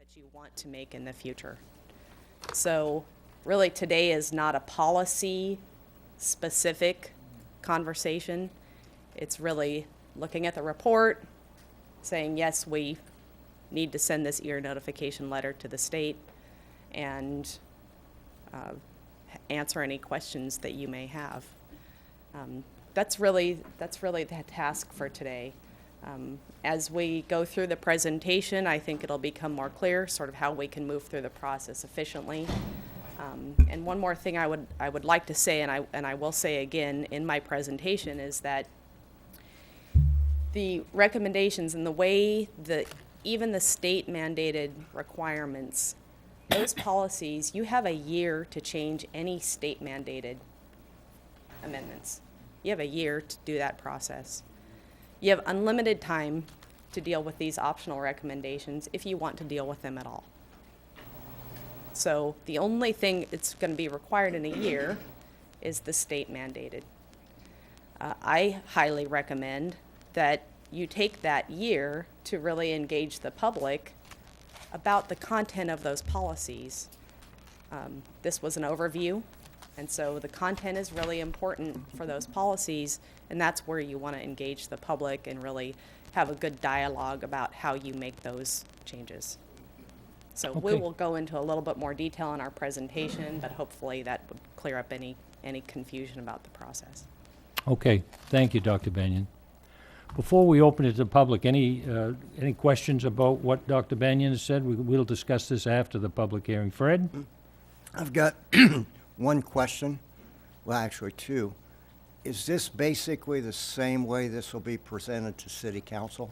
that you want to make in the future. So really today is not a policy specific conversation. It's really looking at the report, saying, yes, we need to send this EAR notification letter to the state, and answer any questions that you may have. That's really the task for today. As we go through the presentation, I think it'll become more clear sort of how we can move through the process efficiently. And one more thing I would like to say, and I will say again in my presentation, is that the recommendations and the way that even the state mandated requirements, those policies, you have a year to change any state mandated amendments. You have a year to do that process. You have unlimited time to deal with these optional recommendations if you want to deal with them at all. So the only thing that's going to be required in a year is the state mandated. I highly recommend that you take that year to really engage the public about the content of those policies. This was an overview, and so the content is really important for those policies, and that's where you want to engage the public and really have a good dialogue about how you make those changes. So we will go into a little bit more detail in our presentation, but hopefully that would clear up any confusion about the process. Okay, thank you, Dr. Banyan. Before we open it to the public, any questions about what Dr. Banyan has said? We'll discuss this after the public hearing. Fred? I've got one question, well, actually two. Is this basically the same way this will be presented to City Council?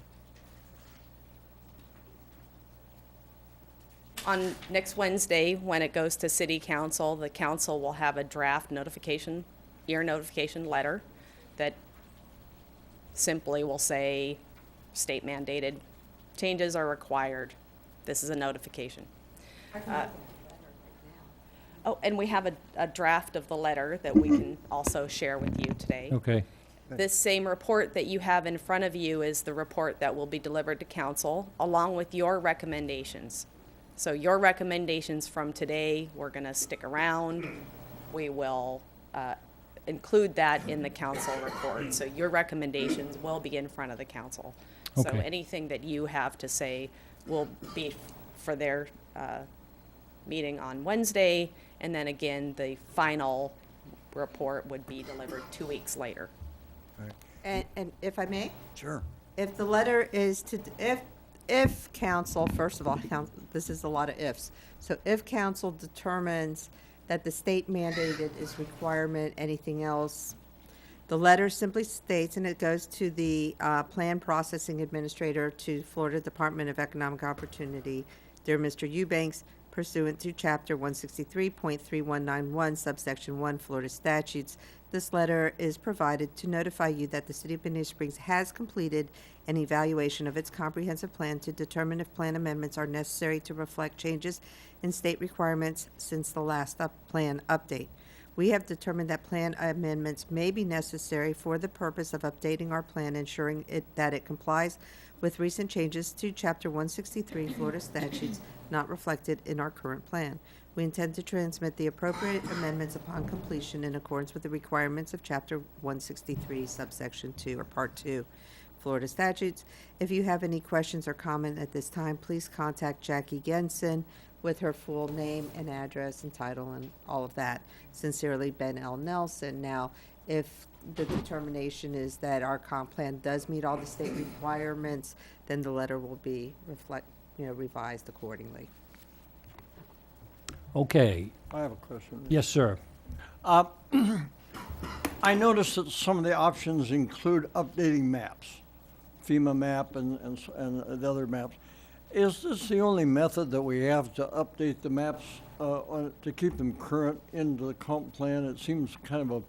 On next Wednesday, when it goes to City Council, the council will have a draft notification, EAR notification letter that simply will say state mandated changes are required. This is a notification. Oh, and we have a draft of the letter that we can also share with you today. Okay. This same report that you have in front of you is the report that will be delivered to council along with your recommendations. So your recommendations from today, we're going to stick around. We will include that in the council report. So your recommendations will be in front of the council. So Okay. anything that you have to say will be for their meeting on Wednesday, and then again, the final report would be delivered 2 weeks later. And if I may, Sure. if the letter is to, if council, first of all, this is a lot of ifs. So if council determines that the state mandated is requirement, anything else, the letter simply states, and it goes to the plan processing administrator to Florida Department of Economic Opportunity, dear Mr. Eubanks, pursuant to Chapter 163.3191, subsection 1, Florida statutes, this letter is provided to notify you that the City of Bonita Springs has completed an evaluation of its comprehensive plan to determine if plan amendments are necessary to reflect changes in state requirements since the last plan update. We have determined that plan amendments may be necessary for the purpose of updating our plan, ensuring that it complies with recent changes to Chapter 163 Florida statutes not reflected in our current plan. We intend to transmit the appropriate amendments upon completion in accordance with the requirements of Chapter 163, subsection 2, or Part 2, Florida statutes. If you have any questions or comment at this time, please contact Jackie Genson with her full name and address and title and all of that. Sincerely, Ben L. Nelson. Now, if the determination is that our comp plan does meet all the state requirements, then the letter will be revised accordingly. Okay. I have a question. Yes, sir. I noticed that some of the options include updating maps, FEMA map and the other maps. Is this the only method that we have to update the maps to keep them current into the comp plan? It seems kind of a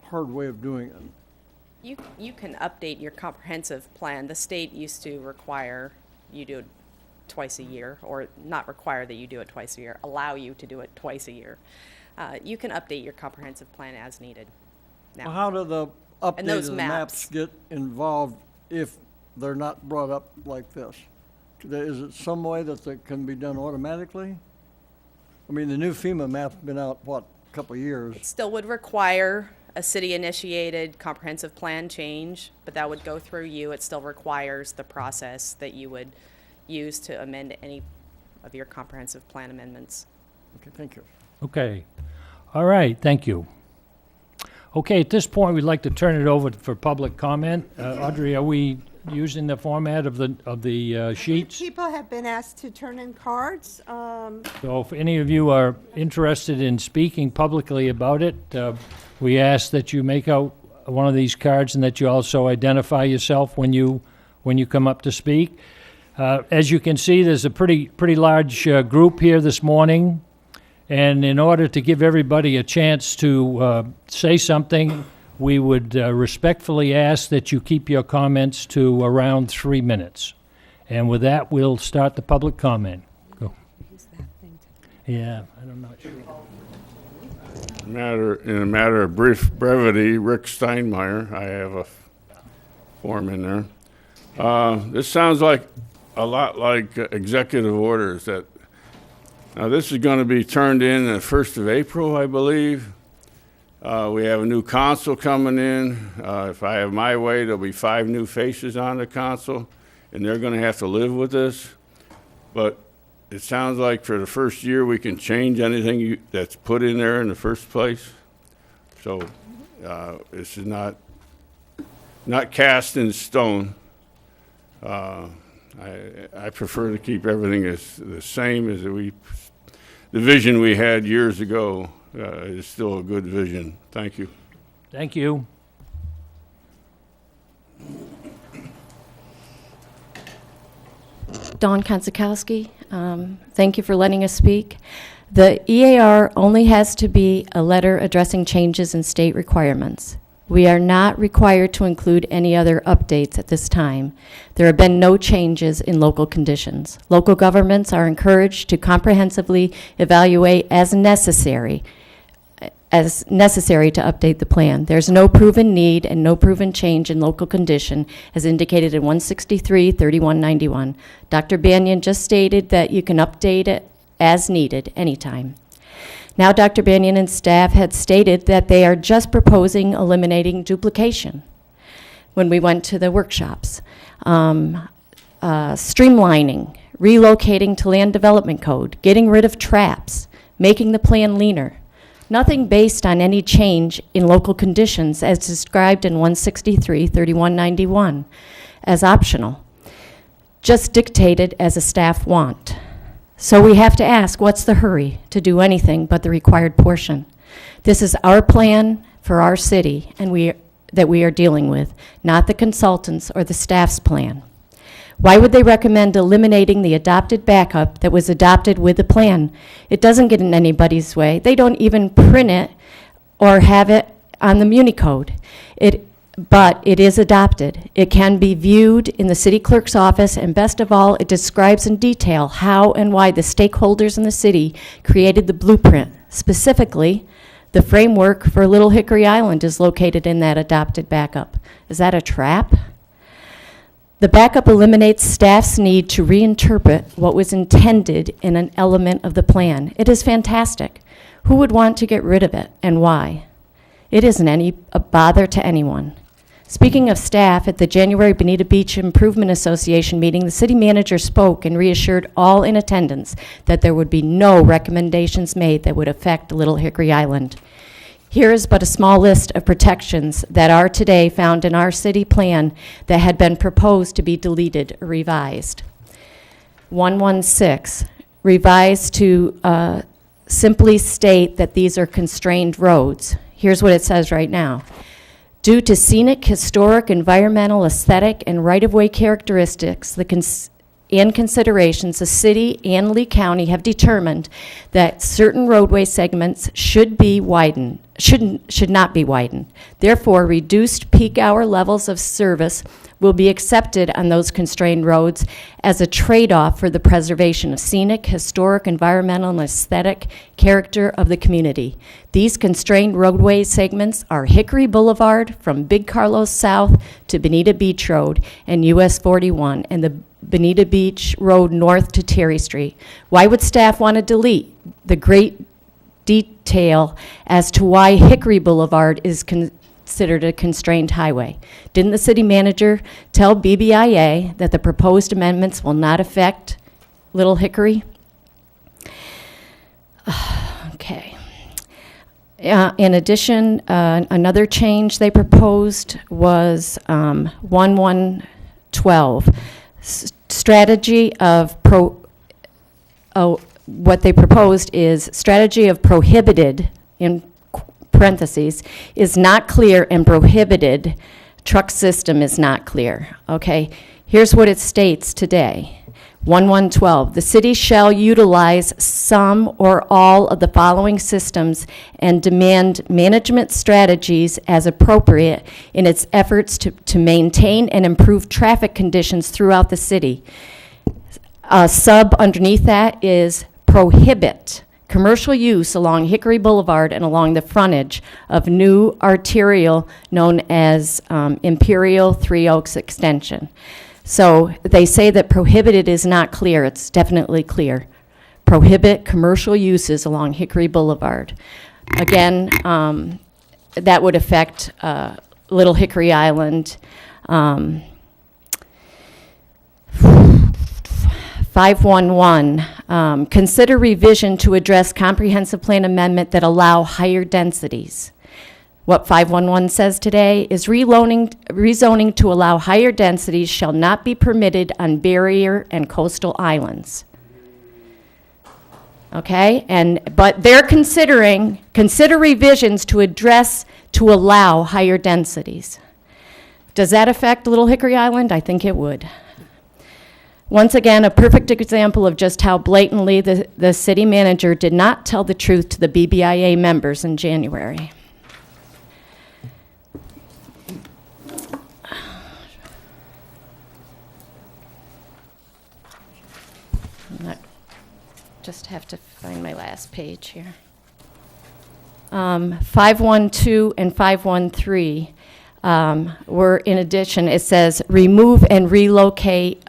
hard way of doing it. You can update your comprehensive plan. The state used to require you do it twice a year, or not require that you do it twice a year, allow you to do it twice a year. You can update your comprehensive plan as needed now. Well, how do the And those updated maps. maps get involved if they're not brought up like this? Is it some way that can be done automatically? I mean, the new FEMA map's been out, what, a couple of years? Still would require a city-initiated comprehensive plan change, but that would go through you. It still requires the process that you would use to amend any of your comprehensive plan amendments. Okay, thank you. Okay. All right, thank you. Okay, at this point, we'd like to turn it over for public comment. Audrey, are we using the format of the sheets? People have been asked to turn in cards. So if any of you are interested in speaking publicly about it, we ask that you make out one of these cards and that you also identify yourself when you come up to speak. As you can see, there's a pretty large group here this morning, and in order to give everybody a chance to say something, we would respectfully ask that you keep your comments to around 3 minutes. And with that, we'll start the public comment. Go. Yeah, I'm not sure. In a matter of brief brevity, Rick Steinmeier, I have a form in there. This sounds like a lot like executive orders that, now this is going to be turned in the 1st of April, I believe. We have a new council coming in. If I have my way, there'll be 5 new faces on the council, and they're going to have to live with this. But it sounds like for the first year, we can change anything that's put in there in the first place. So this is not cast in stone. I prefer to keep everything as the same as the vision we had years ago is still a good vision. Thank you. Thank you. Dawn Konzakowski, thank you for letting us speak. The EAR only has to be a letter addressing changes in state requirements. We are not required to include any other updates at this time. There have been no changes in local conditions. Local governments are encouraged to comprehensively evaluate as necessary to update the plan. There's no proven need and no proven change in local condition as indicated in 163-3191. Dr. Banyan just stated that you can update it as needed anytime. Now, Dr. Banyan and staff had stated that they are just proposing eliminating duplication when we went to the workshops. Streamlining, relocating to land development code, getting rid of traps, making the plan leaner. Nothing based on any change in local conditions as described in 163-3191 as optional, just dictated as a staff want. So we have to ask, what's the hurry to do anything but the required portion? This is our plan for our city and that we are dealing with, not the consultants or the staff's plan. Why would they recommend eliminating the adopted backup that was adopted with the plan? It doesn't get in anybody's way. They don't even print it or have it on the Muni code. But it is adopted. It can be viewed in the city clerk's office, and best of all, it describes in detail how and why the stakeholders in the city created the blueprint. Specifically, the framework for Little Hickory Island is located in that adopted backup. Is that a trap? The backup eliminates staff's need to reinterpret what was intended in an element of the plan. It is fantastic. Who would want to get rid of it, and why? It isn't a bother to anyone. Speaking of staff, at the January Bonita Beach Improvement Association meeting, the city manager spoke and reassured all in attendance that there would be no recommendations made that would affect Little Hickory Island. Here is but a small list of protections that are today found in our city plan that had been proposed to be deleted or revised. 116, revised to simply state that these are constrained roads. Here's what it says right now. Due to scenic, historic, environmental, aesthetic, and right-of-way characteristics and considerations, the city and Lee County have determined that certain roadway segments should be widened. should not be widened. Therefore, reduced peak hour levels of service will be accepted on those constrained roads as a trade-off for the preservation of scenic, historic, environmental, and aesthetic character of the community. These constrained roadway segments are Hickory Boulevard from Big Carlos South to Bonita Beach Road and US 41, and the Bonita Beach Road north to Terry Street. Why would staff want to delete the great detail as to why Hickory Boulevard is considered a constrained highway? Didn't the city manager tell BBIA that the proposed amendments will not affect Little Hickory? Okay. In addition, another change they proposed was 1112. Strategy of what they proposed is strategy of prohibited, in parentheses, is not clear, and prohibited truck system is not clear. Okay, here's what it states today. 1112, the city shall utilize some or all of the following systems and demand management strategies as appropriate in its efforts to maintain and improve traffic conditions throughout the city. Sub underneath that is prohibit commercial use along Hickory Boulevard and along the frontage of new arterial known as Imperial Three Oaks Extension. So they say that prohibited is not clear. It's definitely clear. Prohibit commercial uses along Hickory Boulevard. Again, that would affect Little Hickory Island. 511, consider revision to address comprehensive plan amendment that allow higher densities. What 511 says today is rezoning to allow higher densities shall not be permitted on barrier and coastal islands. Okay, but they're consider revisions to allow higher densities. Does that affect Little Hickory Island? I think it would. Once again, a perfect example of just how blatantly the city manager did not tell the truth to the BBIA members in January. Just have to find my last page here. 512 and 513 were, in addition, it says remove and relocate,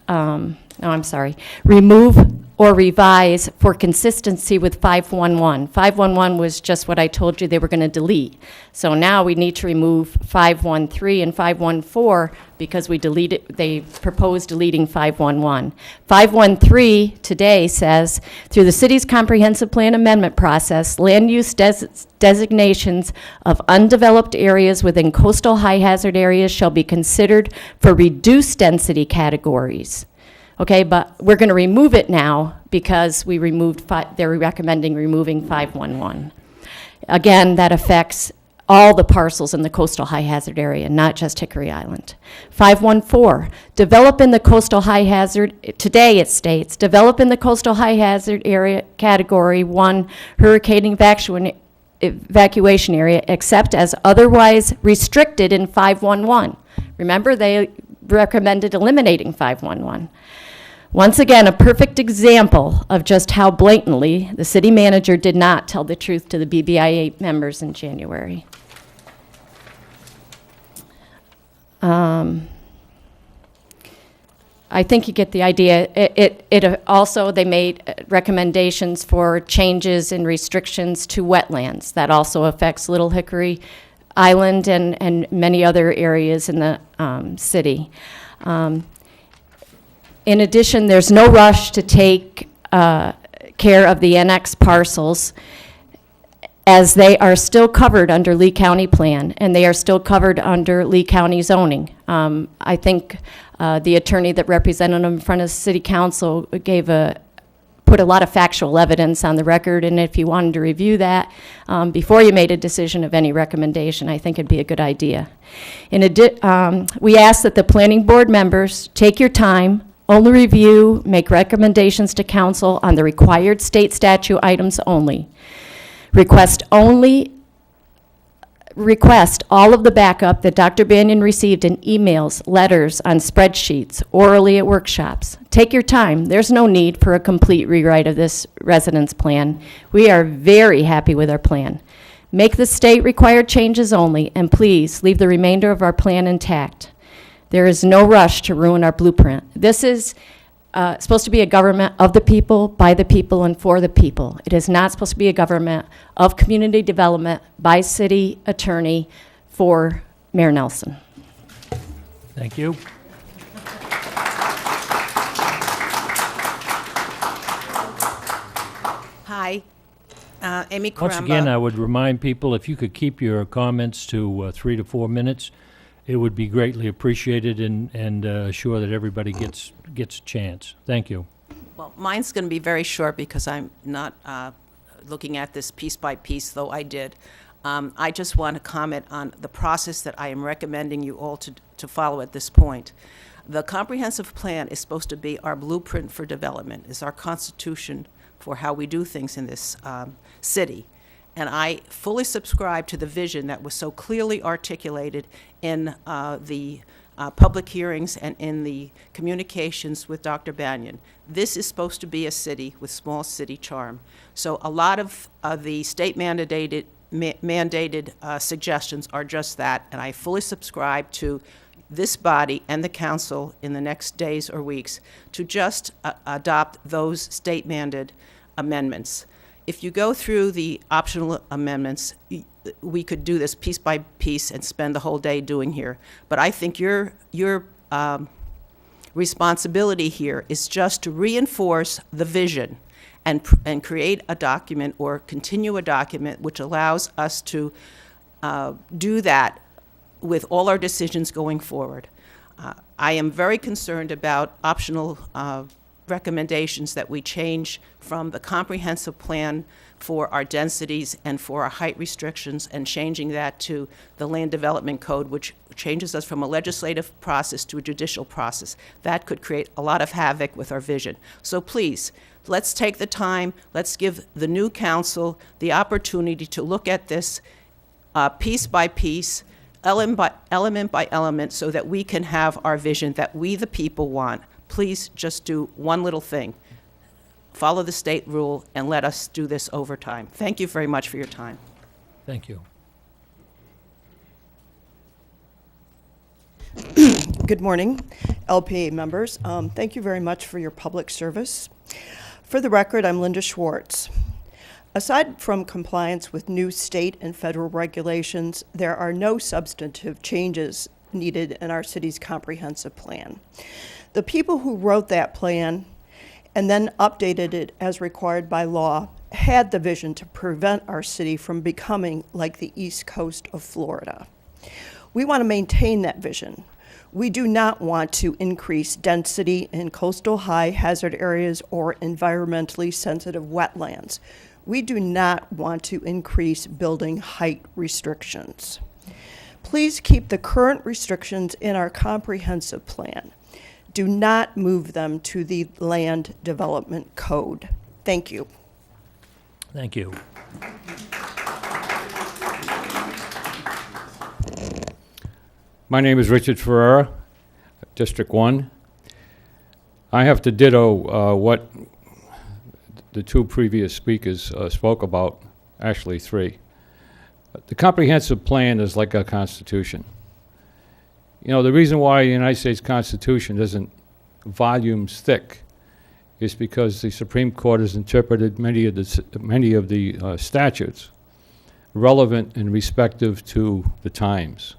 remove or revise for consistency with 511. 511 was just what I told you they were going to delete. So now we need to remove 513 and 514 because they proposed deleting 511. 513 today says, through the city's comprehensive plan amendment process, land use designations of undeveloped areas within coastal high hazard areas shall be considered for reduced density categories. Okay, but we're going to remove it now because they're recommending removing 511. Again, that affects all the parcels in the coastal high hazard area, not just Hickory Island. 514, develop in the coastal high hazard, today it states, develop in the coastal high hazard area category 1 hurricane evacuation area except as otherwise restricted in 511. Remember, they recommended eliminating 511. Once again, a perfect example of just how blatantly the city manager did not tell the truth to the BBIA members in January. I think you get the idea. It also, they made recommendations for changes in restrictions to wetlands. That also affects Little Hickory Island and many other areas in the city. In addition, there's no rush to take care of the annex parcels as they are still covered under Lee County Plan and they are still covered under Lee County zoning. I think the attorney that represented them in front of City Council put a lot of factual evidence on the record, and if you wanted to review that before you made a decision of any recommendation, I think it'd be a good idea. We ask that the planning board members take your time, only review, make recommendations to council on the required state statute items only. Request only request all of the backup that Dr. Banyan received in emails, letters, on spreadsheets, orally at workshops. Take your time. There's no need for a complete rewrite of this residence plan. We are very happy with our plan. Make the state required changes only, and please leave the remainder of our plan intact. There is no rush to ruin our blueprint. This is supposed to be a government of the people, by the people, and for the people. It is not supposed to be a government of community development by city attorney for Mayor Nelson. Thank you. Hi, Amy Caramba. Once again, I would remind people, if you could keep your comments to 3 to 4 minutes, it would be greatly appreciated and assure that everybody gets a chance. Thank you. Well, mine's going to be very short because I'm not looking at this piece by piece, though I did. I just want to comment on the process that I am recommending you all to follow at this point. The comprehensive plan is supposed to be our blueprint for development, is our constitution for how we do things in this city. And I fully subscribe to the vision that was so clearly articulated in the public hearings and in the communications with Dr. Banyan. This is supposed to be a city with small city charm. So a lot of the state mandated suggestions are just that, and I fully subscribe to this body and the council in the next days or weeks to just adopt those state mandated amendments. If you go through the optional amendments, we could do this piece by piece and spend the whole day doing here. But I think your responsibility here is just to reinforce the vision and create a document or continue a document which allows us to do that with all our decisions going forward. I am very concerned about optional recommendations that we change from the comprehensive plan for our densities and for our height restrictions and changing that to the land development code, which changes us from a legislative process to a judicial process. That could create a lot of havoc with our vision. So please, let's take the time, let's give the new council the opportunity to look at this piece by piece, element by element, so that we can have our vision that we the people want. Please just do one little thing. Follow the state rule and let us do this over time. Thank you very much for your time. Thank you. Good morning, LPA members. Thank you very much for your public service. For the record, I'm Linda Schwartz. Aside from compliance with new state and federal regulations, there are no substantive changes needed in our city's comprehensive plan. The people who wrote that plan and then updated it as required by law had the vision to prevent our city from becoming like the East Coast of Florida. We want to maintain that vision. We do not want to increase density in coastal high hazard areas or environmentally sensitive wetlands. We do not want to increase building height restrictions. Please keep the current restrictions in our comprehensive plan. Do not move them to the land development code. Thank you. Thank you. My name is Richard Ferrera, District 1. I have to ditto what the two previous speakers spoke about, actually three. The comprehensive plan is like a constitution. You know, the reason why the United States Constitution isn't volumes thick is because the Supreme Court has interpreted many of the statutes relevant and respective to the times.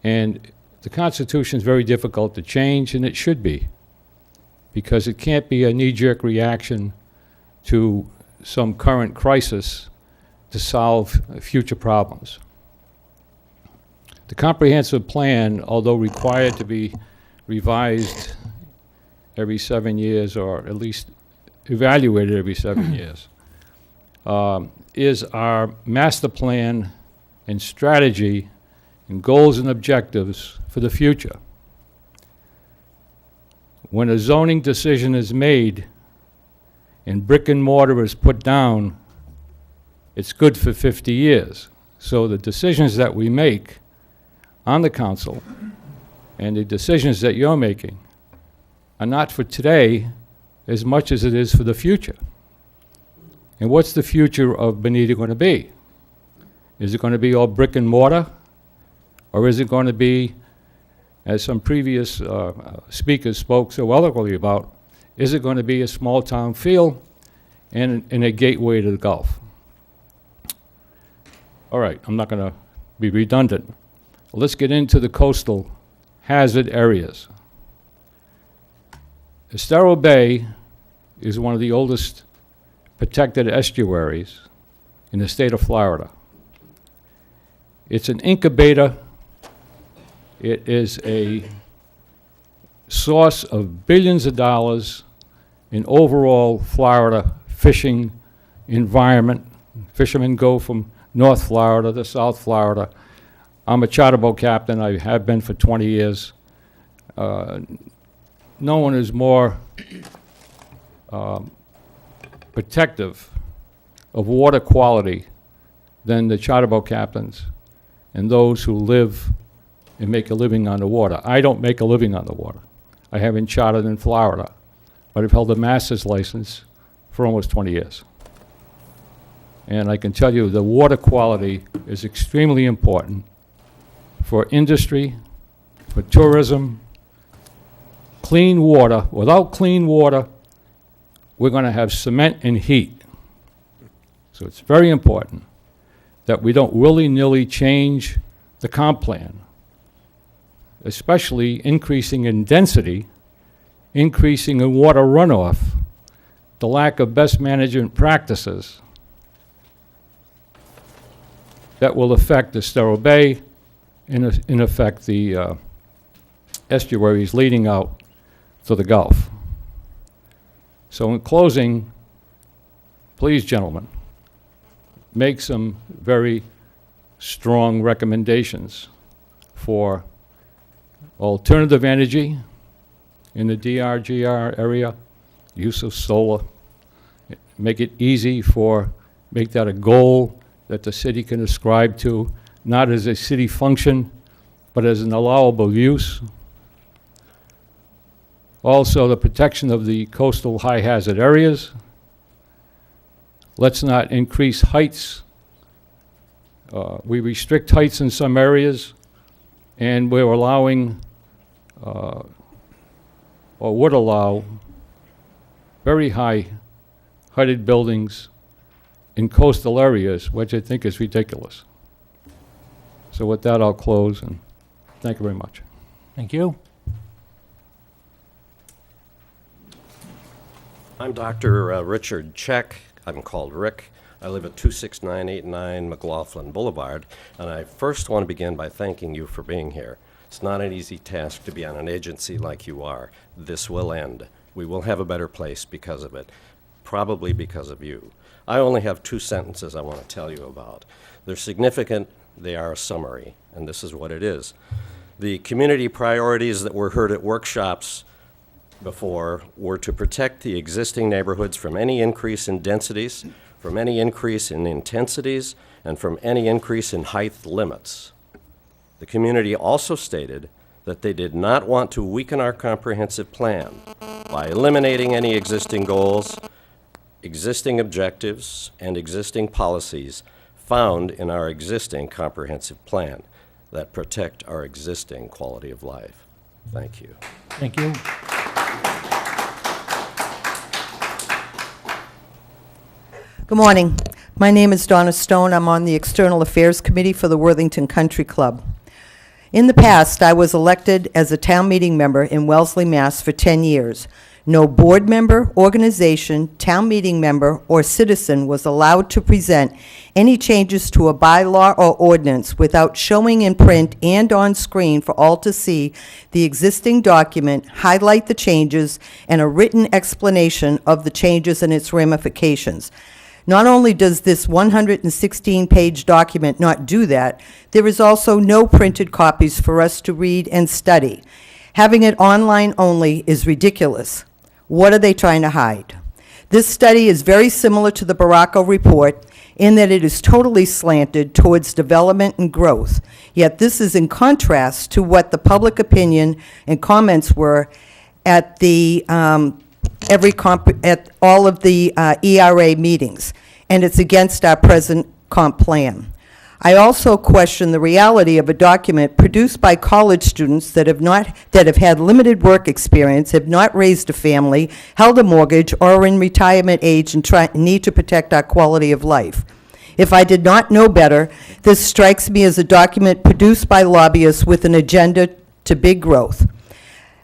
And the Constitution is very difficult to change, and it should be, because it can't be a knee-jerk reaction to some current crisis to solve future problems. The comprehensive plan, although required to be revised every 7 years, or at least evaluated every 7 years, is our master plan and strategy and goals and objectives for the future. When a zoning decision is made and brick and mortar is put down, it's good for 50 years. So the decisions that we make on the council and the decisions that you're making are not for today as much as it is for the future. And what's the future of Bonita going to be? Is it going to be all brick and mortar? Or is it going to be, as some previous speakers spoke so eloquently about, is it going to be a small town feel and a gateway to the Gulf? All right, I'm not going to be redundant. Let's get into the coastal hazard areas. Estero Bay is one of the oldest protected estuaries in the state of Florida. It's an incubator. It is a source of billions of dollars in overall Florida fishing environment. Fishermen go from North Florida to South Florida. I'm a charter boat captain. I have been for 20 years. No one is more protective of water quality than the charter boat captains and those who live and make a living on the water. I don't make a living on the water. I haven't chartered in Florida, but I've held a master's license for almost 20 years. And I can tell you the water quality is extremely important for industry, for tourism. Clean water. Without clean water, we're going to have cement and heat. So it's very important that we don't willy-nilly change the comp plan, especially increasing in density, increasing in water runoff, the lack of best management practices that will affect Estero Bay and in effect the estuaries leading out to the Gulf. So in closing, please, gentlemen, make some very strong recommendations for alternative energy in the DRGR area, use of solar, make it easy make that a goal that the city can ascribe to, not as a city function, but as an allowable use. Also, the protection of the coastal high hazard areas. Let's not increase heights. We restrict heights in some areas, and we're allowing, or would allow, very high heighted buildings in coastal areas, which I think is ridiculous. So with that, I'll close, and thank you very much. Thank you. I'm Dr. Richard Check. I'm called Rick. I live at 26989 McLaughlin Boulevard, and I first want to begin by thanking you for being here. It's not an easy task to be on an agency like you are. This will end. We will have a better place because of it, probably because of you. I only have 2 sentences I want to tell you about. They're significant, they are a summary, and this is what it is. The community priorities that were heard at workshops before were to protect the existing neighborhoods from any increase in densities, from any increase in intensities, and from any increase in height limits. The community also stated that they did not want to weaken our comprehensive plan by eliminating any existing goals, existing objectives, and existing policies found in our existing comprehensive plan that protect our existing quality of life. Thank you. Thank you. Good morning. My name is Donna Stone. I'm on the External Affairs Committee for the Worthington Country Club. In the past, I was elected as a town meeting member in Wellesley, Mass. for 10 years. No board member, organization, town meeting member, or citizen was allowed to present any changes to a bylaw or ordinance without showing in print and on screen for all to see the existing document, highlight the changes, and a written explanation of the changes and its ramifications. Not only does this 116-page document not do that, there is also no printed copies for us to read and study. Having it online only is ridiculous. What are they trying to hide? This study is very similar to the Baracco report. in that it is totally slanted towards development and growth. Yet this is in contrast to what the public opinion and comments were at the at all of the ERA meetings, and it's against our present comp plan. I also question the reality of a document produced by college students that have had limited work experience, have not raised a family, held a mortgage, or are in retirement age and need to protect our quality of life. If I did not know better, this strikes me as a document produced by lobbyists with an agenda to big growth.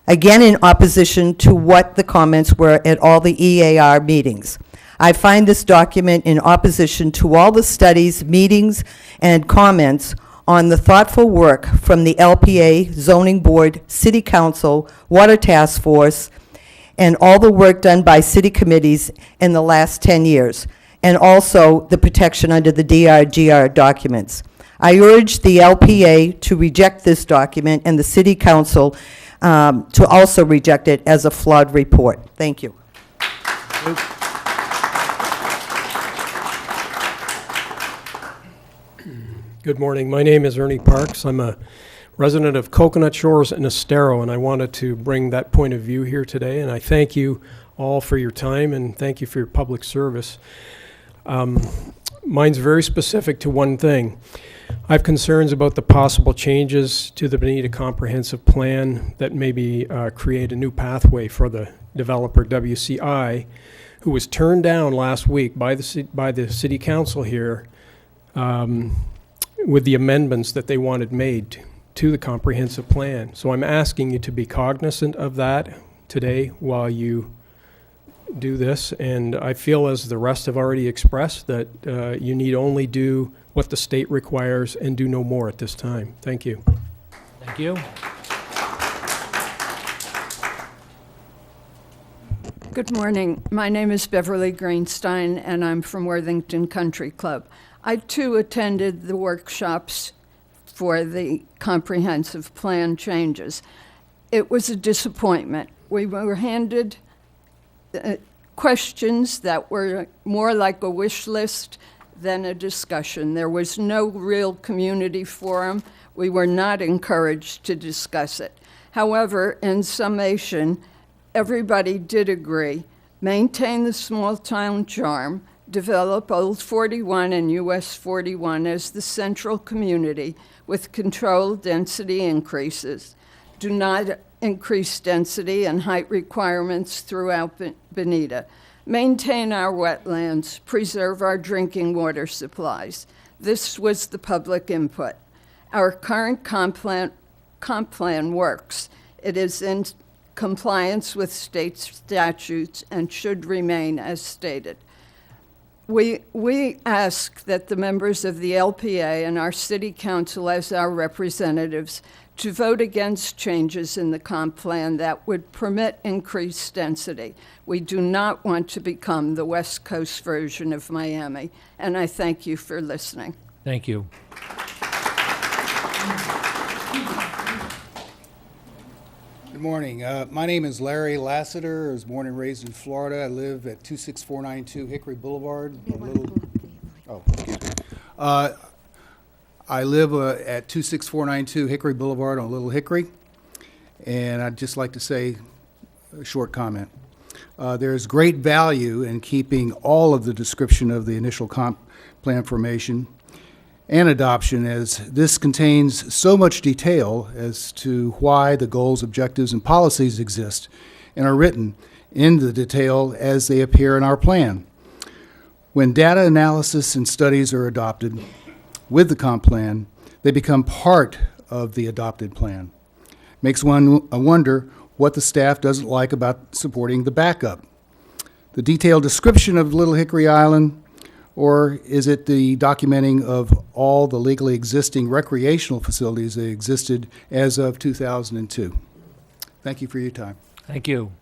Again, in opposition to what the comments were at all the EAR meetings. I find this document in opposition to all the studies, meetings, and comments on the thoughtful work from the LPA, Zoning Board, City Council, Water Task Force, and all the work done by city committees in the last 10 years, and also the protection under the DRGR documents. I urge the LPA to reject this document and the City Council to also reject it as a flawed report. Thank you. Good morning. My name is Ernie Parks. I'm a resident of Coconut Shores and Estero, and I wanted to bring that point of view here today. And I thank you all for your time, and thank you for your public service. Mine's very specific to one thing. I have concerns about the possible changes to the Bonita Comprehensive Plan that maybe create a new pathway for the developer WCI, who was turned down last week by the City Council here with the amendments that they wanted made to the comprehensive plan. So I'm asking you to be cognizant of that today while you do this. And I feel, as the rest have already expressed, that you need only do what the state requires and do no more at this time. Thank you. Thank you. Good morning. My name is Beverly Greenstein, and I'm from Worthington Country Club. I, too, attended the workshops for the comprehensive plan changes. It was a disappointment. We were handed questions that were more like a wish list than a discussion. There was no real community forum. We were not encouraged to discuss it. However, in summation, everybody did agree: maintain the small town charm, develop Old 41 and US 41 as the central community with controlled density increases. Do not increase density and height requirements throughout Bonita. Maintain our wetlands, preserve our drinking water supplies. This was the public input. Our current comp plan works. It is in compliance with state statutes and should remain as stated. We ask that the members of the LPA and our city council as our representatives to vote against changes in the comp plan that would permit increased density. We do not want to become the West Coast version of Miami, and I thank you for listening. Thank you. Good morning. My name is Larry Lassiter. I was born and raised in Florida. I live at 26492 Hickory Boulevard. I live at 26492 Hickory Boulevard on Little Hickory, and I'd just like to say a short comment. There's great value in keeping all of the description of the initial comp plan formation and adoption, as this contains so much detail as to why the goals, objectives, and policies exist and are written in the detail as they appear in our plan. When data analysis and studies are adopted with the comp plan, they become part of the adopted plan. Makes one wonder what the staff doesn't like about supporting the backup. The detailed description of Little Hickory Island, or is it the documenting of all the legally existing recreational facilities that existed as of 2002? Thank you for your time. Thank you.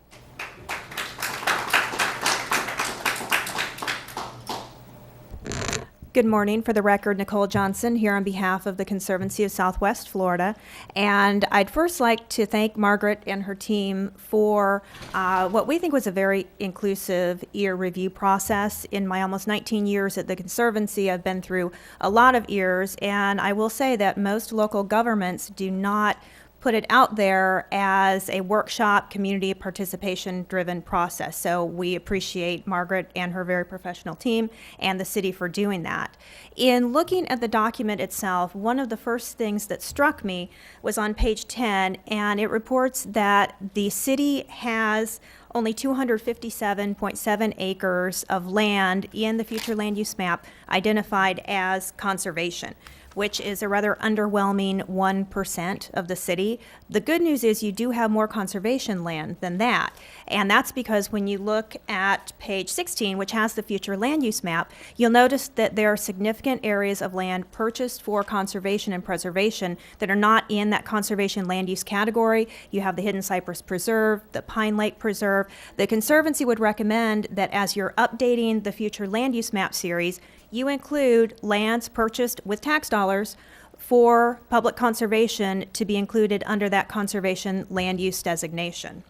Good morning. For the record, Nicole Johnson here on behalf of the Conservancy of Southwest Florida. And I'd first like to thank Margaret and her team for what we think was a very inclusive ear review process. In my almost 19 years at the Conservancy, I've been through a lot of ears, and I will say that most local governments do not put it out there as a workshop, community participation driven process. So we appreciate Margaret and her very professional team and the city for doing that. In looking at the document itself, one of the first things that struck me was on page 10, and it reports that the city has only 257.7 acres of land in the future land use map identified as conservation, which is a rather underwhelming 1% of the city. The good news is you do have more conservation land than that. And that's because when you look at page 16, which has the future land use map, you'll notice that there are significant areas of land purchased for conservation and preservation that are not in that conservation land use category. You have the Hidden Cypress Preserve, the Pine Lake Preserve. The Conservancy would recommend that as you're updating the future land use map series, you include lands purchased with tax dollars for public conservation to be included under that conservation land use designation.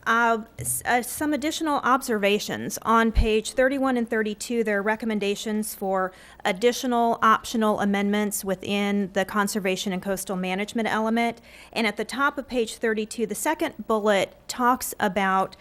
Some additional observations. On page 31 and 32, there are recommendations for additional optional amendments within the conservation and coastal management element. And at the top of page 32, the second bullet talks about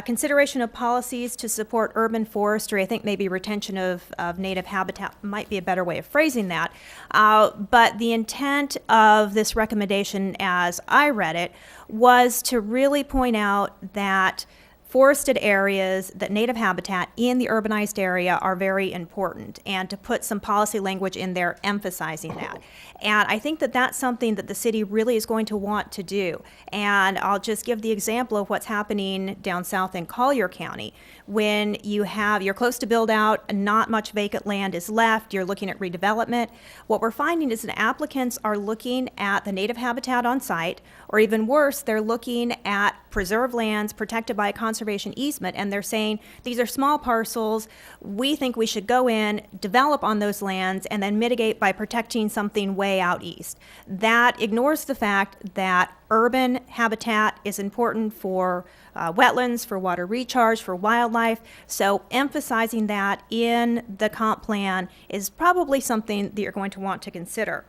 consideration of policies to support urban forestry. I think maybe retention of native habitat might be a better way of phrasing that. But the intent of this recommendation, as I read it, was to really point out that forested areas, that native habitat in the urbanized area are very important, and to put some policy language in there emphasizing that. And I think that that's something that the city really is going to want to do. And I'll just give the example of what's happening down south in Collier County. When you're close to build out, not much vacant land is left, you're looking at redevelopment. What we're finding is that applicants are looking at the native habitat on site, or even worse, they're looking at preserved lands protected by a conservation easement, and they're saying, these are small parcels, we think we should go in, develop on those lands, and then mitigate by protecting something way out east. That ignores the fact that urban habitat is important for wetlands, for water recharge, for wildlife. So emphasizing that in the comp plan is probably something that you're going to want to consider.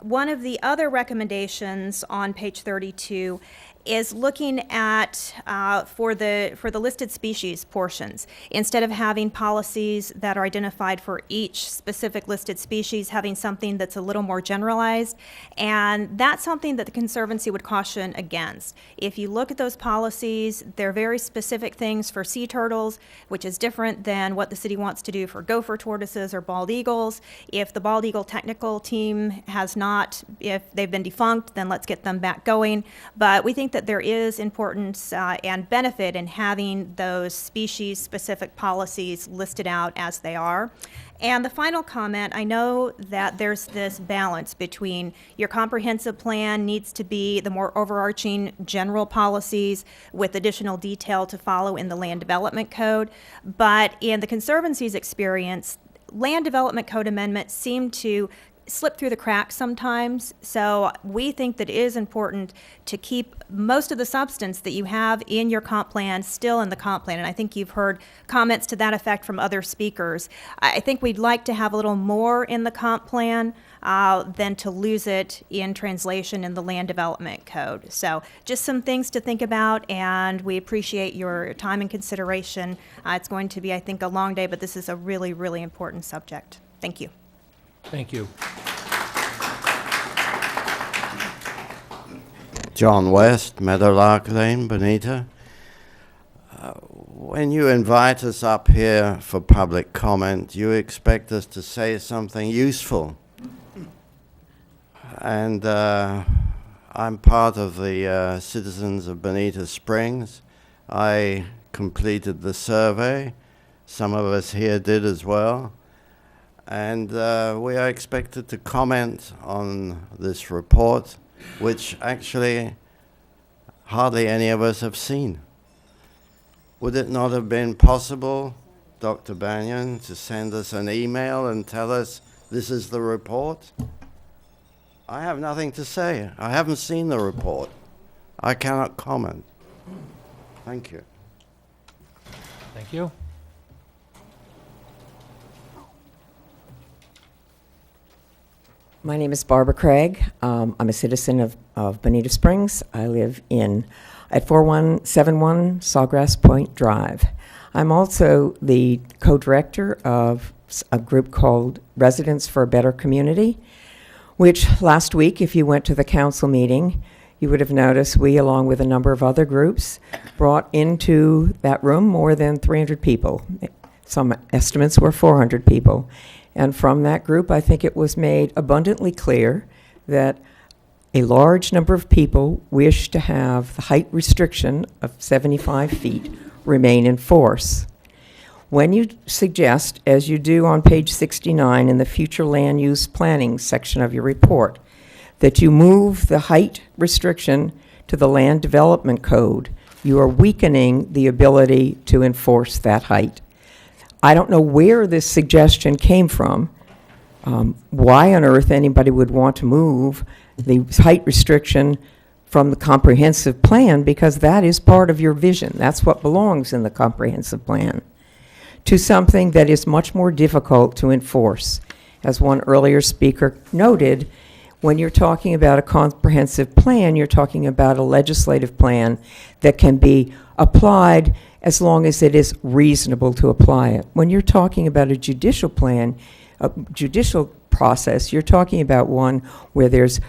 One of the other recommendations on page 32 is looking at for the listed species portions. Instead of having policies that are identified for each specific listed species, having something that's a little more generalized. And that's something that the Conservancy would caution against. If you look at those policies, they're very specific things for sea turtles, which is different than what the city wants to do for gopher tortoises or bald eagles. If the bald eagle technical team has not, if they've been defunct, then let's get them back going. But we think that there is importance and benefit in having those species-specific policies listed out as they are. And the final comment, I know that there's this balance between your comprehensive plan needs to be the more overarching general policies with additional detail to follow in the land development code. But in the Conservancy's experience, land development code amendments seem to slip through the cracks sometimes. So we think that it is important to keep most of the substance that you have in your comp plan still in the comp plan. And I think you've heard comments to that effect from other speakers. I think we'd like to have a little more in the comp plan than to lose it in translation in the land development code. So just some things to think about, and we appreciate your time and consideration. It's going to be, I think, a long day, but this is a really, really important subject. Thank you. Thank you. John West, Meadowlark Lane, Bonita. When you invite us up here for public comment, you expect us to say something useful. And I'm part of the citizens of Bonita Springs. I completed the survey. Some of us here did as well. And we are expected to comment on this report, which actually hardly any of us have seen. Would it not have been possible Dr. Banyan to send us an email and tell us this is the report? I have nothing to say. I haven't seen the report. I cannot comment. Thank you. Thank you. My name is Barbara Craig. I'm a citizen of Bonita Springs. I live at 4171 Sawgrass Point Drive. I'm also the co-director of a group called Residents for a Better Community, which last week, if you went to the council meeting, you would have noticed we, along with a number of other groups, brought into that room more than 300 people. Some estimates were 400 people. And from that group, I think it was made abundantly clear that a large number of people wish to have the height restriction of 75 feet remain in force. When you suggest, as you do on page 69 in the future land use planning section of your report, that you move the height restriction to the land development code, you are weakening the ability to enforce that height. I don't know where this suggestion came from, why on earth anybody would want to move the height restriction from the comprehensive plan, because that is part of your vision. That's what belongs in the comprehensive plan, to something that is much more difficult to enforce. As one earlier speaker noted, when you're talking about a comprehensive plan, you're talking about a legislative plan that can be applied as long as it is reasonable to apply it. When you're talking about a judicial plan, a judicial process, you're talking about one where there's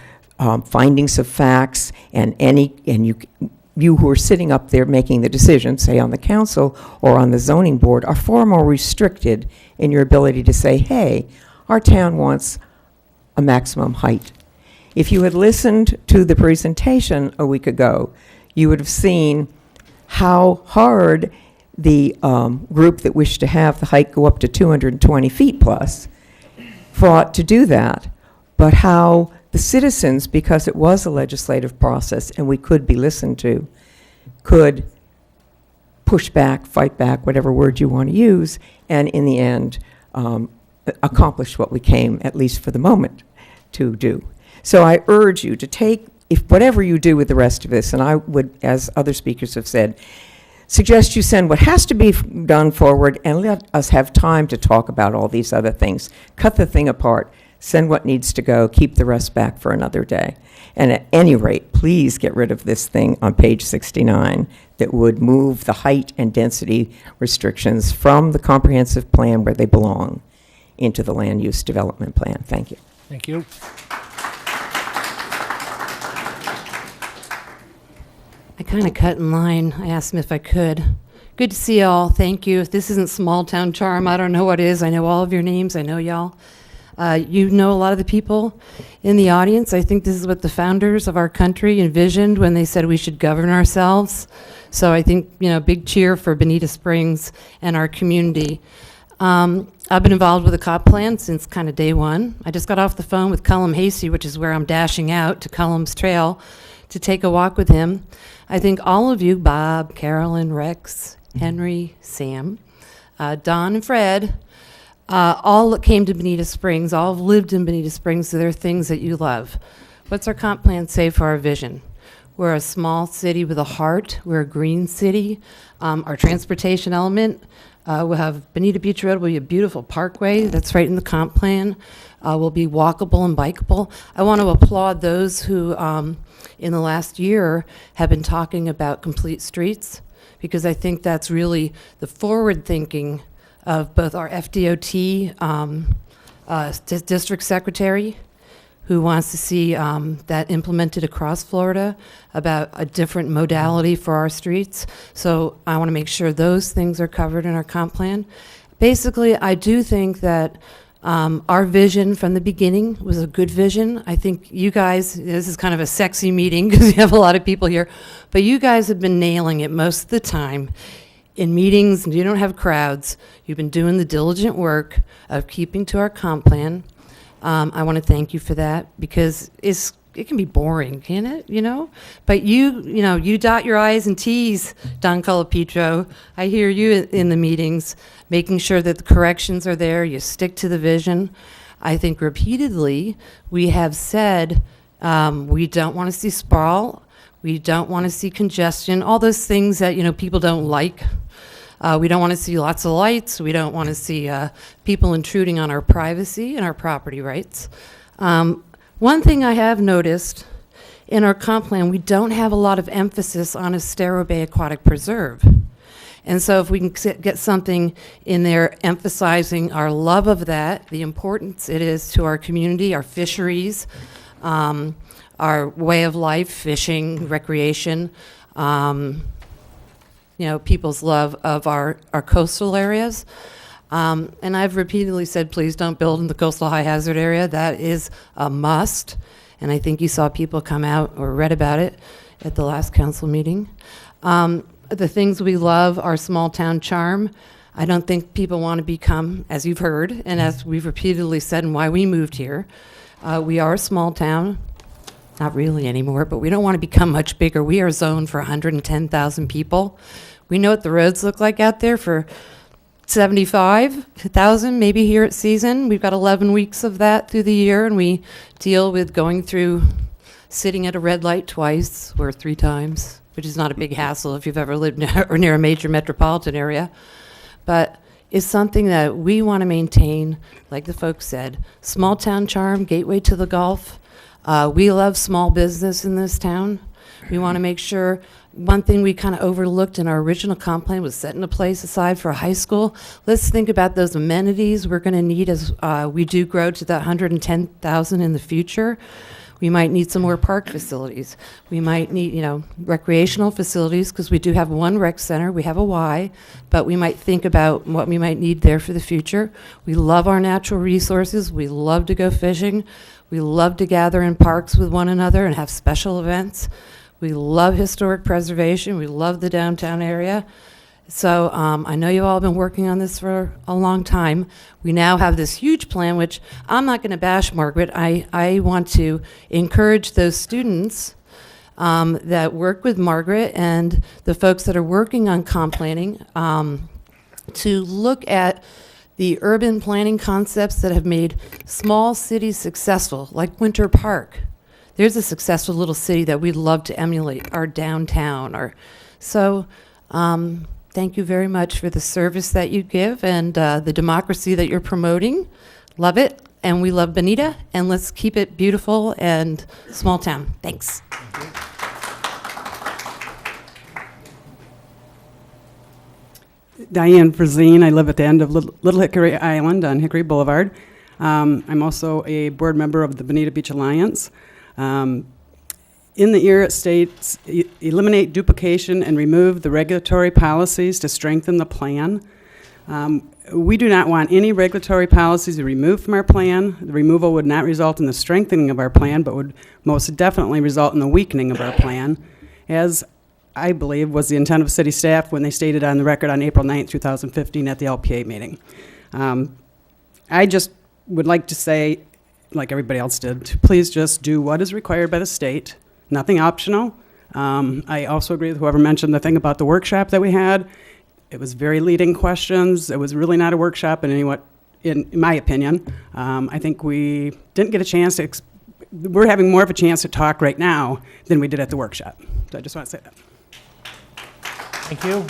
findings of facts, and you who are sitting up there making the decision, say on the council or on the zoning board, are far more restricted in your ability to say, hey, our town wants a maximum height. If you had listened to the presentation a week ago, you would have seen how hard the group that wished to have the height go up to 220 feet plus fought to do that, but how the citizens, because it was a legislative process and we could be listened to, could push back, fight back, whatever word you want to use, and in the end accomplish what we came, at least for the moment, to do. So I urge you to take, if whatever you do with the rest of this, and I would, as other speakers have said, suggest you send what has to be done forward and let us have time to talk about all these other things. Cut the thing apart, send what needs to go, keep the rest back for another day. And at any rate, please get rid of this thing on page 69 that would move the height and density restrictions from the comprehensive plan where they belong into the land use development plan. Thank you. Thank you. I kind of cut in line. I asked him if I could. Good to see y'all. Thank you. If this isn't small town charm, I don't know what is. I know all of your names. I know y'all. You know a lot of the people in the audience. I think this is what the founders of our country envisioned when they said we should govern ourselves. So I think, big cheer for Bonita Springs and our community. I've been involved with the comp plan since kind of day one. I just got off the phone with Cullum Hasty, which is where I'm dashing out to Cullum's Trail to take a walk with him. I think all of you, Bob, Carolyn, Rex, Henry, Sam, Don, and Fred, all came to Bonita Springs, all have lived in Bonita Springs, so there are things that you love. What's our comp plan say for our vision? We're a small city with a heart. We're a green city. Our transportation element, we'll have Bonita Beach Road will be a beautiful parkway. That's right in the comp plan. Will be walkable and bikeable. I want to applaud those who, in the last year, have been talking about complete streets, because I think that's really the forward thinking of both our FDOT district secretary, who wants to see that implemented across Florida, about a different modality for our streets. So I want to make sure those things are covered in our comp plan. Basically, I do think that our vision from the beginning was a good vision. I think you guys, this is kind of a sexy meeting because you have a lot of people here, but you guys have been nailing it most of the time. In meetings, you don't have crowds. You've been doing the diligent work of keeping to our comp plan. I want to thank you for that, because it's it can be boring, can it? You know, but you dot your I's and T's, Don Colapetro. I hear you in the meetings, making sure that the corrections are there. You stick to the vision. I think repeatedly we have said we don't want to see sprawl. We don't want to see congestion. All those things that people don't like. We don't want to see lots of lights. We don't want to see people intruding on our privacy and our property rights. One thing I have noticed in our comp plan, we don't have a lot of emphasis on Estero Bay Aquatic Preserve. And so if we can get something in there emphasizing our love of that, the importance it is to our community, our fisheries, our way of life, fishing, recreation, people's love of our coastal areas. And I've repeatedly said, please don't build in the coastal high hazard area. That is a must. And I think you saw people come out or read about it at the last council meeting. The things we love are small town charm. I don't think people want to become, as you've heard, and as we've repeatedly said and why we moved here, we are a small town. Not really anymore, but we don't want to become much bigger. We are zoned for 110,000 people. We know what the roads look like out there for 75,000, maybe here at season. We've got 11 weeks of that through the year, and we deal with going through sitting at a red light twice or 3 times, which is not a big hassle if you've ever lived near a major metropolitan area. But it's something that we want to maintain, like the folks said, small town charm, gateway to the Gulf. We love small business in this town. We want to make sure. One thing we kind of overlooked in our original comp plan was setting a place aside for a high school. Let's think about those amenities we're going to need as we do grow to that 110,000 in the future. We might need some more park facilities. We might need, recreational facilities because we do have one rec center. We have a Y, but we might think about what we might need there for the future. We love our natural resources. We love to go fishing. We love to gather in parks with one another and have special events. We love historic preservation. We love the downtown area. So I know you all have been working on this for a long time. We now have this huge plan, which I'm not going to bash Margaret. I want to encourage those students that work with Margaret and the folks that are working on comp planning to look at the urban planning concepts that have made small cities successful, like Winter Park. There's a successful little city that we'd love to emulate, our downtown. Thank you very much for the service that you give and the democracy that you're promoting. Love it, and we love Bonita, and let's keep it beautiful and small town. Thanks. Diane Frazine. I live at the end of Little Hickory Island on Hickory Boulevard. I'm also a board member of the Bonita Beach Alliance. In the EAR, it states, eliminate duplication and remove the regulatory policies to strengthen the plan. We do not want any regulatory policies removed from our plan. The removal would not result in the strengthening of our plan, but would most definitely result in the weakening of our plan, as I believe was the intent of city staff when they stated on the record on April 9th, 2015 at the LPA meeting. I just would like to say, like everybody else did, to please just do what is required by the state, nothing optional. I also agree with whoever mentioned the thing about the workshop that we had. It was very leading questions. It was really not a workshop in my opinion. I think we didn't get a chance to, we're having more of a chance to talk right now than we did at the workshop. So I just want to say that. Thank you.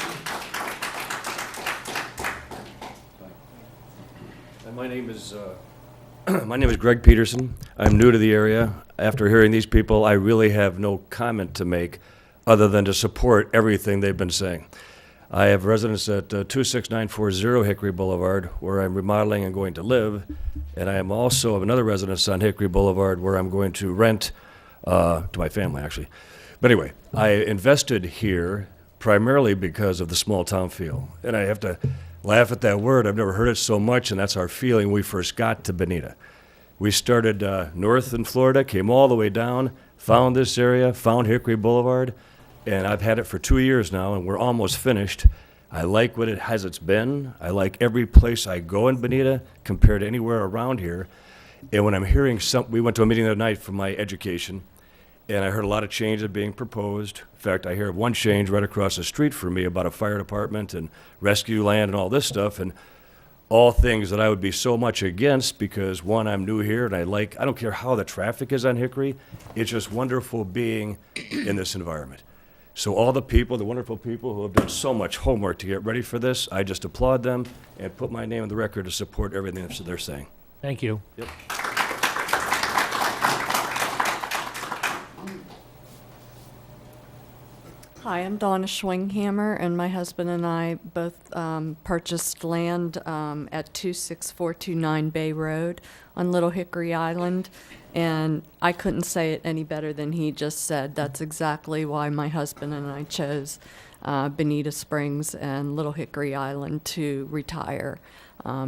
My name is Greg Peterson. I'm new to the area. After hearing these people, I really have no comment to make other than to support everything they've been saying. I have residence at 26940 Hickory Boulevard, where I'm remodeling and going to live, and I am also of another residence on Hickory Boulevard where I'm going to rent to my family, actually. But anyway, I invested here primarily because of the small town feel, and I have to laugh at that word. I've never heard it so much, and that's our feeling when we first got to Bonita. We started north in Florida, came all the way down, found this area, found Hickory Boulevard, and I've had it for 2 years now, and we're almost finished. I like what it has been. I like every place I go in Bonita compared to anywhere around here. And when I'm hearing we went to a meeting the other night for my education, and I heard a lot of changes being proposed. In fact, I hear of one change right across the street from me about a fire department and rescue land and all this stuff, and all things that I would be so much against because, one, I'm new here, and I don't care how the traffic is on Hickory, it's just wonderful being in this environment. So all the people, the wonderful people who have done so much homework to get ready for this, I just applaud them and put my name on the record to support everything that they're saying. Thank you. Yep. Hi, I'm Donna Schwinghammer, and my husband and I both purchased land at 26429 Bay Road on Little Hickory Island, and I couldn't say it any better than he just said. That's exactly why my husband and I chose Bonita Springs and Little Hickory Island to retire,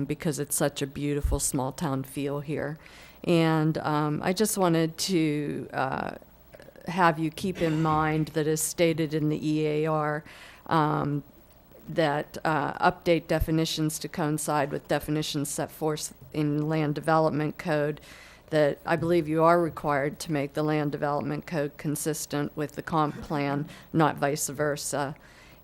because it's such a beautiful small town feel here. And I just wanted to have you keep in mind that, as stated in the EAR, that update definitions to coincide with definitions set forth in Land Development Code, that I believe you are required to make the Land Development Code consistent with the comp plan, not vice versa.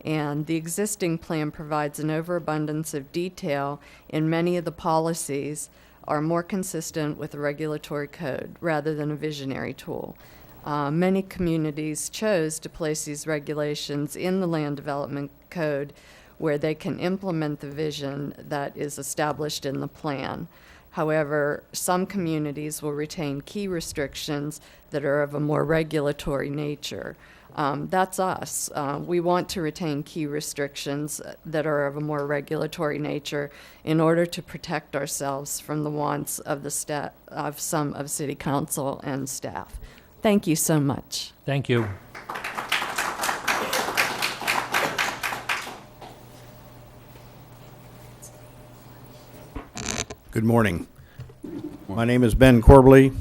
And the existing plan provides an overabundance of detail in many of the policies are more consistent with the regulatory code rather than a visionary tool. Many communities chose to place these regulations in the Land Development Code where they can implement the vision that is established in the plan. However, some communities will retain key restrictions that are of a more regulatory nature. That's us. We want to retain key restrictions that are of a more regulatory nature in order to protect ourselves from the wants of some of City Council and staff. Thank you so much. Thank you. Good morning. My name is Ben Corbley.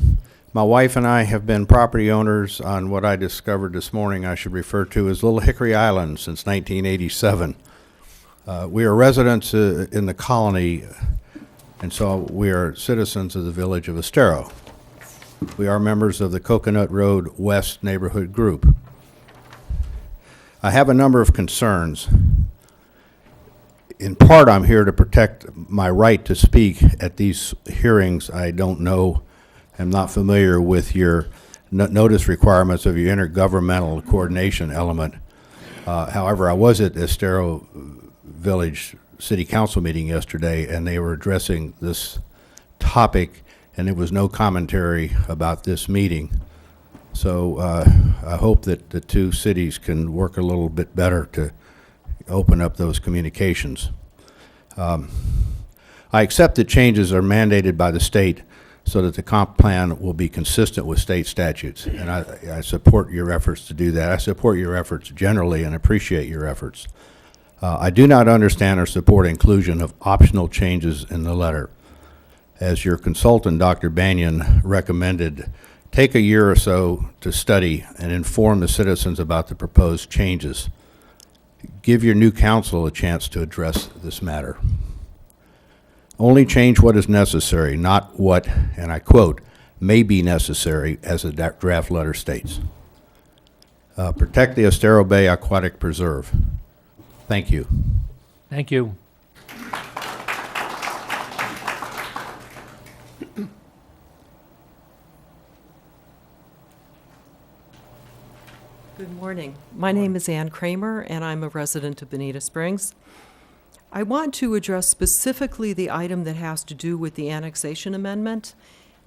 My wife and I have been property owners on what I discovered this morning I should refer to as Little Hickory Island since 1987. We are residents in the colony, and so we are citizens of the village of Estero. We are members of the Coconut Road West Neighborhood Group. I have a number of concerns. In part, I'm here to protect my right to speak at these hearings. I don't know, I'm not familiar with your notice requirements of your intergovernmental coordination element. However, I was at Estero Village City Council meeting yesterday, and they were addressing this topic, and there was no commentary about this meeting. So I hope that the two cities can work a little bit better to open up those communications. I accept that changes are mandated by the state so that the comp plan will be consistent with state statutes, and I support your efforts to do that. I support your efforts generally and appreciate your efforts. I do not understand or support inclusion of optional changes in the letter. As your consultant, Dr. Banyan, recommended, take a year or so to study and inform the citizens about the proposed changes. Give your new council a chance to address this matter. Only change what is necessary, not what, and I quote, may be necessary, as the draft letter states. Protect the Estero Bay Aquatic Preserve. Thank you. Thank you. Good morning. My name is Ann Kramer, and I'm a resident of Bonita Springs. I want to address specifically the item that has to do with the annexation amendment,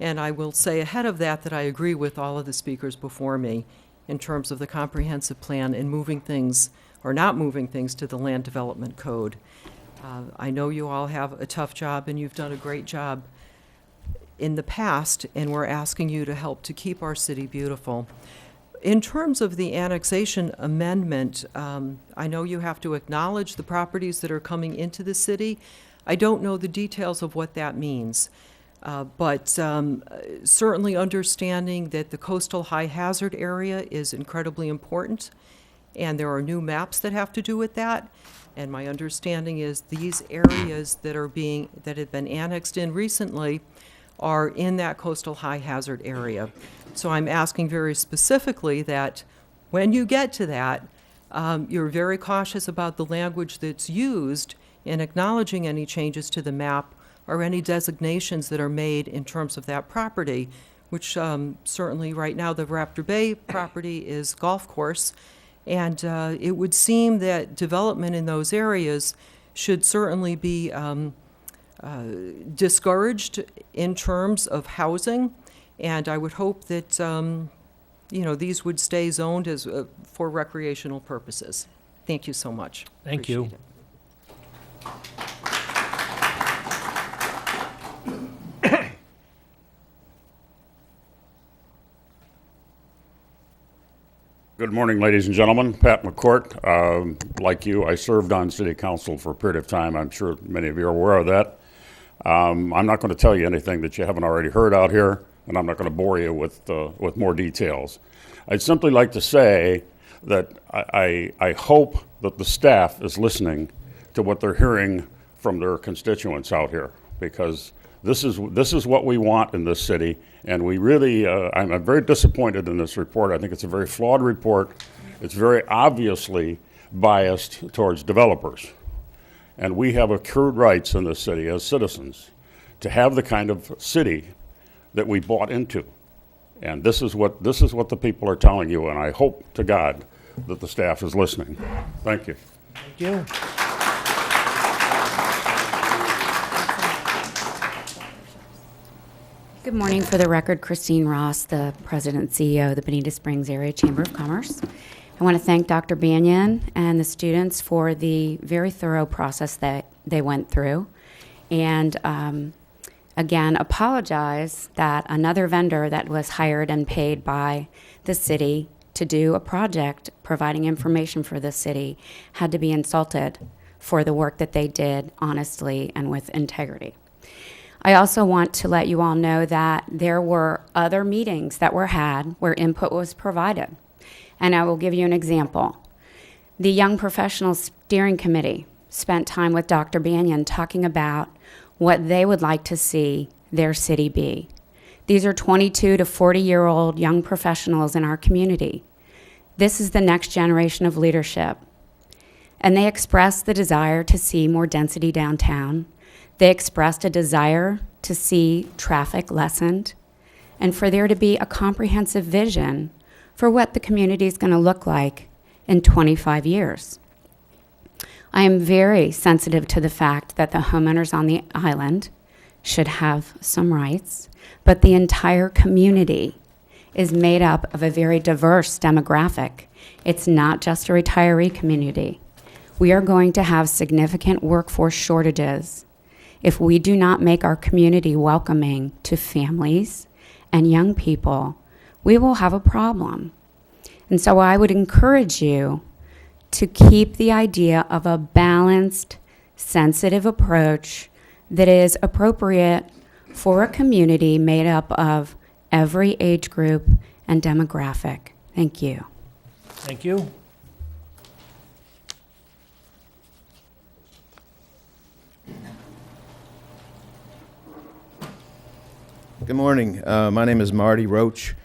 and I will say ahead of that I agree with all of the speakers before me in terms of the comprehensive plan and moving things or not moving things to the Land Development Code. I know you all have a tough job, and you've done a great job in the past, and we're asking you to help to keep our city beautiful. In terms of the annexation amendment, I know you have to acknowledge the properties that are coming into the city. I don't know the details of what that means, but certainly understanding that the coastal high hazard area is incredibly important, and there are new maps that have to do with that. And my understanding is these areas that have been annexed in recently are in that coastal high hazard area. So I'm asking very specifically that when you get to that, you're very cautious about the language that's used in acknowledging any changes to the map or any designations that are made in terms of that property, which certainly right now the Raptor Bay property is golf course. And it would seem that development in those areas should certainly be discouraged in terms of housing. And I would hope that these would stay zoned as for recreational purposes. Thank you so much. Thank you. Appreciate it. Good morning, ladies and gentlemen. Pat McCourt. Like you, I served on city council for a period of time. I'm sure many of you are aware of that. I'm not going to tell you anything that you haven't already heard out here, and I'm not going to bore you with more details. I'd simply like to say that I hope that the staff is listening to what they're hearing from their constituents out here, because this is what we want in this city, and we really, I'm very disappointed in this report. I think it's a very flawed report. It's very obviously biased towards developers. And we have accrued rights in this city as citizens to have the kind of city that we bought into. And this is what the people are telling you, and I hope to God that the staff is listening. Thank you. Thank you. Good morning. For the record, Christine Ross, the President and CEO of the Bonita Springs Area Chamber of Commerce. I want to thank Dr. Banyan and the students for the very thorough process that they went through. And again, apologize that another vendor that was hired and paid by the city to do a project providing information for the city had to be insulted for the work that they did honestly and with integrity. I also want to let you all know that there were other meetings that were had where input was provided. And I will give you an example. The Young Professionals Steering Committee spent time with Dr. Banyan talking about what they would like to see their city be. These are 22 to 40-year-old young professionals in our community. This is the next generation of leadership. And they expressed the desire to see more density downtown. They expressed a desire to see traffic lessened and for there to be a comprehensive vision for what the community is going to look like in 25 years. I am very sensitive to the fact that the homeowners on the island should have some rights, but the entire community is made up of a very diverse demographic. It's not just a retiree community. We are going to have significant workforce shortages if we do not make our community welcoming to families and young people. We will have a problem. And so I would encourage you to keep the idea of a balanced, sensitive approach that is appropriate for a community made up of every age group and demographic. Thank you. Thank you. Good morning. My name is Marty Roach,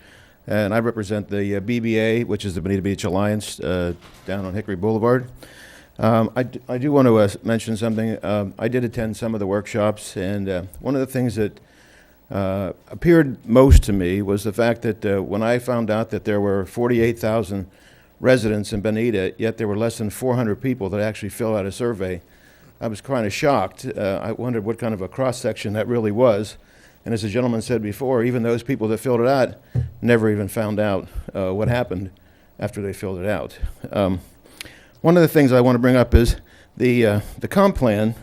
and I represent the BBA, which is the Bonita Beach Alliance, down on Hickory Boulevard. I do want to mention something. I did attend some of the workshops, and one of the things that appeared most to me was the fact that when I found out that there were 48,000 residents in Bonita, yet there were less than 400 people that actually filled out a survey, I was kind of shocked. I wondered what kind of a cross-section that really was. And as the gentleman said before, even those people that filled it out never even found out what happened after they filled it out. One of the things I want to bring up is the comp plan,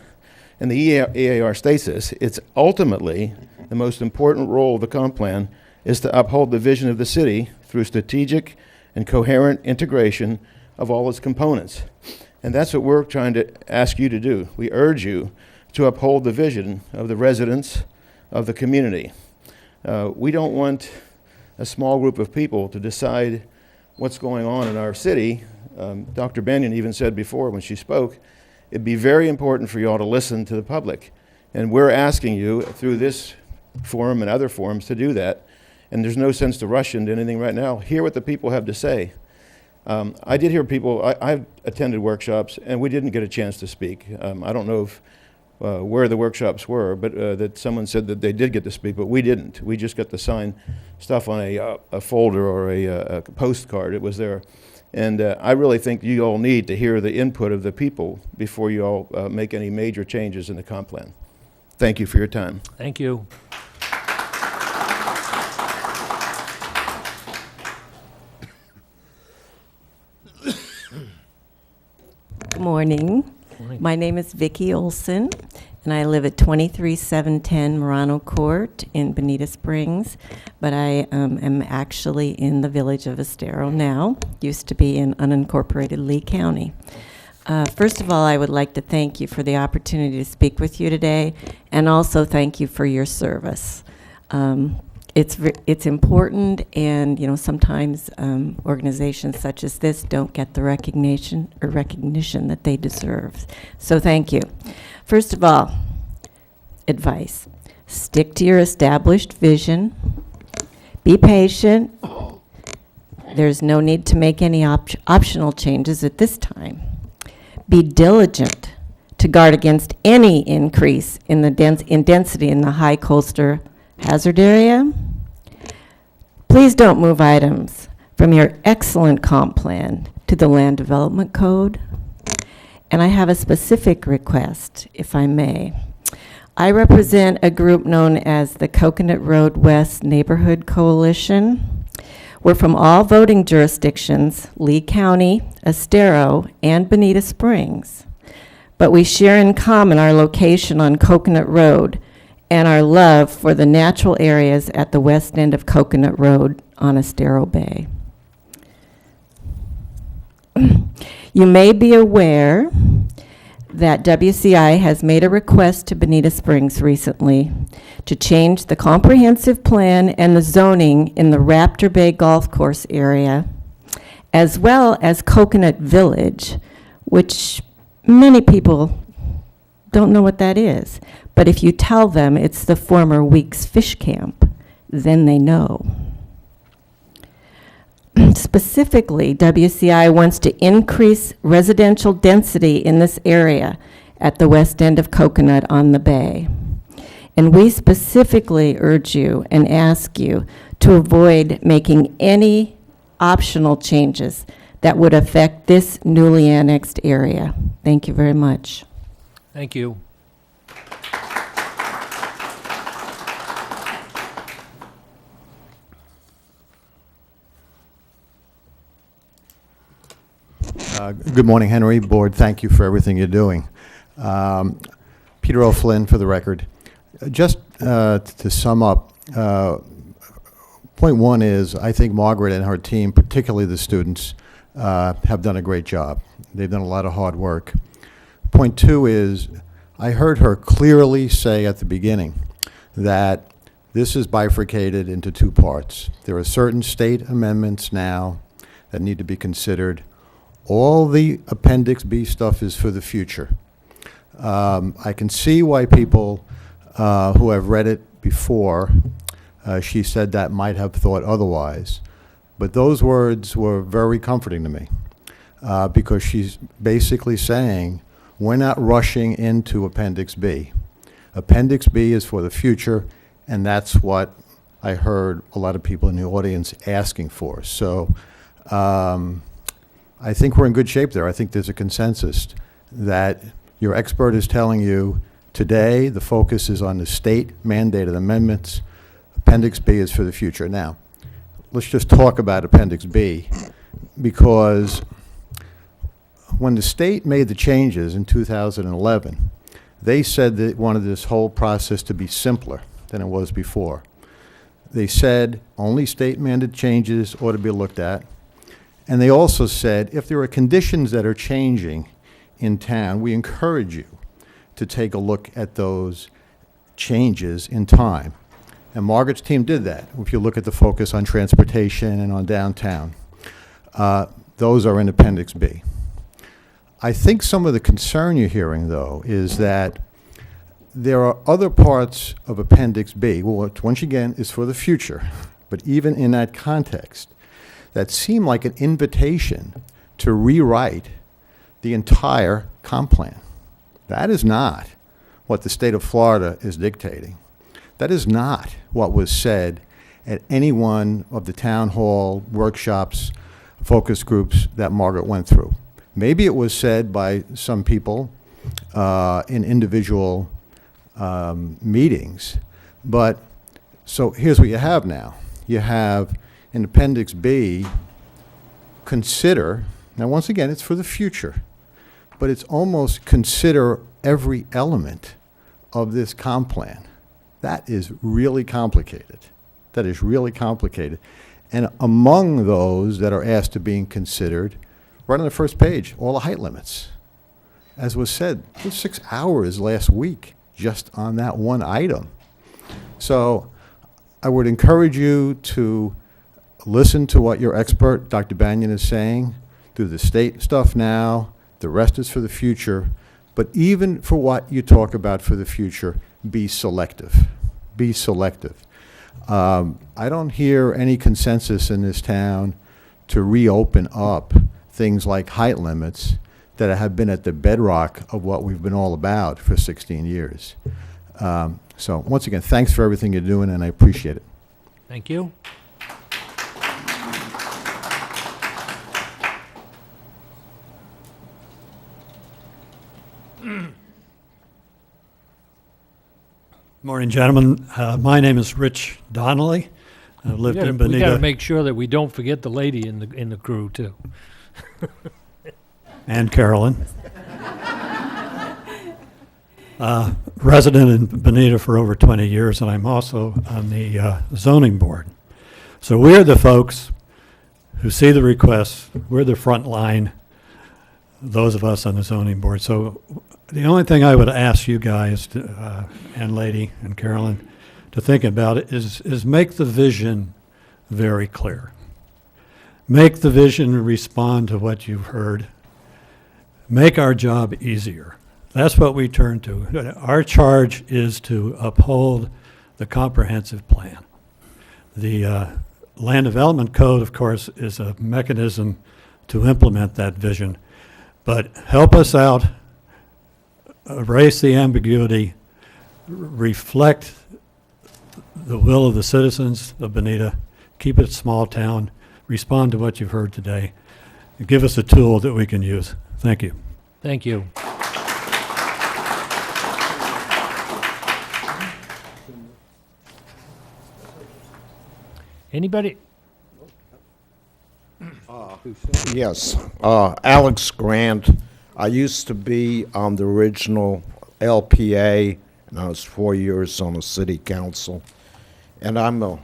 and the EAR states this. It's ultimately the most important role of the comp plan is to uphold the vision of the city through strategic and coherent integration of all its components. And that's what we're trying to ask you to do. We urge you to uphold the vision of the residents of the community. We don't want a small group of people to decide what's going on in our city. Dr. Banyan even said before when she spoke, it'd be very important for you all to listen to the public. And we're asking you through this forum and other forums to do that. And there's no sense to rush into anything right now. Hear what the people have to say. I did hear people, I've attended workshops, and we didn't get a chance to speak. I don't know if, where the workshops were, but that someone said that they did get to speak, but we didn't. We just got to sign stuff on a folder or a postcard. It was there. And I really think you all need to hear the input of the people before you all make any major changes in the comp plan. Thank you for your time. Thank you. Good morning. My name is Vicki Olson, and I live at 23710 Marano Court in Bonita Springs, but I am actually in the village of Estero now, used to be in unincorporated Lee County. First of all, I would like to thank you for the opportunity to speak with you today, and also thank you for your service. It's important, and sometimes organizations such as this don't get the recognition that they deserve. So thank you. First of all, advice: stick to your established vision. Be patient. There's no need to make any optional changes at this time. Be diligent to guard against any increase in the density in the high coastal hazard area. Please don't move items from your excellent comp plan to the land development code. And I have a specific request, if I may. I represent a group known as the Coconut Road West Neighborhood Coalition. We're from all voting jurisdictions, Lee County, Estero, and Bonita Springs. But we share in common our location on Coconut Road and our love for the natural areas at the west end of Coconut Road on Estero Bay. You may be aware that WCI has made a request to Bonita Springs recently to change the comprehensive plan and the zoning in the Raptor Bay Golf Course area, as well as Coconut Village, which many people don't know what that is. But if you tell them it's the former Weeks Fish Camp, then they know. Specifically, WCI wants to increase residential density in this area at the west end of Coconut on the bay. And we specifically urge you and ask you to avoid making any optional changes that would affect this newly annexed area. Thank you very much. Thank you. Good morning, Henry. Board, thank you for everything you're doing. Peter O'Flynn for the record. Just to sum up, point one is I think Margaret and her team, particularly the students, have done a great job. They've done a lot of hard work. Point two is I heard her clearly say at the beginning that this is bifurcated into two parts. There are certain state amendments now that need to be considered. All the Appendix B stuff is for the future. I can see why people who have read it before, she said that might have thought otherwise. But those words were very comforting to me because she's basically saying we're not rushing into Appendix B. Appendix B is for the future, and that's what I heard a lot of people in the audience asking for. So I think we're in good shape there. I think there's a consensus that your expert is telling you today the focus is on the state mandated amendments. Appendix B is for the future. Now, let's just talk about Appendix B, because when the state made the changes in 2011, they said they wanted this whole process to be simpler than it was before. They said only state mandated changes ought to be looked at. And they also said, if there are conditions that are changing in town, we encourage you to take a look at those changes in time. And Margaret's team did that. If you look at the focus on transportation and on downtown, those are in Appendix B. I think some of the concern you're hearing, though, is that there are other parts of Appendix B, which once again is for the future, but even in that context, that seem like an invitation to rewrite the entire comp plan. That is not what the state of Florida is dictating. That is not what was said at any one of the town hall workshops, focus groups that Margaret went through. Maybe it was said by some people in individual meetings, but so here's what you have now. You have in Appendix B, consider, now once again, it's for the future, but it's almost consider every element of this comp plan. That is really complicated. That is really complicated. And among those that are asked to being considered, right on the first page, all the height limits. As was said, it was 6 hours last week just on that one item. So I would encourage you to listen to what your expert, Dr. Banyan, is saying. Do the state stuff now. The rest is for the future. But even for what you talk about for the future, be selective. Be selective. I don't hear any consensus in this town to reopen up things like height limits that have been at the bedrock of what we've been all about for 16 years. So once again, thanks for everything you're doing, and I appreciate it. Thank you. Morning, gentlemen. My name is Rich Donnelly. I've lived in Bonita. We got to make sure that we don't forget the lady in the crew too. And Carolyn. Resident in Bonita for over 20 years, and I'm also on the zoning board. So we're the folks who see the requests. We're the front line, those of us on the zoning board. So the only thing I would ask you guys, and lady and Carolyn, to think about it is make the vision very clear. Make the vision respond to what you've heard. Make our job easier. That's what we turn to. Our charge is to uphold the comprehensive plan. The Land Development Code, of course, is a mechanism to implement that vision. But help us out, erase the ambiguity, reflect the will of the citizens of Bonita, keep it a small town, respond to what you've heard today, and give us a tool that we can use. Thank you. Thank you. Anybody? Yes, Alex Grant. I used to be on the original LPA, and I was 4 years on the city council. And I'm a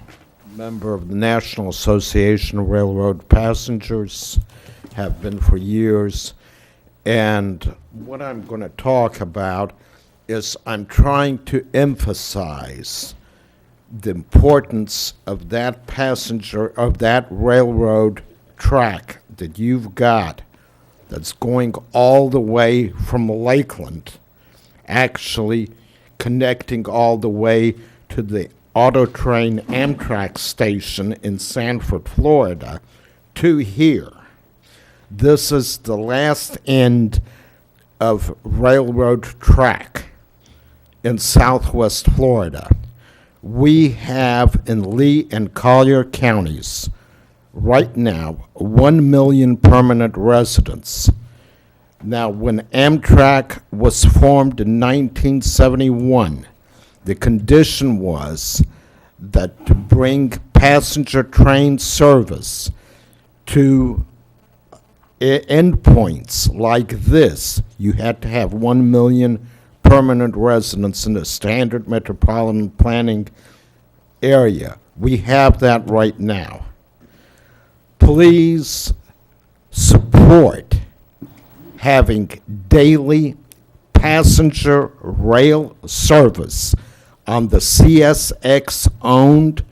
member of the National Association of Railroad Passengers, have been for years. And what I'm going to talk about is I'm trying to emphasize the importance of that railroad track that you've got that's going all the way from Lakeland, actually connecting all the way to the Auto Train Amtrak station in Sanford, Florida, to here. This is the last end of railroad track in southwest Florida. We have in Lee and Collier counties right now 1 million permanent residents. Now, when Amtrak was formed in 1971, the condition was that to bring passenger train service to endpoints like this, you had to have 1 million permanent residents in the standard metropolitan planning area. We have that right now. Please support having daily passenger rail service on the CSX-owned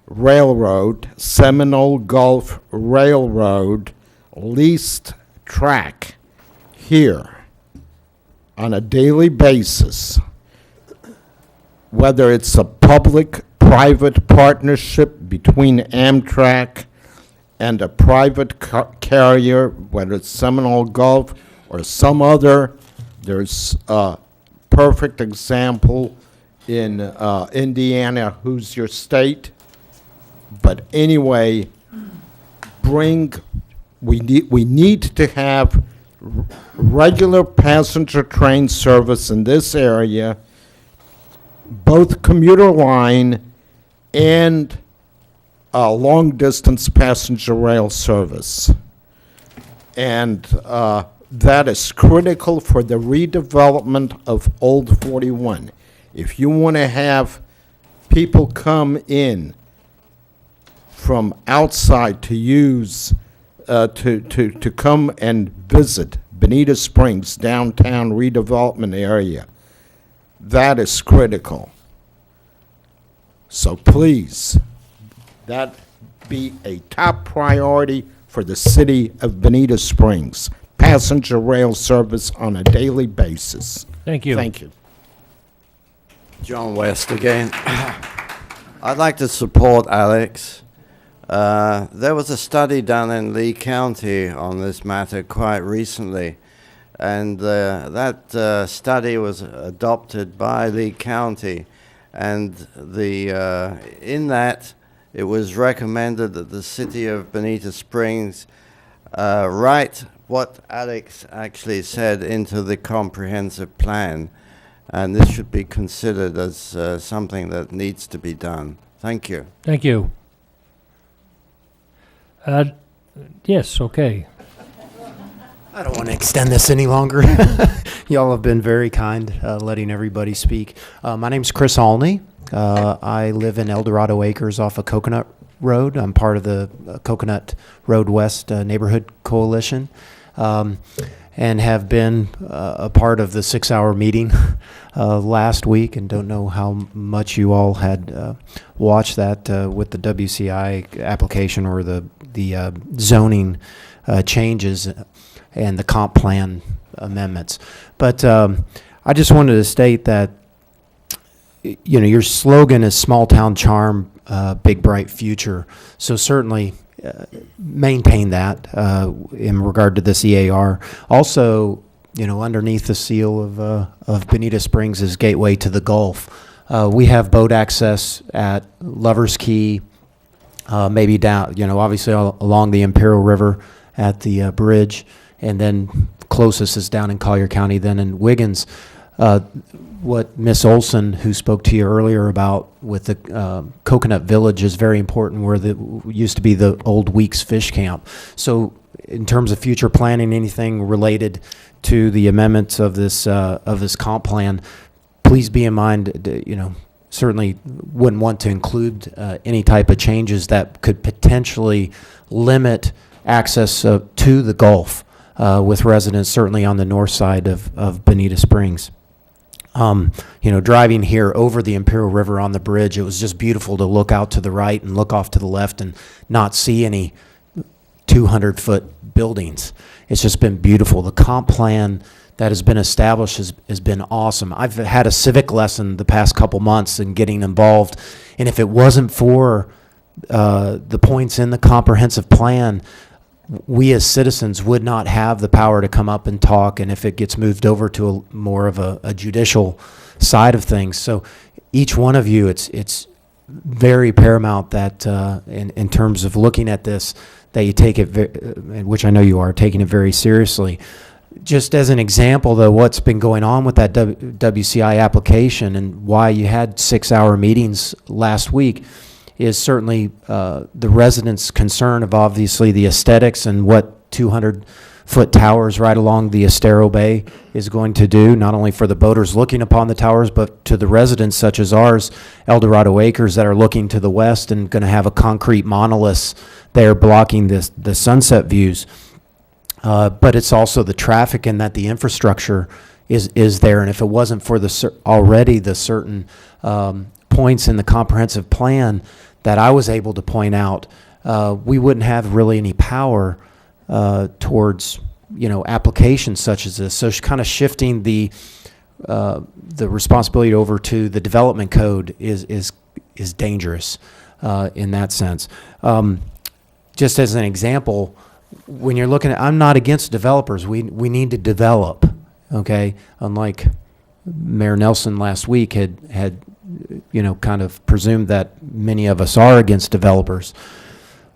railroad, Seminole Gulf Railroad, leased track here on a daily basis. whether it's a public-private partnership between Amtrak and a private carrier, whether it's Seminole Gulf or some other. There's a perfect example in Indiana, who's your state. But anyway, we need to have regular passenger train service in this area, both commuter line and long-distance passenger rail service. And that is critical for the redevelopment of Old 41. If you want to have people come in from outside to use, to come and visit Bonita Springs downtown redevelopment area, that is critical. So please, that be a top priority for the city of Bonita Springs. Passenger rail service on a daily basis. Thank you. Thank you. John West again. I'd like to support Alex. There was a study done in Lee County on this matter quite recently, and that study was adopted by Lee County, and in that it was recommended that the city of Bonita Springs write what Alex actually said into the comprehensive plan, and this should be considered as something that needs to be done. Thank you. Thank you. Yes, okay. I don't want to extend this any longer. Y'all have been very kind, letting everybody speak. My name's Chris Alney. I live in El Dorado Acres off of Coconut Road. I'm part of the Coconut Road West Neighborhood Coalition, and have been a part of the 6-hour meeting last week, and don't know how much you all had watched that with the WCI application or the zoning changes and the comp plan amendments. But I just wanted to state that, you know, your slogan is small town charm, big bright future. So certainly maintain that in regard to this EAR. Also, you know, underneath the seal of Bonita Springs is Gateway to the Gulf. We have boat access at Lover's Key, maybe down, you know, obviously along the Imperial River at the bridge, and then closest is down in Collier County, then in Wiggins. What Miss Olson, who spoke to you earlier about with the Coconut Village, is very important, where the used to be the old Weeks Fish Camp. So in terms of future planning, anything related to the amendments of this comp plan, please be in mind, you know, certainly wouldn't want to include any type of changes that could potentially limit access to the Gulf with residents certainly on the north side of Bonita Springs. You know, driving here over the Imperial River on the bridge, it was just beautiful to look out to the right and look off to the left and not see any 200-foot buildings. It's just been beautiful. The comp plan that has been established has been awesome. I've had a civic lesson the past couple months in getting involved, and if it wasn't for the points in the comprehensive plan, we as citizens would not have the power to come up and talk, and if it gets moved over to more of a judicial side of things. So each one of you, it's very paramount that in terms of looking at this, that you take it, which I know you are, taking it very seriously. Just as an example, though, what's been going on with that WCI application and why you had 6-hour meetings last week is certainly the residents' concern of obviously the aesthetics and what 200-foot towers right along the Estero Bay is going to do, not only for the boaters looking upon the towers, but to the residents such as ours, El Dorado Acres, that are looking to the west and going to have a concrete monoliths there blocking the sunset views. But it's also the traffic and that the infrastructure is there. And if it wasn't for already the certain points in the comprehensive plan that I was able to point out, we wouldn't have really any power towards, you know, applications such as this. So kind of shifting the the responsibility over to the development code is dangerous in that sense. Just as an example, when you're looking at, I'm not against developers. We need to develop, okay? Unlike Mayor Nelson last week had kind of presumed that many of us are against developers.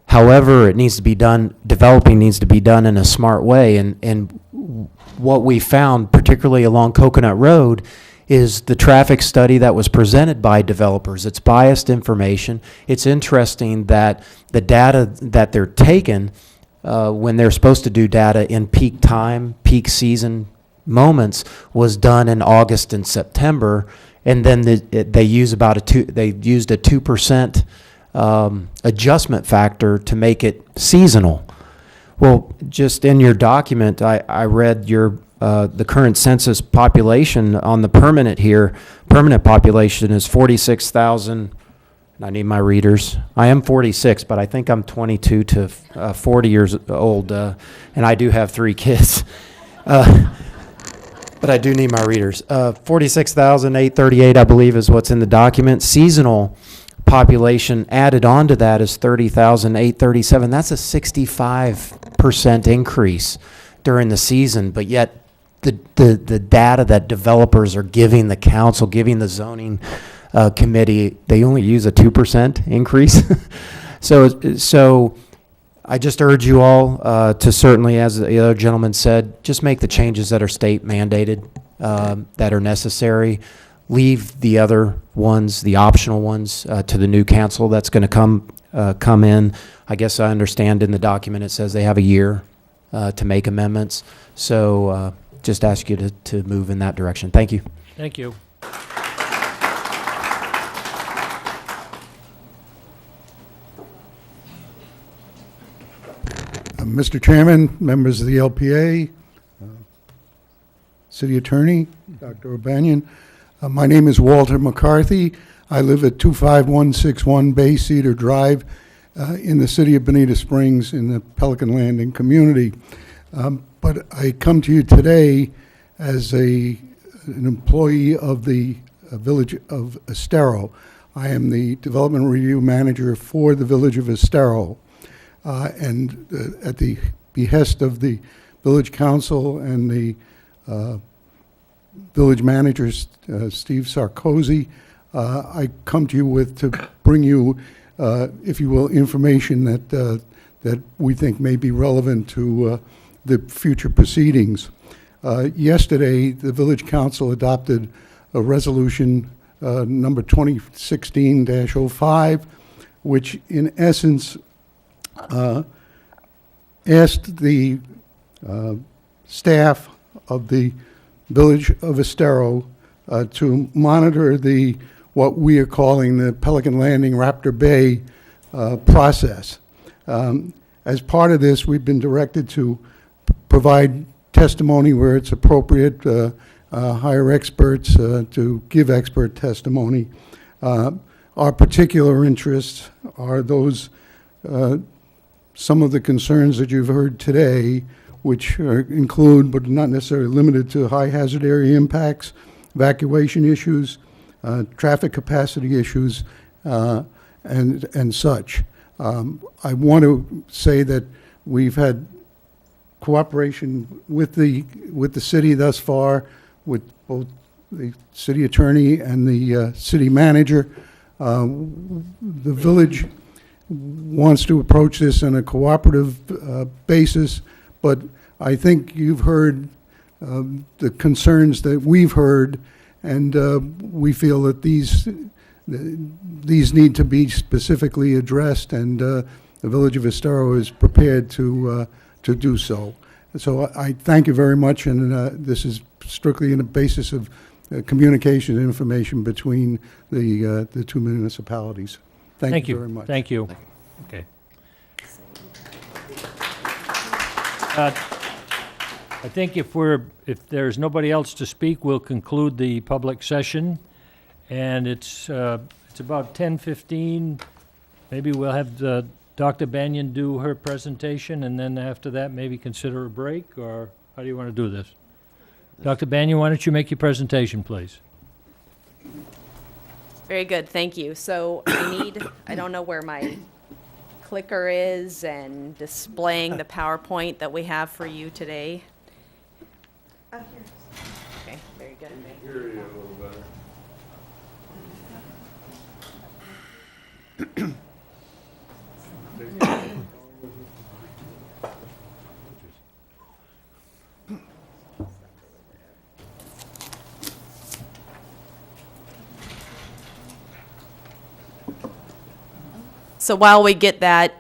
However, it needs to be done, developing needs to be done in a smart way. And what we found, particularly along Coconut Road, is the traffic study that was presented by developers. It's biased information. It's interesting that the data that they're taking when they're supposed to do data in peak time, peak season moments, was done in August and September, and then they used a 2% adjustment factor to make it seasonal. Well, just in your document, I read your the current census population on the permanent here. Permanent population is 46,000. I need my readers. I am 46, but I think I'm 22 to 40 years old, and I do have 3 kids. But I do need my readers. 46,838, I believe, is what's in the document. Seasonal population added on to that is 30,837. That's a 65% increase during the season, but yet the data that developers are giving the council, giving the zoning committee, they only use a 2% increase. So I just urge you all to certainly, as the other gentleman said, just make the changes that are state mandated, that are necessary. Leave the other ones, the optional ones, to the new council that's going to come in. I guess I understand in the document it says they have a year to make amendments. So just ask you to move in that direction. Thank you. Thank you. Mr. Chairman, members of the LPA, City Attorney, Dr. O'Banion. My name is Walter McCarthy. I live at 25161 Bay Cedar Drive in the city of Bonita Springs in the Pelican Landing community. But I come to you today as an employee of the village of Estero. I am the Development Review Manager for the village of Estero. And at the behest of the village council and the village manager, Steve Sarkozy, I come to you to bring you, if you will, information that we think may be relevant to the future proceedings. Yesterday, the village council adopted a resolution number 2016-05, which in essence asked the staff of the village of Estero to monitor what we are calling the Pelican Landing Raptor Bay process. As part of this, we've been directed to provide testimony where it's appropriate, hire experts to give expert testimony. Our particular interests are those some of the concerns that you've heard today, which include, but not necessarily limited to, high hazard area impacts, evacuation issues, traffic capacity issues, and such. I want to say that we've had cooperation with the city thus far, with both the city attorney and the city manager. The village wants to approach this on a cooperative basis, but I think you've heard the concerns that we've heard, and we feel that these need to be specifically addressed, and the village of Estero is prepared to do so. So I thank you very much, and this is strictly in the basis of communication and information between the two municipalities. Thank you very much. Thank you. Okay. I think if there's nobody else to speak, we'll conclude the public session, and it's about 10:15. Maybe we'll have Dr. Banyan do her presentation, and then after that, maybe consider a break, or how do you want to do this? Dr. Banyan, why don't you make your presentation, please? Very good, thank you. So I don't know where my clicker is and displaying the PowerPoint that we have for you today. Okay, very good. So while we get that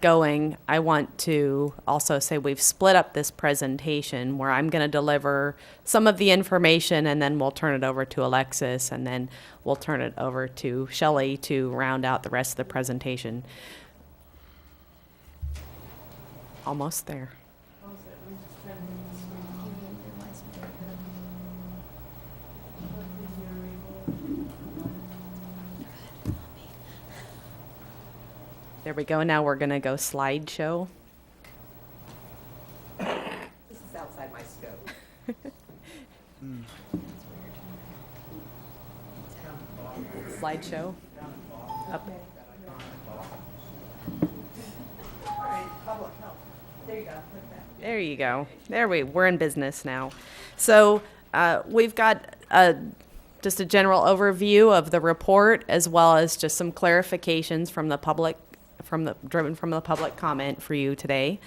going, I want to also say we've split up this presentation where I'm going to deliver some of the information and then we'll turn it over to Alexis and then we'll turn it over to Shelley to round out the rest of the presentation. Almost there. There we go. Now we're going to go slideshow. This is outside my scope. Slideshow. Up. There you go. We're in business now. So we've got just a general overview of the report as well as just some clarifications from the public, driven from the public comment for you today.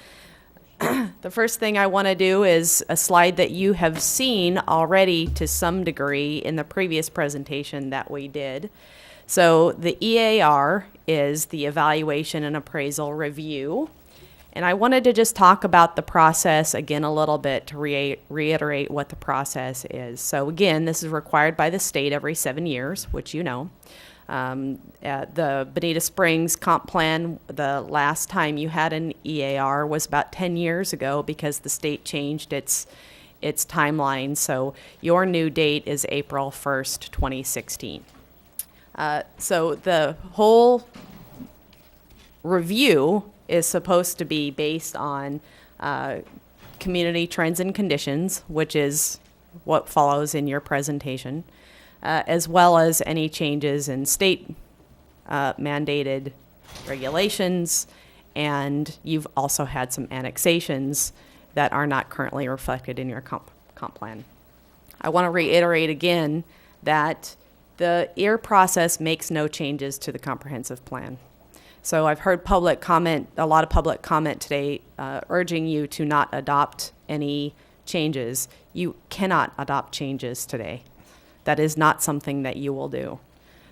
The first thing I want to do is a slide that you have seen already to some degree in the previous presentation that we did. So the EAR is the Evaluation and Appraisal Review. And I wanted to just talk about the process again a little bit to reiterate what the process is. So again, this is required by the state every 7 years, which you know. The Bonita Springs comp plan, the last time you had an EAR was about 10 years ago because the state changed its timeline. So your new date is April 1st, 2016. So the whole review is supposed to be based on community trends and conditions, which is what follows in your presentation. As well as any changes in state mandated regulations, and you've also had some annexations that are not currently reflected in your comp plan. I want to reiterate again that the EAR process makes no changes to the comprehensive plan. So I've heard public comment, a lot of public comment today urging you to not adopt any changes. You cannot adopt changes today. That is not something that you will do.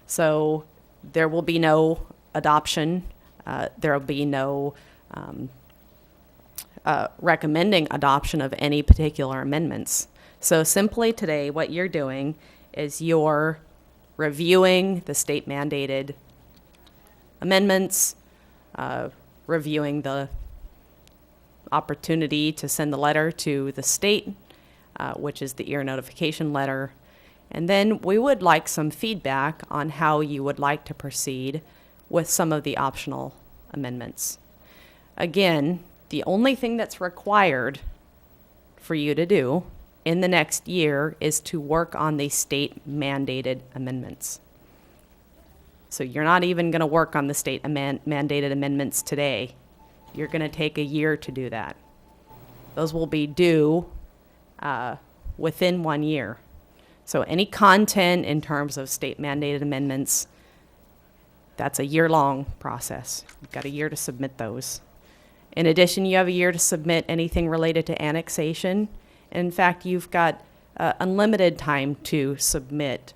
So there will be no adoption. There will be no recommending adoption of any particular amendments. So simply today, what you're doing is you're reviewing the state mandated amendments, reviewing the opportunity to send the letter to the state, which is the EAR notification letter. And then we would like some feedback on how you would like to proceed with some of the optional amendments. Again, the only thing that's required for you to do in the next year is to work on the state mandated amendments. So you're not even going to work on the state mandated amendments today. You're going to take a year to do that. Those will be due within 1 year. So any content in terms of state mandated amendments, that's a year-long process. You've got a year to submit those. In addition, you have a year to submit anything related to annexation. In fact, you've got unlimited time to submit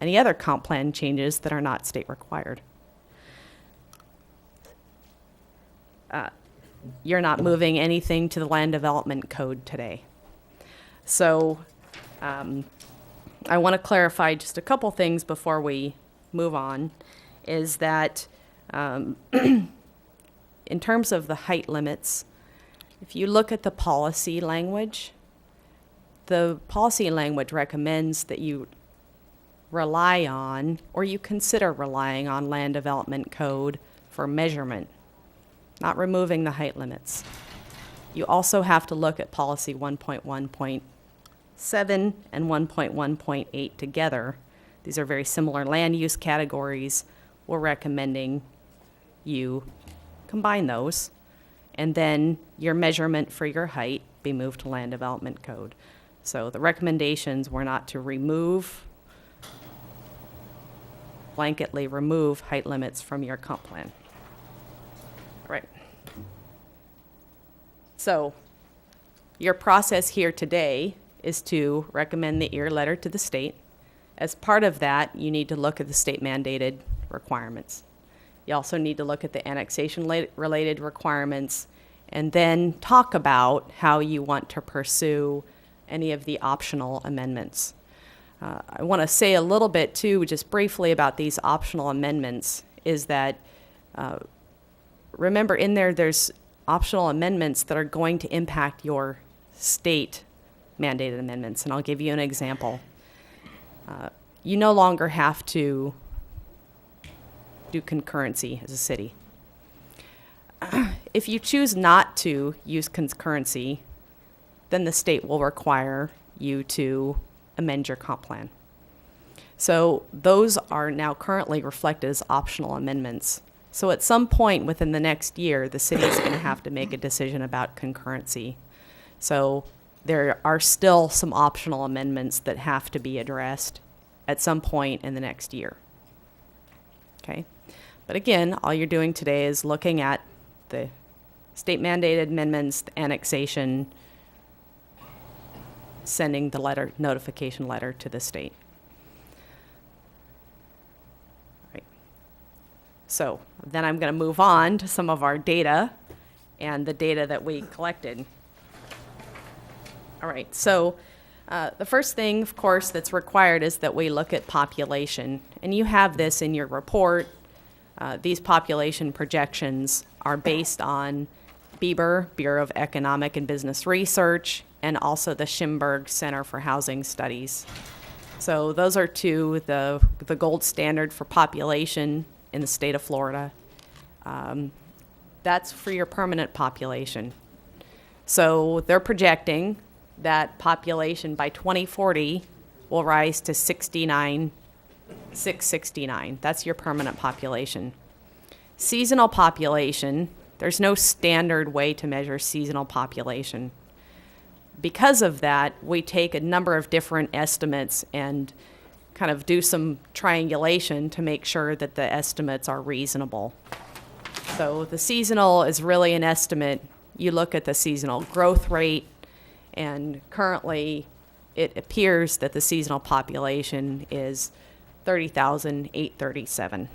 any other comp plan changes that are not state required. You're not moving anything to the land development code today. So I want to clarify just a couple things before we move on, is that in terms of the height limits, if you look at the policy language recommends that you rely on, or you consider relying on land development code for measurement, not removing the height limits. you also have to look at policy 1.1.7 and 1.1.8 together. These are very similar land use categories. We're recommending you combine those, and then your measurement for your height be moved to land development code. So the recommendations were not to blanketly remove height limits from your comp plan. Right. So your process here today is to recommend the EAR letter to the state. As part of that, you need to look at the state mandated requirements. You also need to look at the annexation related requirements, and then talk about how you want to pursue any of the optional amendments. I want to say a little bit too, just briefly, about these optional amendments, is that remember in there's optional amendments that are going to impact your state mandated amendments, and I'll give you an example. You no longer have to do concurrency as a city. If you choose not to use concurrency, then the state will require you to amend your comp plan. So those are now currently reflected as optional amendments. So at some point within the next year, the city is going to have to make a decision about concurrency. So there are still some optional amendments that have to be addressed at some point in the next year. Okay? But again, all you're doing today is looking at the state mandated amendments, the annexation, sending the notification letter to the state. Right. So then I'm going to move on to some of our data and the data that we collected. All right, so the first thing, of course, that's required is that we look at population. And you have this in your report. These population projections are based on BEBR, Bureau of Economic and Business Research, and also the Schimberg Center for Housing Studies. So those are the gold standard for population in the state of Florida. That's for your permanent population. So they're projecting that population by 2040 will rise to 669. That's your permanent population. Seasonal population, there's no standard way to measure seasonal population. Because of that, we take a number of different estimates and kind of do some triangulation to make sure that the estimates are reasonable. So the seasonal is really an estimate. You look at the seasonal growth rate, and currently it appears that the seasonal population is 30,837.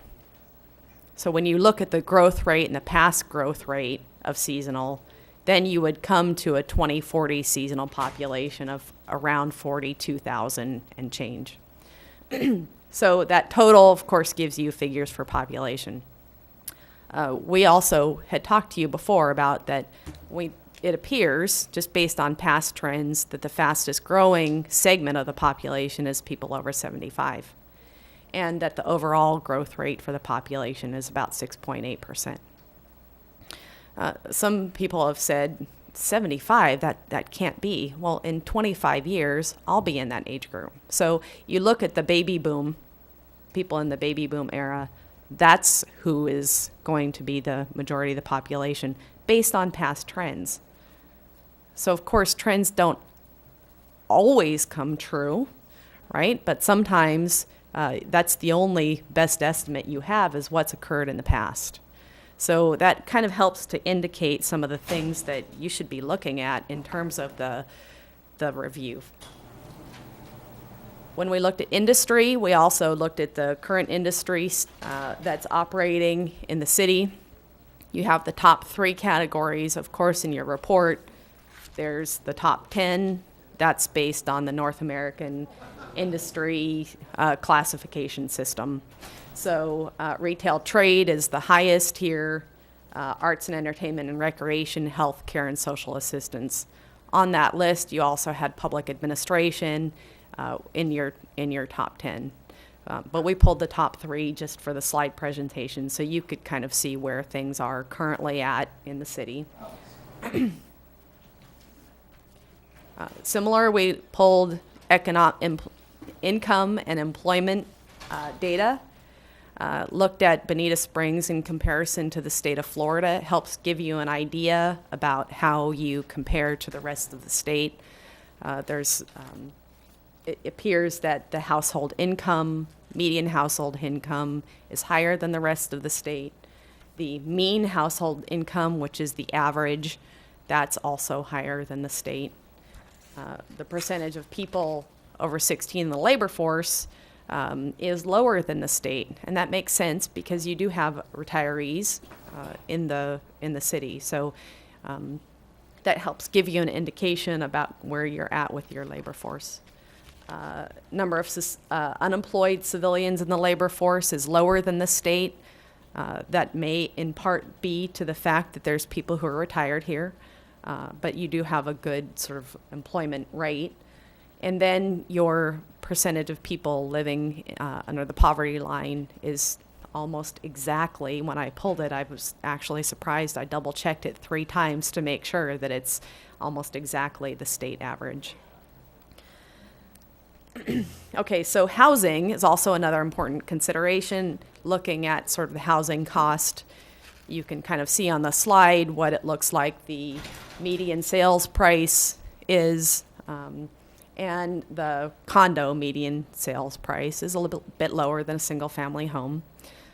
So when you look at the growth rate and the past growth rate of seasonal, then you would come to a 2040 seasonal population of around 42,000 and change. So that total, of course, gives you figures for population. We also had talked to you before about that it appears, just based on past trends, that the fastest growing segment of the population is people over 75, and that the overall growth rate for the population is about 6.8%. Some people have said 75, that can't be. Well, in 25 years, I'll be in that age group. So you look at the baby boom, people in the baby boom era, that's who is going to be the majority of the population based on past trends. So of course, trends don't always come true, right? But sometimes that's the only best estimate you have is what's occurred in the past. So that kind of helps to indicate some of the things that you should be looking at in terms of the review. When we looked at industry, we also looked at the current industry that's operating in the city. You have the top 3 categories, of course, in your report. There's the top 10. That's based on the North American industry classification system. So retail trade is the highest here, arts and entertainment and recreation, healthcare and social assistance. On that list, you also had public administration in your top 10. But we pulled the top 3 just for the slide presentation so you could kind of see where things are currently at in the city. Similar, we pulled income and employment data, looked at Bonita Springs in comparison to the state of Florida. It helps give you an idea about how you compare to the rest of the state. It appears that the household income, median household income, is higher than the rest of the state. The mean household income, which is the average, that's also higher than the state. The percentage of people over 16 in the labor force is lower than the state, and that makes sense because you do have retirees in the city. So that helps give you an indication about where you're at with your labor force. Number of unemployed civilians in the labor force is lower than the state. That may in part be to the fact that there's people who are retired here, but you do have a good sort of employment rate. And then your percentage of people living under the poverty line is almost exactly, when I pulled it, I was actually surprised. I double checked it 3 times to make sure that it's almost exactly the state average. Okay, so housing is also another important consideration. Looking at sort of the housing cost, you can kind of see on the slide what it looks like the median sales price is, and the condo median sales price is a little bit lower than a single family home.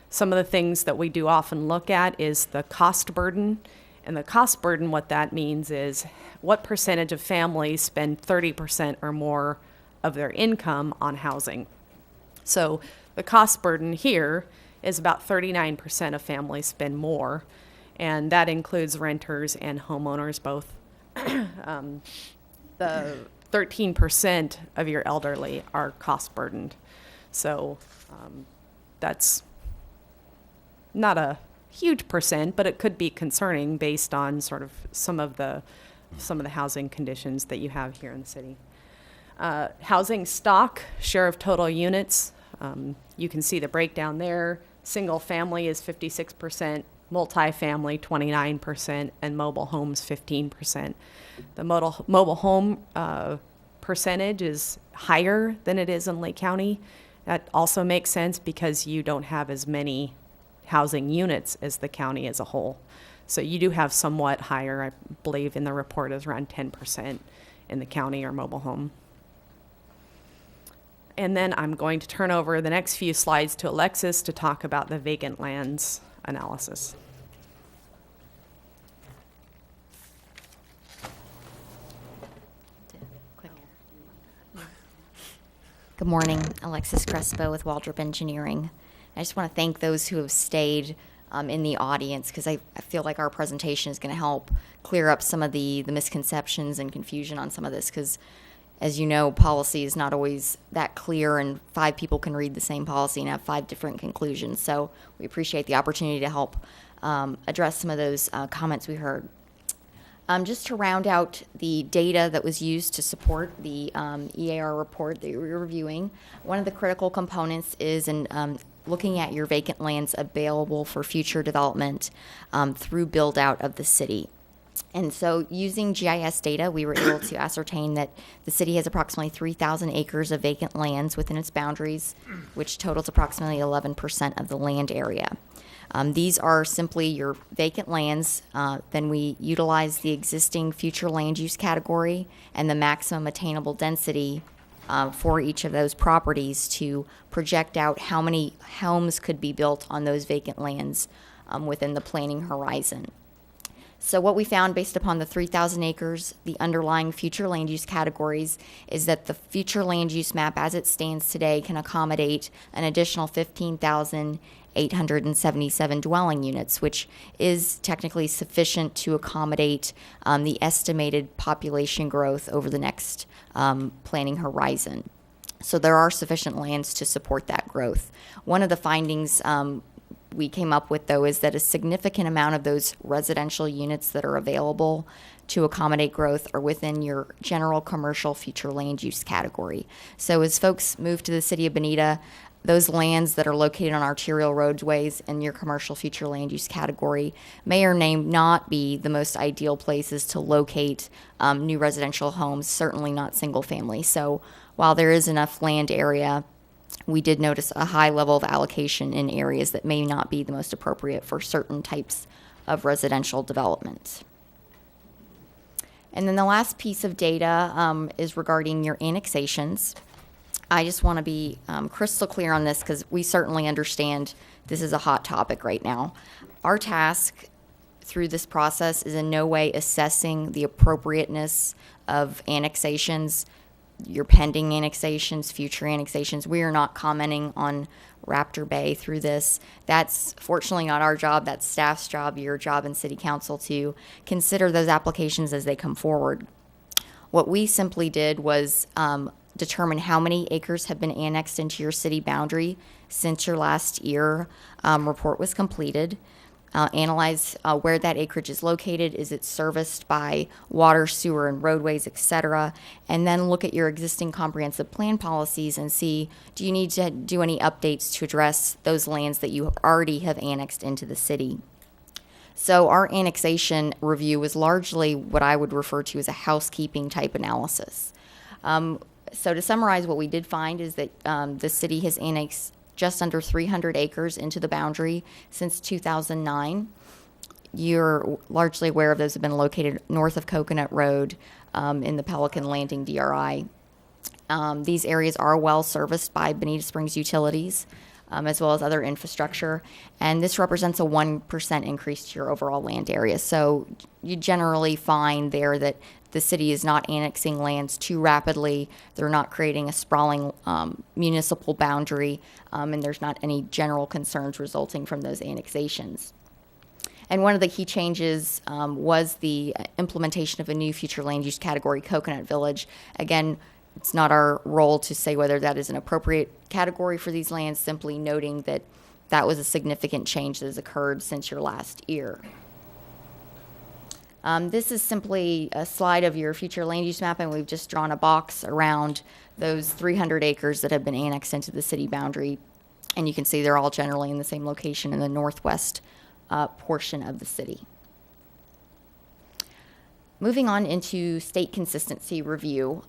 Some of the things that we do often look at is the cost burden. And the cost burden, what that means is what percentage of families spend 30% or more of their income on housing. So the cost burden here is about 39% of families spend more, and that includes renters and homeowners both. The 13% of your elderly are cost burdened. So that's not a huge percent, but it could be concerning based on sort of some of the housing conditions that you have here in the city. Housing stock, share of total units, you can see the breakdown there. Single family is 56%, multifamily 29%, and mobile homes 15%. The mobile home percentage is higher than it is in Lake County. That also makes sense because you don't have as many housing units as the county as a whole. So you do have somewhat higher, I believe in the report is around 10% in the county or mobile home. And then I'm going to turn over the next few slides to Alexis to talk about the vacant lands analysis. Good morning, Alexis Crespo with Waldrop Engineering. I just want to thank those who have stayed in the audience because I feel like our presentation is going to help clear up some of the misconceptions and confusion on some of this because, as you know, policy is not always that clear and 5 people can read the same policy and have 5 different conclusions. So we appreciate the opportunity to help address some of those comments we heard. Just to round out the data that was used to support the EAR report that you're reviewing, one of the critical components is in looking at your vacant lands available for future development through build out of the city. And so using GIS data, we were able to ascertain that the city has approximately 3,000 acres of vacant lands within its boundaries, which totals approximately 11% of the land area. These are simply your vacant lands. Then we utilize the existing future land use category and the maximum attainable density for each of those properties to project out how many homes could be built on those vacant lands within the planning horizon. So what we found based upon the 3,000 acres, the underlying future land use categories, is that the future land use map as it stands today can accommodate an additional 15,877 dwelling units, which is technically sufficient to accommodate the estimated population growth over the next planning horizon. So there are sufficient lands to support that growth. One of the findings we came up with, though, is that a significant amount of those residential units that are available to accommodate growth are within your general commercial future land use category. So as folks move to the city of Bonita, those lands that are located on arterial roadways in your commercial future land use category may or may not be the most ideal places to locate new residential homes, certainly not single family. So while there is enough land area, we did notice a high level of allocation in areas that may not be the most appropriate for certain types of residential development. And then the last piece of data is regarding your annexations. I just want to be crystal clear on this because we certainly understand this is a hot topic right now. Our task through this process is in no way assessing the appropriateness of annexations, your pending annexations, future annexations. We are not commenting on Raptor Bay through this. That's fortunately not our job. That's staff's job, your job in City Council to consider those applications as they come forward. What we simply did was determine how many acres have been annexed into your city boundary since your last year report was completed. Analyze where that acreage is located. Is it serviced by water, sewer, and roadways, etc.? And then look at your existing comprehensive plan policies and see, do you need to do any updates to address those lands that you already have annexed into the city? So our annexation review was largely what I would refer to as a housekeeping type analysis. So to summarize, what we did find is that the city has annexed just under 300 acres into the boundary since 2009. You're largely aware of those have been located north of Coconut Road in the Pelican Landing DRI. These areas are well serviced by Bonita Springs utilities as well as other infrastructure, and this represents a 1% increase to your overall land area. So you generally find there that the city is not annexing lands too rapidly. They're not creating a sprawling municipal boundary, and there's not any general concerns resulting from those annexations. And one of the key changes was the implementation of a new future land use category, Coconut Village. Again, it's not our role to say whether that is an appropriate category for these lands, simply noting that that was a significant change that has occurred since your last year. This is simply a slide of your future land use map, and we've just drawn a box around those 300 acres that have been annexed into the city boundary. And you can see they're all generally in the same location in the northwest portion of the city. Moving on into state consistency review,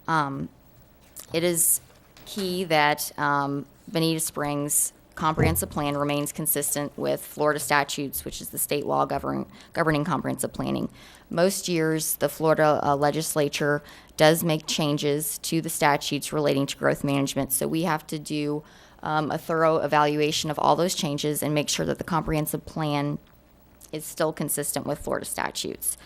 it is key that Bonita Springs comprehensive plan remains consistent with Florida statutes, which is the state law governing comprehensive planning. Most years, the Florida legislature does make changes to the statutes relating to growth management, so we have to do a thorough evaluation of all those changes and make sure that the comprehensive plan is still consistent with Florida statutes.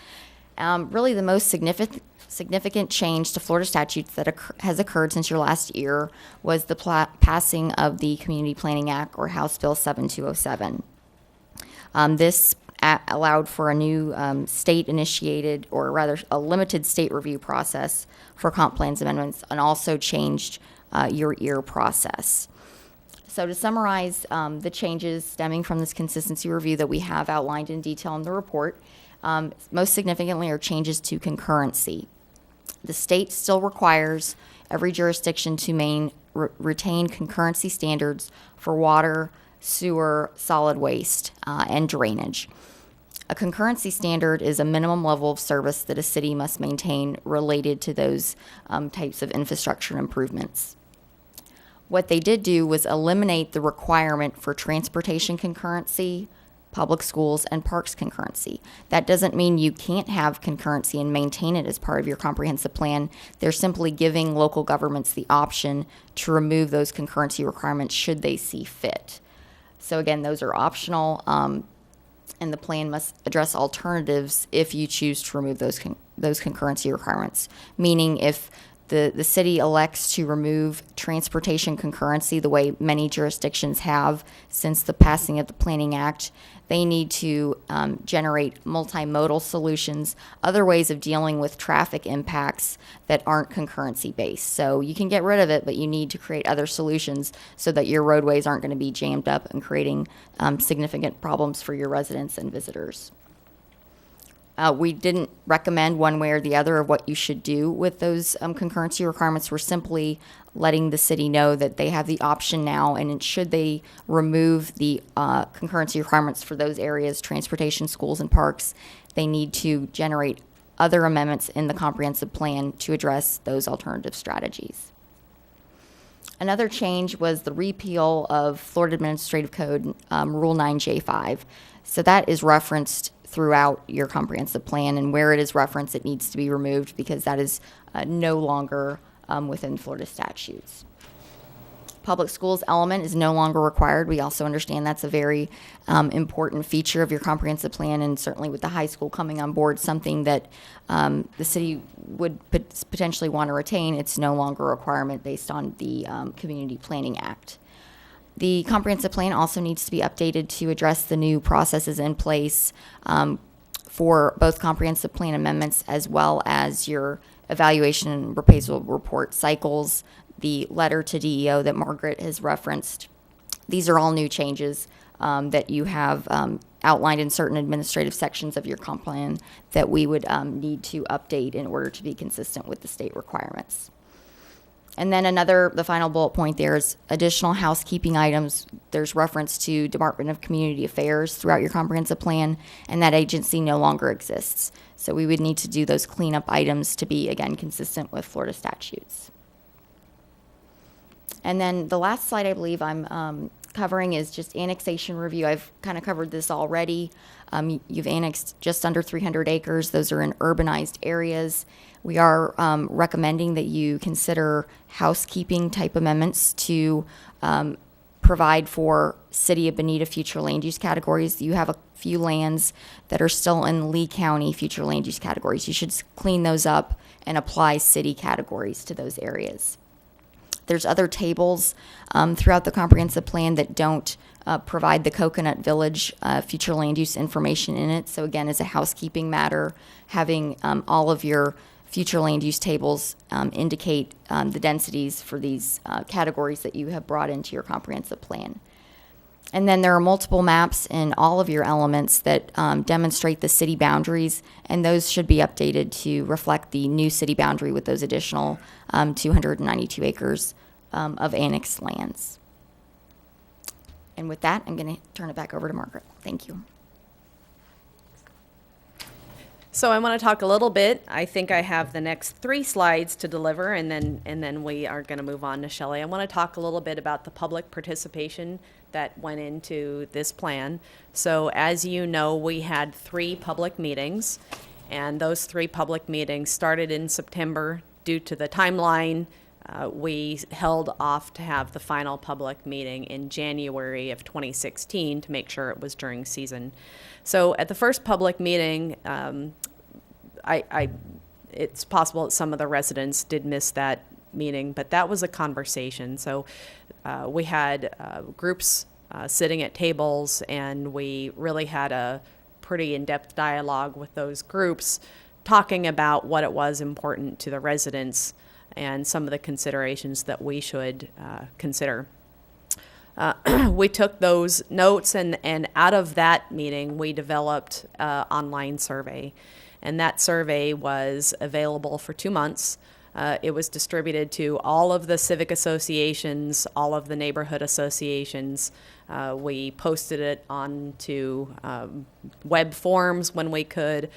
Really, the most significant change to Florida statutes that has occurred since your last year was the passing of the Community Planning Act, or House Bill 7207. This allowed for a new state-initiated, or rather a limited state review process for comp plans amendments, and also changed your EAR process. So to summarize the changes stemming from this consistency review that we have outlined in detail in the report, most significantly are changes to concurrency. The state still requires every jurisdiction to retain concurrency standards for water, sewer, solid waste, and drainage. A concurrency standard is a minimum level of service that a city must maintain related to those types of infrastructure improvements. What they did do was eliminate the requirement for transportation concurrency, public schools, and parks concurrency. That doesn't mean you can't have concurrency and maintain it as part of your comprehensive plan. They're simply giving local governments the option to remove those concurrency requirements should they see fit. So again, those are optional, and the plan must address alternatives if you choose to remove those concurrency requirements. Meaning if the city elects to remove transportation concurrency the way many jurisdictions have since the passing of the Planning Act, they need to generate multimodal solutions, other ways of dealing with traffic impacts that aren't concurrency based. So you can get rid of it, but you need to create other solutions so that your roadways aren't going to be jammed up and creating significant problems for your residents and visitors. We didn't recommend one way or the other of what you should do with those concurrency requirements. We're simply letting the city know that they have the option now, and should they remove the concurrency requirements for those areas, transportation, schools, and parks, they need to generate other amendments in the comprehensive plan to address those alternative strategies. Another change was the repeal of Florida Administrative Code Rule 9J5. So that is referenced throughout your comprehensive plan, and where it is referenced, it needs to be removed because that is no longer within Florida statutes. Public schools element is no longer required. We also understand that's a very important feature of your comprehensive plan, and certainly with the high school coming on board, something that the city would potentially want to retain. It's no longer a requirement based on the Community Planning Act. The comprehensive plan also needs to be updated to address the new processes in place for both comprehensive plan amendments as well as your evaluation and appraisal report cycles, the letter to DEO that Margaret has referenced. These are all new changes that you have outlined in certain administrative sections of your comp plan that we would need to update in order to be consistent with the state requirements. And then the final bullet point there is additional housekeeping items. There's reference to Department of Community Affairs throughout your comprehensive plan, and that agency no longer exists. So we would need to do those cleanup items to be, again, consistent with Florida statutes. And then the last slide I believe I'm covering is just annexation review. I've kind of covered this already. You've annexed just under 300 acres. Those are in urbanized areas. We are recommending that you consider housekeeping type amendments to provide for City of Bonita future land use categories. You have a few lands that are still in Lee County future land use categories. You should clean those up and apply city categories to those areas. There's other tables throughout the comprehensive plan that don't provide the Coconut Village future land use information in it. So again, as a housekeeping matter, having all of your future land use tables indicate the densities for these categories that you have brought into your comprehensive plan. And then there are multiple maps in all of your elements that demonstrate the city boundaries, and those should be updated to reflect the new city boundary with those additional 292 acres of annexed lands. And with that, I'm going to turn it back over to Margaret. Thank you. So I want to talk a little bit. I think I have the next 3 slides to deliver, and then we are going to move on to Shelley. I want to talk a little bit about the public participation that went into this plan. So as you know, we had 3 public meetings, and those 3 public meetings started in September. Due to the timeline, we held off to have the final public meeting in January of 2016 to make sure it was during season. So at the first public meeting, it's possible that some of the residents did miss that meeting, but that was a conversation. So we had groups sitting at tables, and we really had a pretty in-depth dialogue with those groups, talking about what it was important to the residents and some of the considerations that we should consider. We took those notes, and out of that meeting, we developed an online survey. And that survey was available for 2 months. It was distributed to all of the civic associations, all of the neighborhood associations. We posted it onto web forms when we could.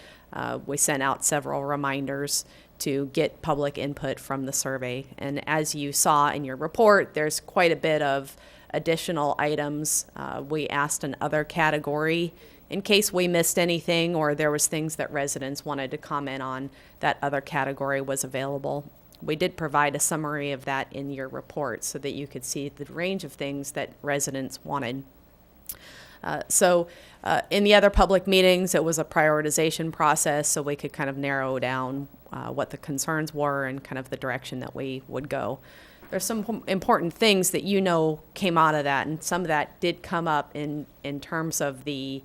We sent out several reminders to get public input from the survey. And as you saw in your report, there's quite a bit of additional items. We asked an other category in case we missed anything or there was things that residents wanted to comment on. That other category was available. We did provide a summary of that in your report so that you could see the range of things that residents wanted. In the other public meetings, it was a prioritization process, so we could kind of narrow down what the concerns were and kind of the direction that we would go. There's some important things that came out of that, and some of that did come up in terms of the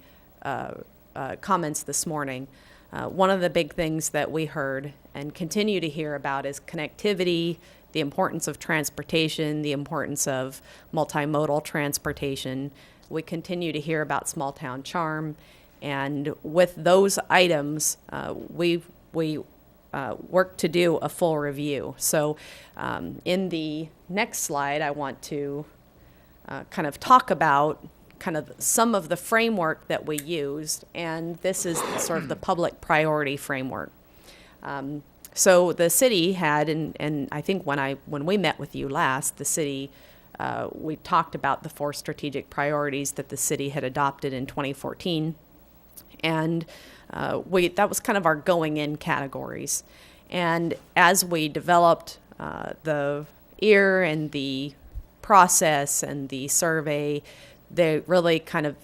comments this morning. One of the big things that we heard and continue to hear about is connectivity, the importance of transportation, the importance of multimodal transportation. We continue to hear about small town charm, And with those items, we work to do a full review. So in the next slide, I want to kind of talk about kind of some of the framework that we used, and this is sort of the public priority framework. So the city had, and I think when we met with you last, the city, we talked about the 4 strategic priorities that the city had adopted in 2014, and that was kind of our going in categories. And as we developed the EAR and the process and the survey, they really kind of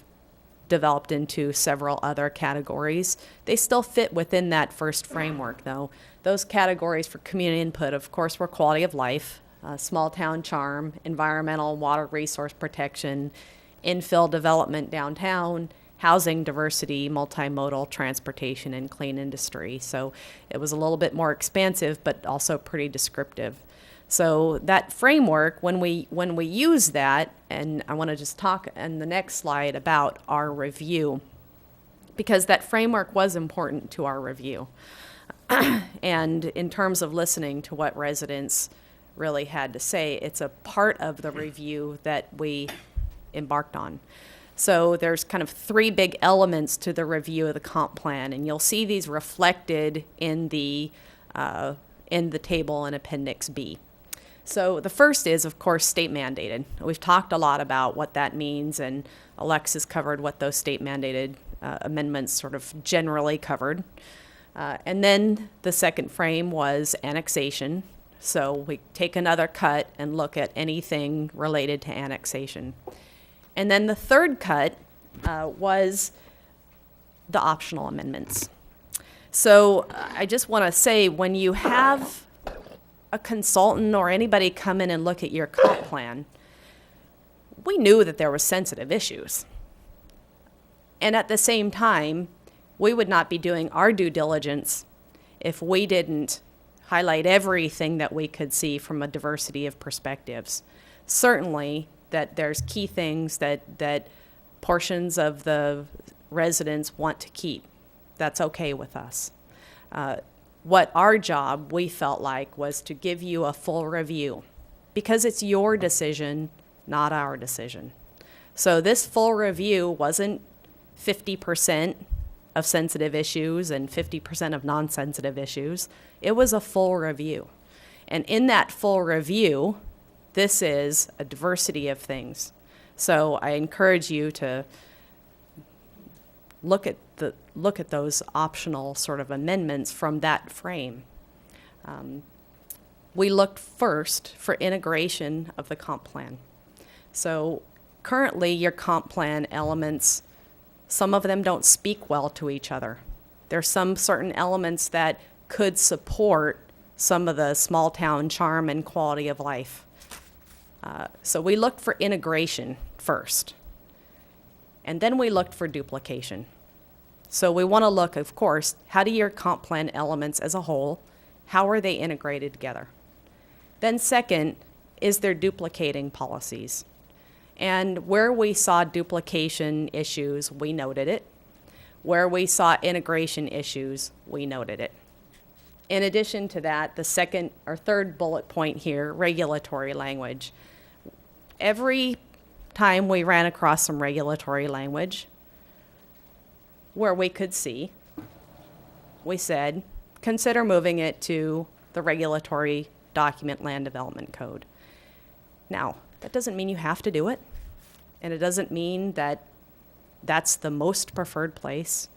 developed into several other categories. They still fit within that first framework, though. Those categories for community input, of course, were quality of life, small town charm, environmental water resource protection, infill development downtown, housing diversity, multimodal transportation, and clean industry. So it was a little bit more expansive, but also pretty descriptive. So that framework, when we use that, and I want to just talk in the next slide about our review, because that framework was important to our review. And in terms of listening to what residents really had to say, it's a part of the review that we embarked on. So there's kind of 3 big elements to the review of the comp plan, and you'll see these reflected in the table in Appendix B. So the first is, of course, state mandated. We've talked a lot about what that means, and Alexis covered what those state mandated amendments sort of generally covered. And then the second frame was annexation. So we take another cut and look at anything related to annexation. And then the third cut was the optional amendments. So I just want to say, when you have a consultant or anybody come in and look at your comp plan, we knew that there were sensitive issues. And at the same time, we would not be doing our due diligence if we didn't highlight everything that we could see from a diversity of perspectives. Certainly that there's key things that portions of the residents want to keep. That's okay with us. What our job, we felt like, was to give you a full review, because it's your decision, not our decision. So this full review wasn't 50% of sensitive issues and 50% of non-sensitive issues. It was a full review. And in that full review, this is a diversity of things. So I encourage you to look at those optional sort of amendments from that frame. We looked first for integration of the comp plan. So currently your comp plan elements, some of them don't speak well to each other. There's some certain elements that could support some of the small town charm and quality of life. So we looked for integration first. And then we looked for duplication. So we want to look, of course, how do your comp plan elements as a whole, how are they integrated together? Then second, is there duplicating policies? And where we saw duplication issues, we noted it. Where we saw integration issues, we noted it. In addition to that, the second or third bullet point here, regulatory language. Every time we ran across some regulatory language where we could see, we said, consider moving it to the regulatory document land development code. Now, that doesn't mean you have to do it, and it doesn't mean that that's the most preferred place.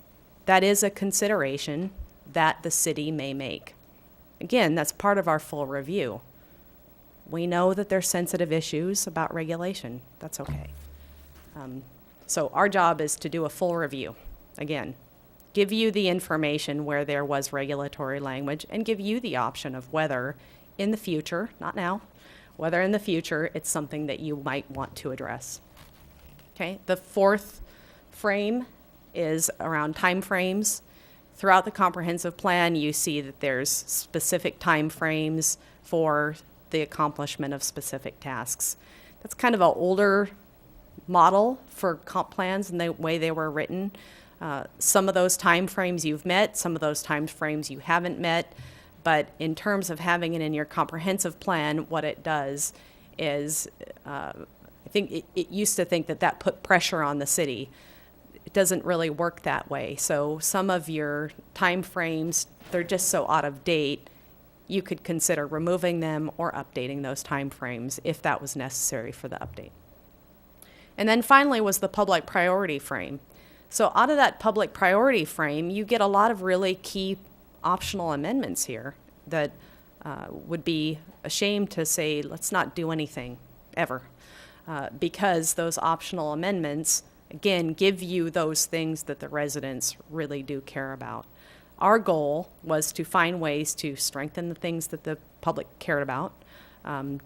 That is a consideration that the city may make. Again, that's part of our full review. We know that there's sensitive issues about regulation. That's okay. So our job is to do a full review. Again, give you the information where there was regulatory language and give you the option of whether in the future, not now, whether in the future it's something that you might want to address. Okay, the fourth frame is around time frames. Throughout the comprehensive plan, you see that there's specific time frames for the accomplishment of specific tasks. That's kind of an older model for comp plans and the way they were written. Some of those timeframes you've met, some of those timeframes you haven't met, but in terms of having it in your comprehensive plan, what it does is, I think it used to think that that put pressure on the city. It doesn't really work that way. So some of your timeframes, they're just so out of date, you could consider removing them or updating those timeframes if that was necessary for the update. And then finally was the public priority frame. So out of that public priority frame, you get a lot of really key optional amendments here that would be a shame to say, let's not do anything ever. Because those optional amendments, again, give you those things that the residents really do care about. Our goal was to find ways to strengthen the things that the public cared about,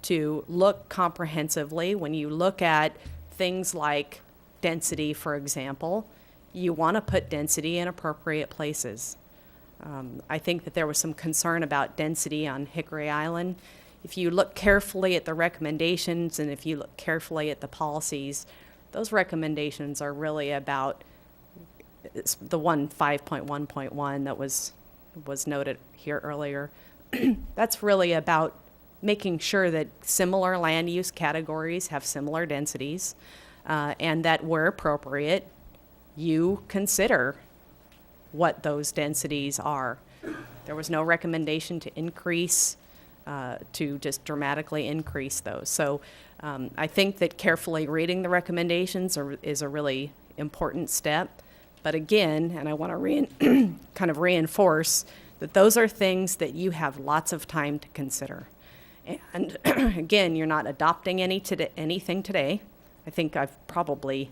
to look comprehensively. When you look at things like density, for example, you want to put density in appropriate places. I think that there was some concern about density on Hickory Island. If you look carefully at the recommendations and if you look carefully at the policies, those recommendations are really about the one 5.1.1 that was noted here earlier. That's really about making sure that similar land use categories have similar densities, and that where appropriate, you consider what those densities are. There was no recommendation to increase, to just dramatically increase those. So I think that carefully reading the recommendations is a really important step. But again, and I want to kind of reinforce that those are things that you have lots of time to consider. And again, you're not adopting anything today. I think I've probably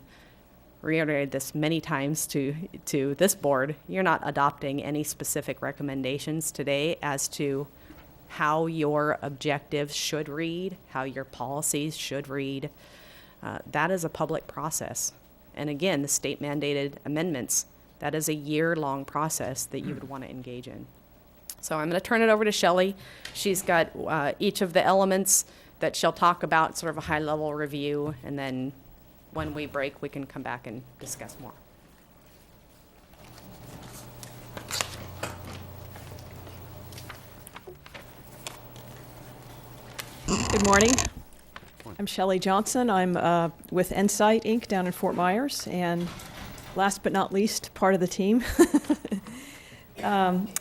reiterated this many times to this board. You're not adopting any specific recommendations today as to how your objectives should read, how your policies should read. That is a public process. And again, the state mandated amendments, that is a year-long process that you would want to engage in. So I'm going to turn it over to Shelley. She's got each of the elements that she'll talk about, sort of a high-level review, and then when we break, we can come back and discuss more. Good morning. I'm Shelley Johnson. I'm with Insight Inc. down in Fort Myers, and last but not least, part of the team.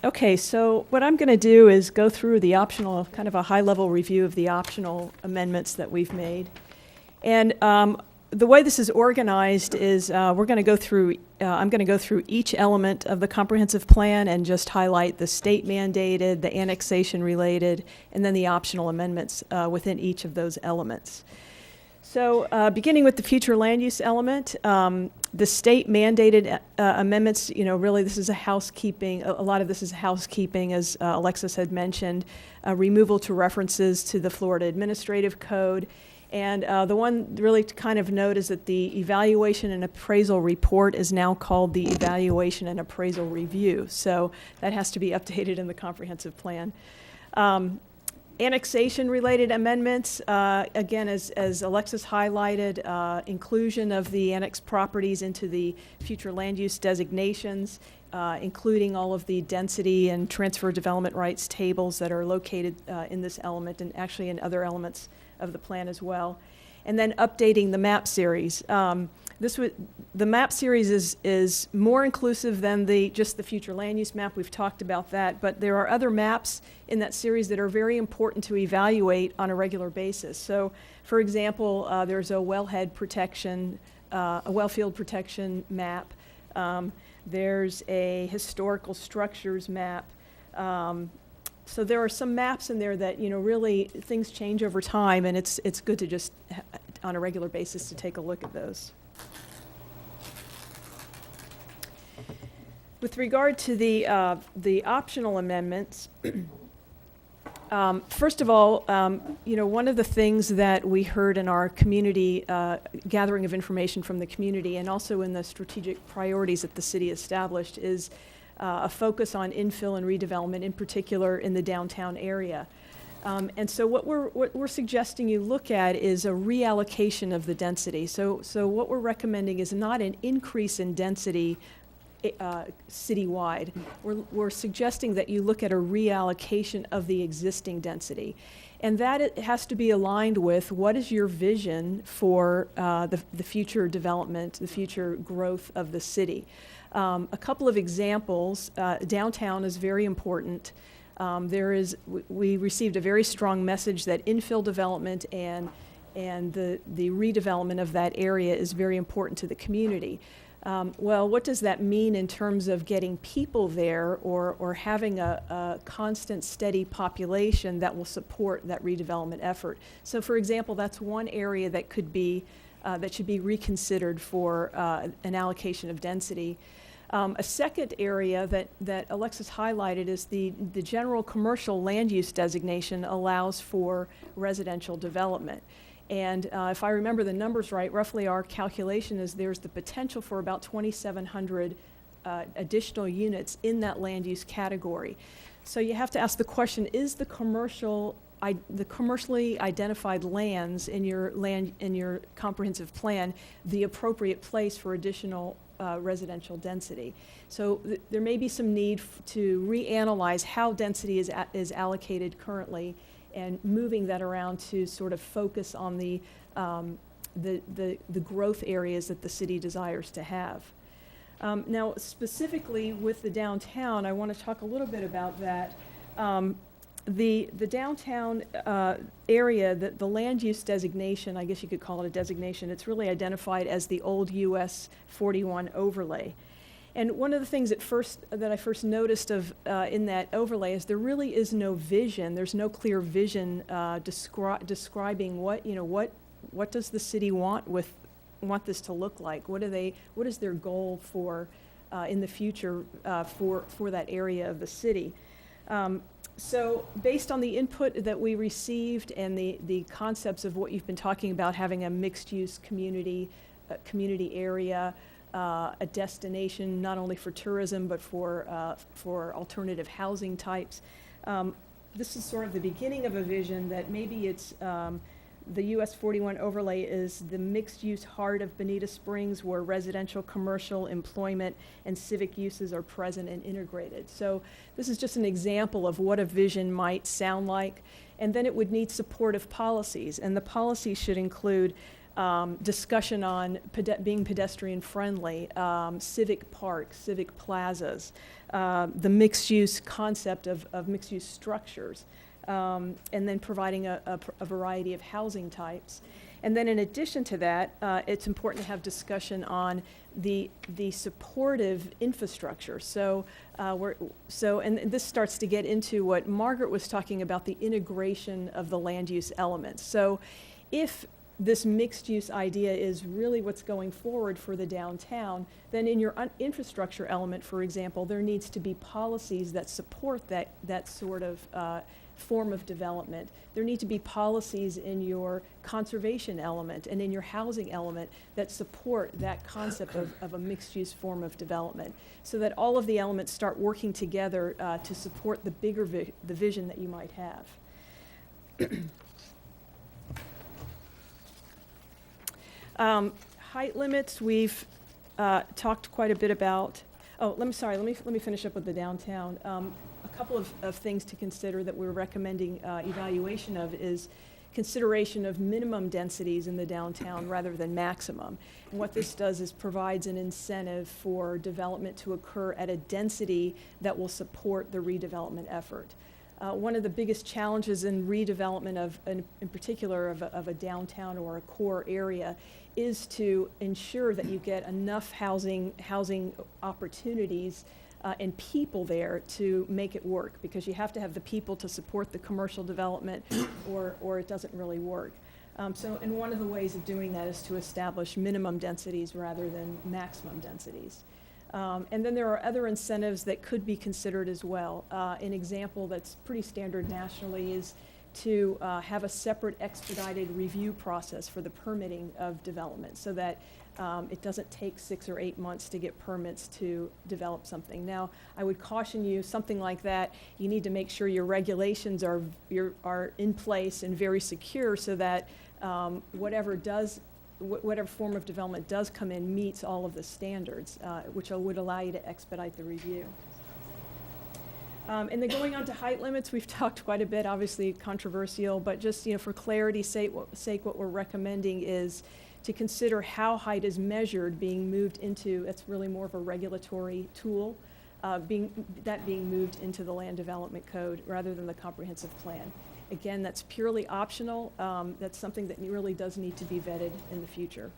Okay, so what I'm going to do is go through the optional, kind of a high-level review of the optional amendments that we've made. And the way this is organized is we're going to go through, I'm going to go through each element of the comprehensive plan and just highlight the state mandated, the annexation related, and then the optional amendments within each of those elements. So beginning with the future land use element, the state mandated amendments, really this is a housekeeping, a lot of this is housekeeping, as Alexis had mentioned, removal to references to the Florida Administrative Code. And the one really to kind of note is that the evaluation and appraisal report is now called the evaluation and appraisal review. So that has to be updated in the comprehensive plan. Annexation-related amendments, again, as Alexis highlighted, inclusion of the annexed properties into the future land use designations, including all of the density and transfer development rights tables that are located in this element and actually in other elements of the plan as well. And then updating the map series. The map series is more inclusive than just the future land use map. We've talked about that, but there are other maps in that series that are very important to evaluate on a regular basis. So, for example, there's a wellhead protection, a wellfield protection map. There's a historical structures map. So there are some maps in there that, really things change over time, and it's good to just on a regular basis to take a look at those. With regard to the optional amendments, first of all, one of the things that we heard in our community gathering of information from the community and also in the strategic priorities that the city established is a focus on infill and redevelopment, in particular in the downtown area. And so what we're suggesting you look at is a reallocation of the density. So what we're recommending is not an increase in density citywide. We're suggesting that you look at a reallocation of the existing density. And that it has to be aligned with what is your vision for the future development, the future growth of the city. A couple of examples, downtown is very important. We received a very strong message that infill development and the redevelopment of that area is very important to the community. Well, what does that mean in terms of getting people there or having a constant, steady population that will support that redevelopment effort? So, for example, that's one area that could be that should be reconsidered for an allocation of density. A second area that Alexis highlighted is the general commercial land use designation allows for residential development. And if I remember the numbers right, roughly our calculation is there's the potential for about 2,700 additional units in that land use category. So you have to ask the question, is the commercially identified lands in your comprehensive plan the appropriate place for additional residential density? So there may be some need to reanalyze how density is allocated currently, and moving that around to sort of focus on the growth areas that the city desires to have. Now, specifically with the downtown, I want to talk a little bit about that. The downtown area, the land use designation, I guess you could call it a designation, it's really identified as the old US 41 overlay. And one of the things that I first noticed in that overlay is there really is no vision. There's no clear vision describing what does the city want this to look like? What is their goal for in the future for that area of the city? So based on the input that we received and the concepts of what you've been talking about, having a mixed-use community area, a destination not only for tourism but for alternative housing types. This is sort of the beginning of a vision that maybe it's the US 41 overlay is the mixed-use heart of Bonita Springs where residential, commercial, employment, and civic uses are present and integrated. So this is just an example of what a vision might sound like. And then it would need supportive policies. And the policies should include discussion on being pedestrian friendly, civic parks, civic plazas, the mixed-use concept of mixed-use structures, and then providing a variety of housing types. And then in addition to that, it's important to have discussion on the supportive infrastructure. And this starts to get into what Margaret was talking about, the integration of the land use elements. So if this mixed-use idea is really what's going forward for the downtown, then in your infrastructure element, for example, there needs to be policies that support that sort of form of development. There need to be policies in your conservation element and in your housing element that support that concept of a mixed-use form of development, so that all of the elements start working together to support the bigger the vision that you might have. Height limits, we've talked quite a bit about. Oh, let me finish up with the downtown. A couple of things to consider that we're recommending evaluation of is consideration of minimum densities in the downtown rather than maximum. And what this does is provides an incentive for development to occur at a density that will support the redevelopment effort. One of the biggest challenges in redevelopment in particular of a downtown or a core area is to ensure that you get enough housing opportunities and people there to make it work, because you have to have the people to support the commercial development or it doesn't really work. And one of the ways of doing that is to establish minimum densities rather than maximum densities. And then there are other incentives that could be considered as well. An example that's pretty standard nationally is to have a separate expedited review process for the permitting of development, so that it doesn't take 6 or 8 months to get permits to develop something. Now, I would caution you, something like that, you need to make sure your regulations are in place and very secure, so that whatever does whatever form of development does come in meets all of the standards, which would allow you to expedite the review. And then going on to height limits, we've talked quite a bit, obviously controversial, but just, for clarity's sake, what we're recommending is to consider how height is measured being moved into, it's really more of a regulatory tool, being moved into the land development code rather than the comprehensive plan. Again, that's purely optional. That's something that really does need to be vetted in the future.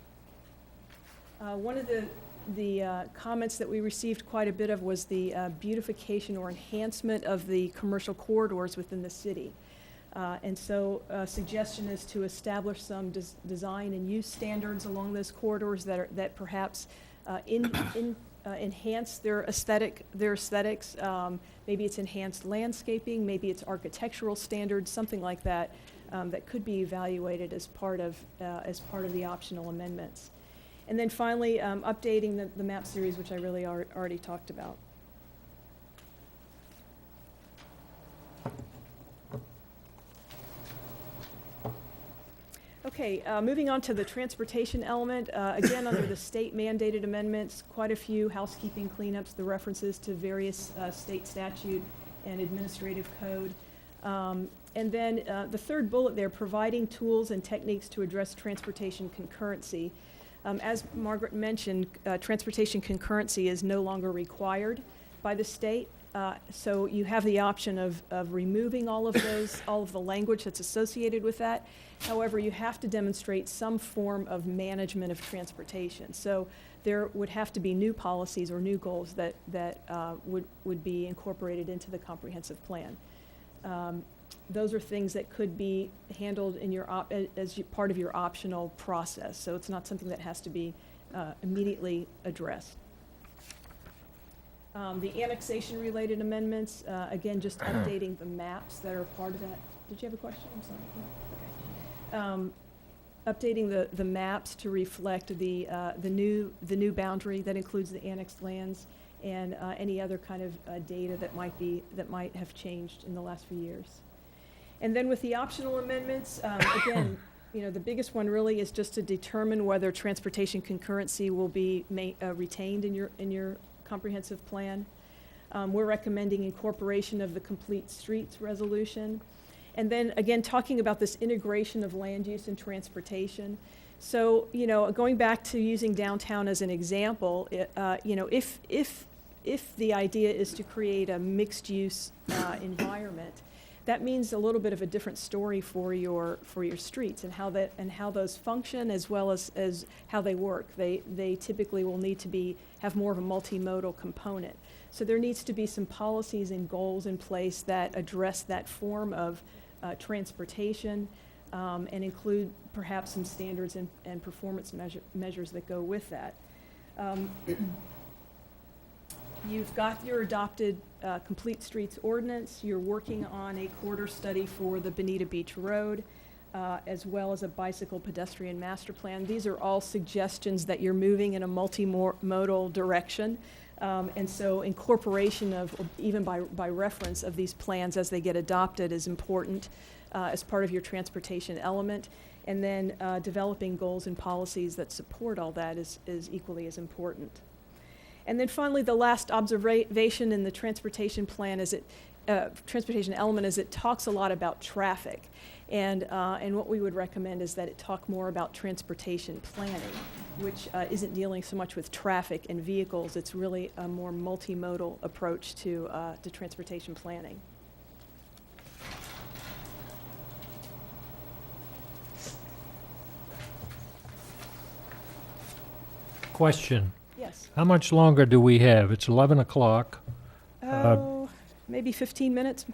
One of the comments that we received quite a bit of was the beautification or enhancement of the commercial corridors within the city. And so a suggestion is to establish some design and use standards along those corridors that perhaps enhance their aesthetics. Maybe it's enhanced landscaping, maybe it's architectural standards, something like that, that could be evaluated as part of the optional amendments. And then finally, updating the map series, which I really already talked about. Okay, moving on to the transportation element. Again, under the state mandated amendments, quite a few housekeeping cleanups, the references to various state statute and administrative code. And then the third bullet there, providing tools and techniques to address transportation concurrency. As Margaret mentioned, transportation concurrency is no longer required by the state. So you have the option of removing all of the language that's associated with that. However, you have to demonstrate some form of management of transportation. So there would have to be new policies or new goals that would be incorporated into the comprehensive plan. Those are things that could be handled in part of your optional process. So it's not something that has to be immediately addressed. The annexation-related amendments, again, just updating the maps that are part of that. Did you have a question? I'm sorry. No? Okay. Updating the maps to reflect the new boundary that includes the annexed lands and any other kind of data that might have changed in the last few years. And then with the optional amendments, again, the biggest one really is just to determine whether transportation concurrency will be retained in your comprehensive plan. We're recommending incorporation of the complete streets resolution. And then again, talking about this integration of land use and transportation. So, going back to using downtown as an example, if the idea is to create a mixed use environment, that means a little bit of a different story for your streets and how those function as well as how they work. They typically will need to have more of a multimodal component. So there needs to be some policies and goals in place that address that form of transportation and include perhaps some standards and performance measures that go with that. You've got your adopted Complete Streets Ordinance. You're working on a corridor study for the Bonita Beach Road, as well as a bicycle pedestrian master plan. These are all suggestions that you're moving in a multimodal direction. And so incorporation of, even by reference of these plans as they get adopted is important as part of your transportation element. And then developing goals and policies that support all that is equally as important. And then finally, the last observation in the transportation plan transportation element is it talks a lot about traffic. And what we would recommend is that it talk more about transportation planning, which isn't dealing so much with traffic and vehicles. It's really a more multimodal approach to transportation planning. Question. Yes. How much longer do we have? It's 11 o'clock. Maybe 15 minutes.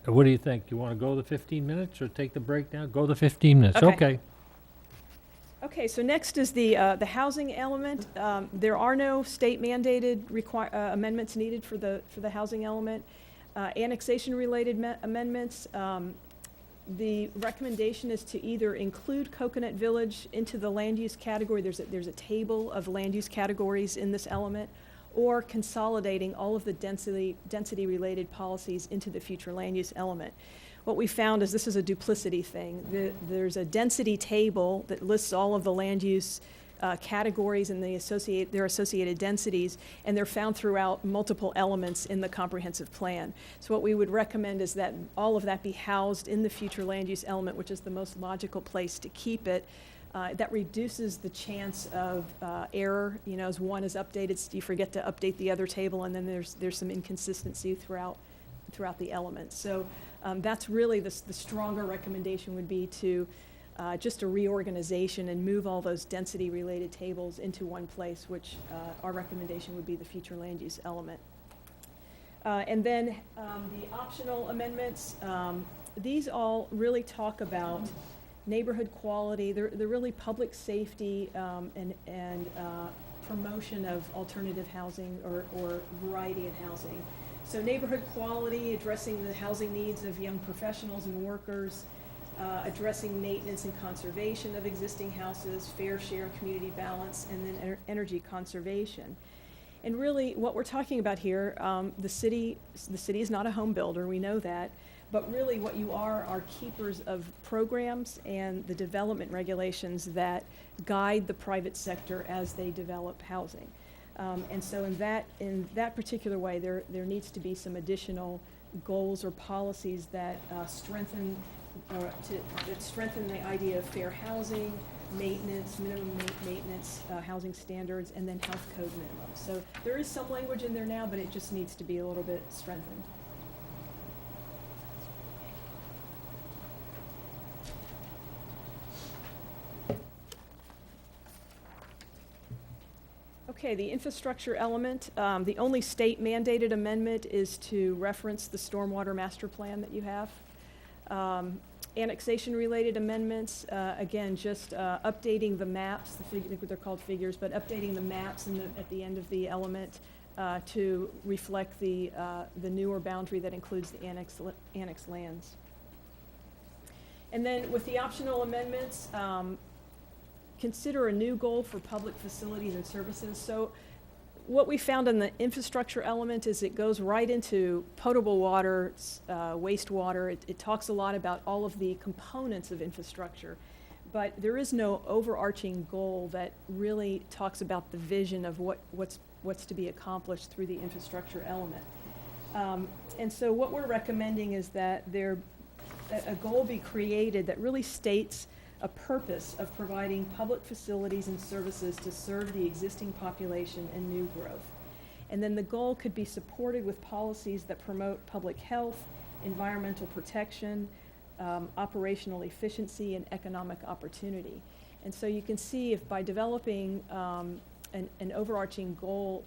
What do you think? You want to go the 15 minutes or take the break now? Go the 15 minutes. Okay. Okay, so next is the housing element. There are no state mandated amendments needed for the housing element. Annexation-related amendments. The recommendation is to either include Coconut Village into the land use category. There's a table of land use categories in this element, or consolidating all of the density-related policies into the future land use element. what we found is this is a duplicity thing. There's a density table that lists all of the land use categories and their associated densities, and they're found throughout multiple elements in the comprehensive plan. So what we would recommend is that all of that be housed in the future land use element, which is the most logical place to keep it. That reduces the chance of error. You know, as one is updated, you forget to update the other table, and then there's some inconsistency throughout the elements. So that's really the stronger recommendation would be to just a reorganization and move all those density-related tables into one place, which our recommendation would be the future land use element. And then the optional amendments, these all really talk about neighborhood quality. They're really public safety and promotion of alternative housing or variety of housing. So neighborhood quality, addressing the housing needs of young professionals and workers, addressing maintenance and conservation of existing houses, fair share, community balance, and then energy conservation. And really, what we're talking about here, the city is not a home builder, we know that, but really what you are keepers of programs and the development regulations that guide the private sector as they develop housing. And so in that particular way, there needs to be some additional goals or policies that strengthen the idea of fair housing, maintenance, minimum maintenance, housing standards, and then health code minimums. So there is some language in there now, but it just needs to be a little bit strengthened. Okay, the infrastructure element, the only state mandated amendment is to reference the stormwater master plan that you have. Annexation related amendments, again, just updating the maps, they're called figures, but updating the maps at the end of the element to reflect the newer boundary that includes the annex lands. And then with the optional amendments, consider a new goal for public facilities and services. So what we found in the infrastructure element is it goes right into potable water, wastewater. It talks a lot about all of the components of infrastructure, but there is no overarching goal that really talks about the vision of what's to be accomplished through the infrastructure element. And so what we're recommending is that a goal be created that really states a purpose of providing public facilities and services to serve the existing population and new growth. And then the goal could be supported with policies that promote public health, environmental protection, operational efficiency, and economic opportunity. And so you can see if by developing an overarching goal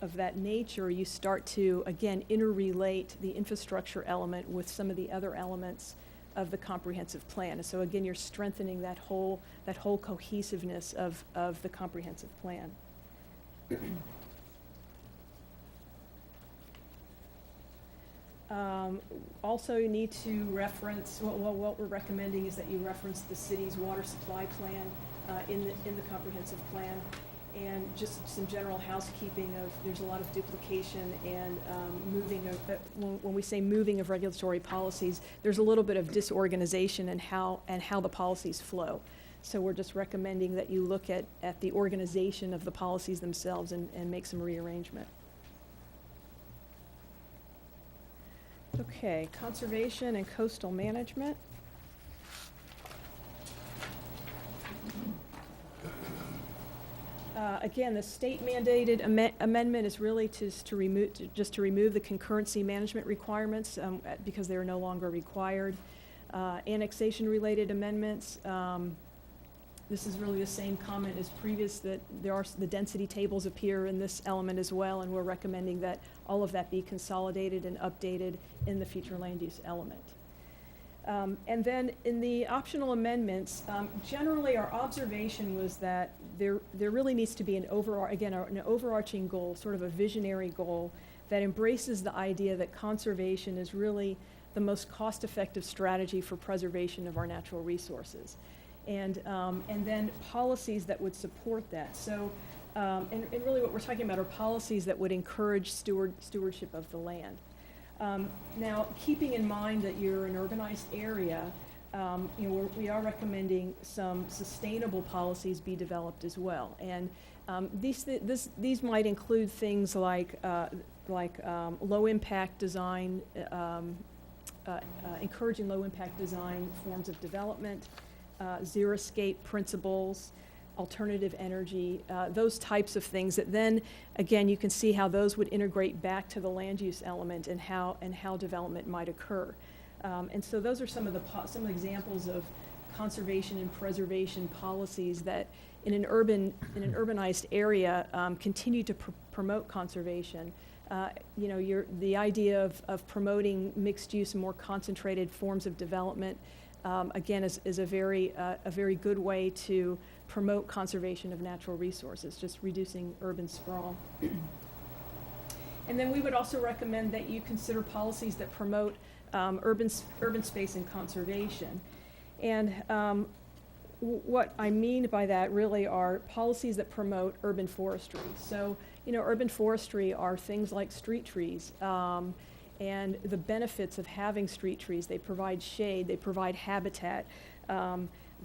of that nature, you start to, again, interrelate the infrastructure element with some of the other elements of the comprehensive plan. And so again, you're strengthening that whole cohesiveness of the comprehensive plan. Also, you need to reference, what we're recommending is that you reference the city's water supply plan in the comprehensive plan. And just some general housekeeping of, there's a lot of duplication and moving of, when we say moving of regulatory policies, there's a little bit of disorganization in how the policies flow. So we're just recommending that you look at the organization of the policies themselves and make some rearrangement. Okay, conservation and coastal management. Again, the state mandated amendment is really just to remove the concurrency management requirements because they are no longer required. Annexation related amendments. This is really the same comment as previous, that the density tables appear in this element as well, and we're recommending that all of that be consolidated and updated in the future land use element. And then in the optional amendments, generally our observation was that there really needs to be an overarching goal, sort of a visionary goal that embraces the idea that conservation is really the most cost-effective strategy for preservation of our natural resources. And then policies that would support that. So, and really what we're talking about are policies that would encourage stewardship of the land. Now, keeping in mind that you're an urbanized area, we are recommending some sustainable policies be developed as well. And these might include things like low-impact design, encouraging low-impact design forms of development, zero-escape principles, alternative energy, those types of things that then, again, you can see how those would integrate back to the land use element and how development might occur. And so those are some examples of conservation and preservation policies that in an urbanized area continue to promote conservation. The idea of promoting mixed use and more concentrated forms of development again is a very good way to promote conservation of natural resources, just reducing urban sprawl. And then we would also recommend that you consider policies that promote urban space and conservation. And what I mean by that really are policies that promote urban forestry. So, urban forestry are things like street trees, and the benefits of having street trees. They provide shade, they provide habitat,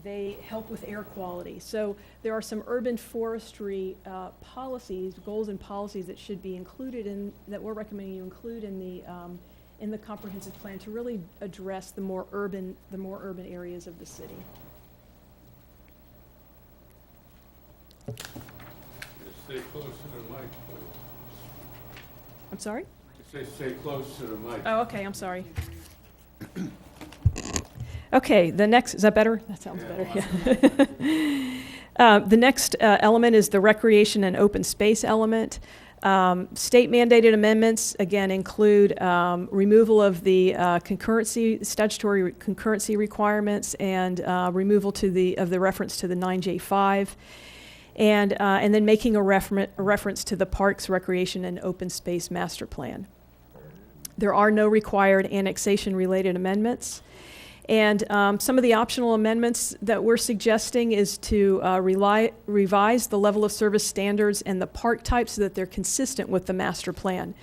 they help with air quality. So there are some urban forestry policies, goals and policies that should be included that we're recommending you include in the comprehensive plan to really address the more urban areas of the city. Stay close to the mic, please. I'm sorry? Stay close to the mic. Oh, okay, I'm sorry. Okay, the next, is that better? That sounds better, yeah. The next element is the recreation and open space element. State mandated amendments, again, include removal of the statutory concurrency requirements and removal of the reference to the 9J5. And then making a reference to the Parks, Recreation, and Open Space Master Plan. There are no required annexation-related amendments. And some of the optional amendments that we're suggesting is to revise the level of service standards and the park types so that they're consistent with the master plan.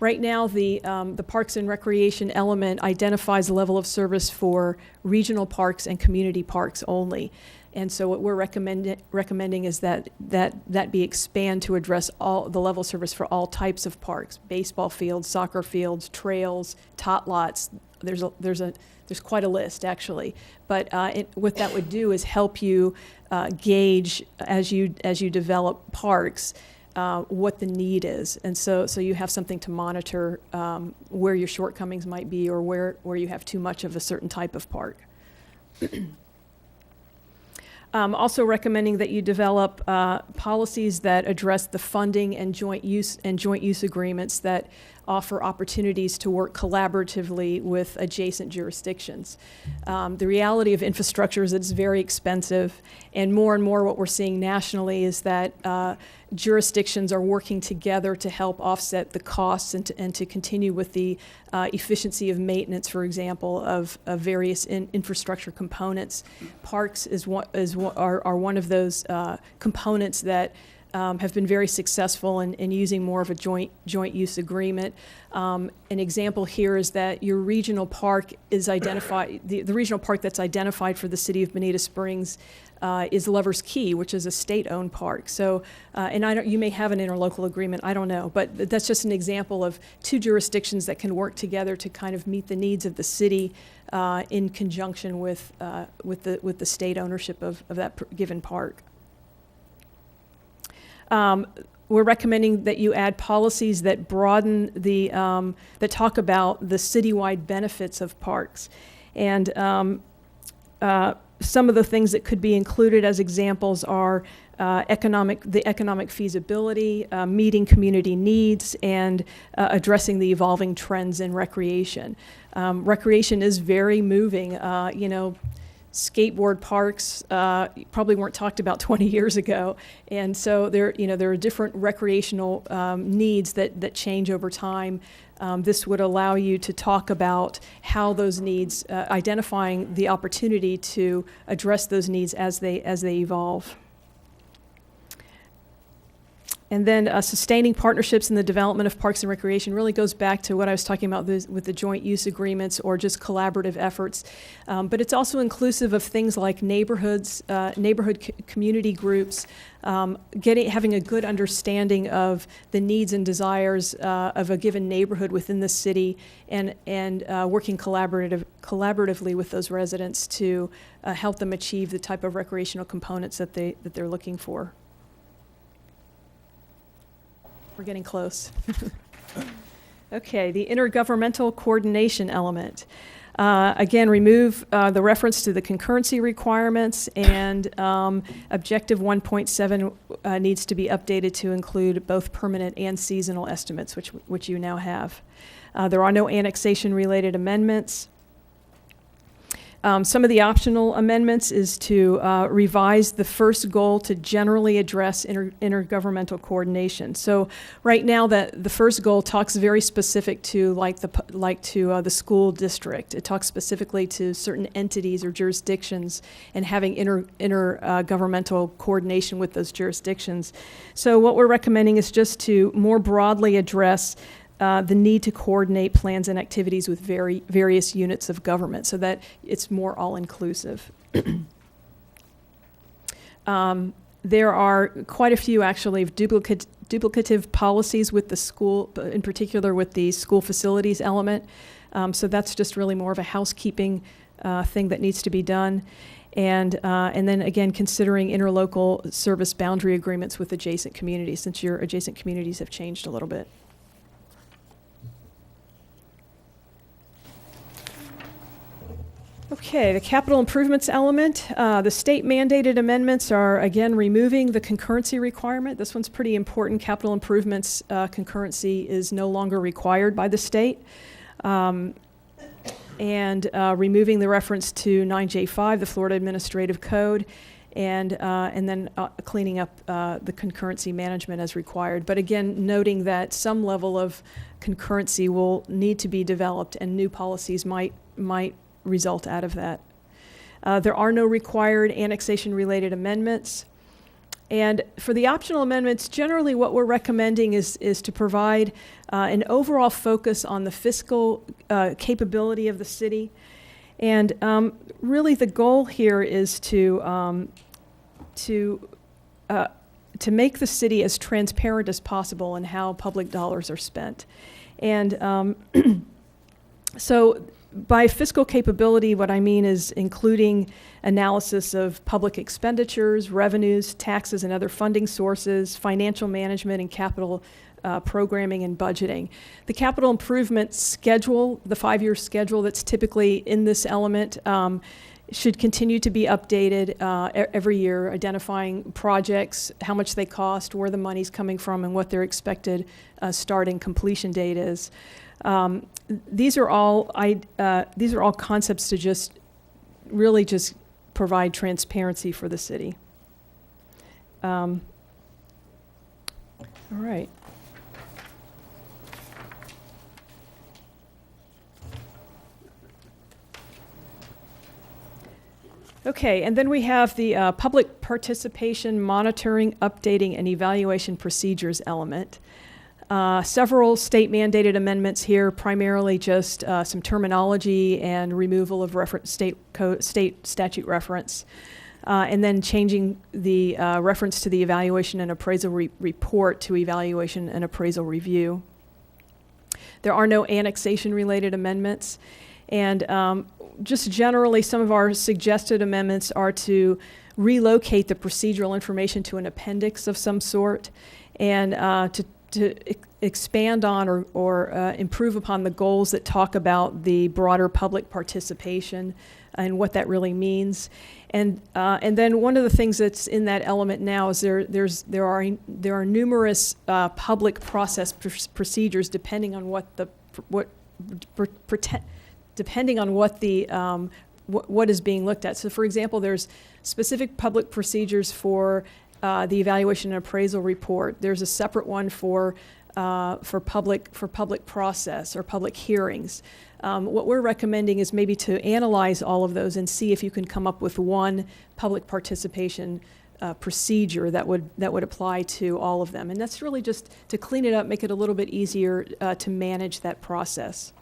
Right now, the Parks and Recreation element identifies the level of service for regional parks and community parks only. And so what we're recommending is that be expand to address all the level of service for all types of parks: baseball fields, soccer fields, trails, tot lots. There's quite a list actually. But what that would do is help you gauge as you develop parks what the need is, and so you have something to monitor where your shortcomings might be or where you have too much of a certain type of park. Also recommending that you develop policies that address the funding and joint use agreements that offer opportunities to work collaboratively with adjacent jurisdictions. The reality of infrastructure is that it's very expensive, and more what we're seeing nationally is that jurisdictions are working together to help offset the costs and to continue with the efficiency of maintenance, for example, of various infrastructure components. Parks are one of those components that have been very successful in using more of a joint use agreement. An example here is that your regional park is identified, the regional park that's identified for the city of Bonita Springs is Lover's Key, which is a state-owned park. So, and you may have an interlocal agreement, I don't know, but that's just an example of two jurisdictions that can work together to kind of meet the needs of the city in conjunction with the state ownership of that given park. We're recommending that you add policies that broaden that talk about the citywide benefits of parks. And some of the things that could be included as examples are the economic feasibility, meeting community needs, and addressing the evolving trends in recreation. Recreation is very moving. Skateboard parks probably weren't talked about 20 years ago, and so there are different recreational needs that change over time. This would allow you to talk about how those needs, identifying the opportunity to address those needs as they evolve. And then sustaining partnerships in the development of parks and recreation really goes back to what I was talking about with the joint use agreements or just collaborative efforts. But it's also inclusive of things like neighborhoods, community groups, having a good understanding of the needs and desires of a given neighborhood within the city, and working collaboratively with those residents to help them achieve the type of recreational components that they're looking for. We're getting close. Okay, the intergovernmental coordination element. Again, remove the reference to the concurrency requirements, and Objective 1.7 needs to be updated to include both permanent and seasonal estimates, which you now have. There are no annexation-related amendments. Some of the optional amendments is to revise the first goal to generally address intergovernmental coordination. So right now, the first goal talks very specific to the school district. It talks specifically to certain entities or jurisdictions and having intergovernmental coordination with those jurisdictions. So what we're recommending is just to more broadly address the need to coordinate plans and activities with various units of government so that it's more all-inclusive. There are quite a few, actually, duplicative policies with the school, in particular with the school facilities element. So that's just really more of a housekeeping thing that needs to be done. And then, again, considering interlocal service boundary agreements with adjacent communities, since your adjacent communities have changed a little bit. Okay, the capital improvements element. The state mandated amendments are, again, removing the concurrency requirement. This one's pretty important. Capital improvements concurrency is no longer required by the state. And removing the reference to 9J5, the Florida Administrative Code, and then cleaning up the concurrency management as required. But again, noting that some level of concurrency will need to be developed, and new policies might result out of that. There are no required annexation-related amendments. And for the optional amendments, generally what we're recommending is to provide an overall focus on the fiscal capability of the city. And really the goal here is to make the city as transparent as possible in how public dollars are spent. And so by fiscal capability, what I mean is including analysis of public expenditures, revenues, taxes, and other funding sources, financial management, and capital programming and budgeting. The capital improvement schedule, the 5-year schedule that's typically in this element, should continue to be updated every year, identifying projects, how much they cost, where the money's coming from, and what their expected start and completion date is. These are all concepts to just really just provide transparency for the city. All right. Okay, and then we have the public participation, monitoring, updating, and evaluation procedures element. Several state-mandated amendments here, primarily just some terminology and removal of state statute reference, and then changing the reference to the evaluation and appraisal report to evaluation and appraisal review. There are no annexation-related amendments, and just generally, some of our suggested amendments are to relocate the procedural information to an appendix of some sort, and to expand on or improve upon the goals that talk about the broader public participation and what that really means. And then one of the things that's in that element now is there are numerous public process procedures depending on what is being looked at. So, for example, there's specific public procedures for the evaluation and appraisal report. There's a separate one for public process or public hearings. What we're recommending is maybe to analyze all of those and see if you can come up with one public participation procedure that would apply to all of them. And that's really just to clean it up, make it a little bit easier to manage that process.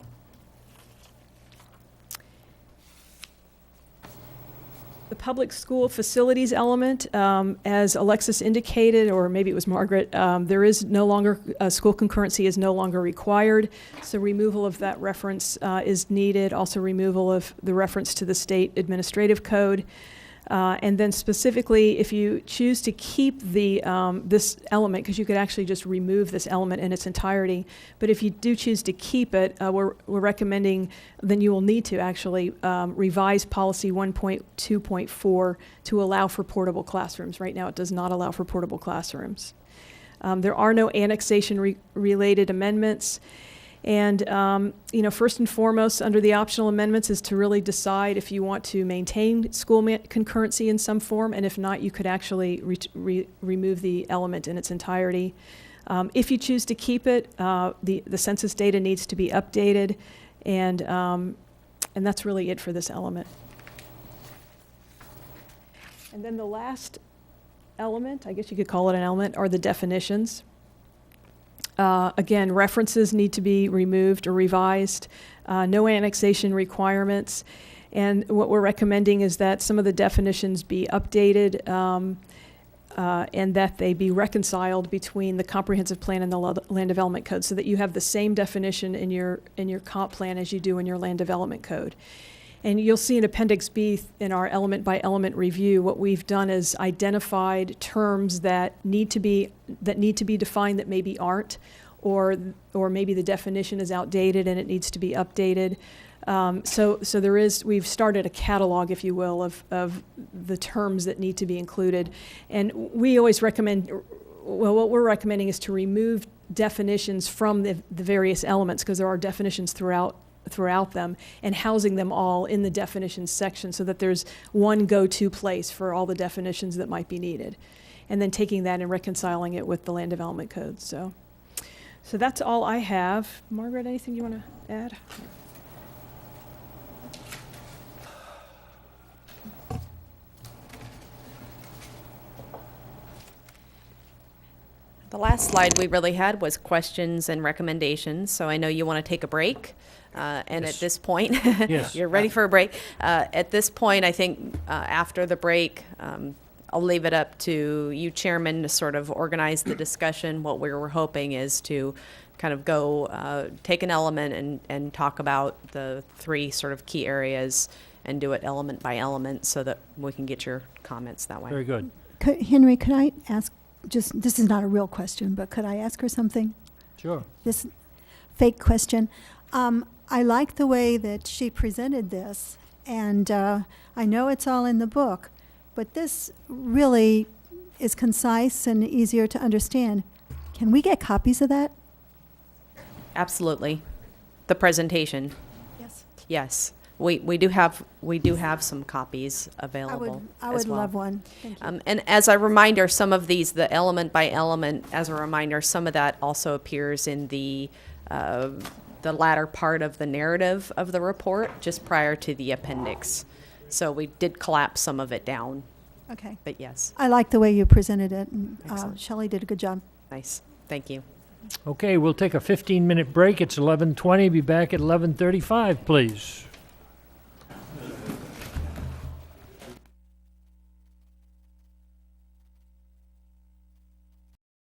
The public school facilities element, as Alexis indicated, or maybe it was Margaret, there is no longer, school concurrency is no longer required, so removal of that reference is needed. Also removal of the reference to the state administrative code. And then specifically, if you choose to keep the this element, because you could actually just remove this element in its entirety, but if you do choose to keep it, we're recommending then you will need to actually revise policy 1.2.4 to allow for portable classrooms. Right now, it does not allow for portable classrooms. There are no annexation-related amendments. And, first and foremost, under the optional amendments is to really decide if you want to maintain school concurrency in some form, and if not, you could actually remove the element in its entirety. If you choose to keep it, the census data needs to be updated, and that's really it for this element. And then the last element, I guess you could call it an element, are the definitions. Again, references need to be removed or revised, no annexation requirements, and what we're recommending is that some of the definitions be updated and that they be reconciled between the comprehensive plan and the land development code so that you have the same definition in your comp plan as you do in your land development code. And you'll see in Appendix B in our element by element review, what we've done is identified terms that need to be defined that maybe aren't, or maybe the definition is outdated and it needs to be updated. So we've started a catalog, if you will, of the terms that need to be included. And we always recommend, well, what we're recommending is to remove definitions from the various elements, because there are definitions throughout them, and housing them all in the definitions section so that there's one go-to place for all the definitions that might be needed, and then taking that and reconciling it with the land development code. So that's all I have. Margaret, anything you want to add? The last slide we really had was questions and recommendations, so I know you want to take a break. And Yes. at this point, Yes. you're ready for a break. At this point, I think after the break, I'll leave it up to you, Chairman, to sort of organize the discussion. What we were hoping is to kind of go take an element and talk about the three sort of key areas and do it element by element so that we can get your comments that way. Very good. Henry, could I ask, this is not a real question, but could I ask her something? Sure. This fake question. I like the way that she presented this, and I know it's all in the book, but this really is concise and easier to understand. Can we get copies of that? Absolutely. The presentation. Yes. Yes. We do have some copies available. I as would well. love one. Thank you. And as a reminder, some of these, the element by element, as a reminder, some of that also appears in the latter part of the narrative of the report, just prior to the appendix. So we did collapse some of it down. Okay. But yes. I like the way you presented it, and Excellent. Shelley did a good job. Nice. Thank you. Okay, we'll take a 15-minute break. It's 11:20. Be back at 11:35, please.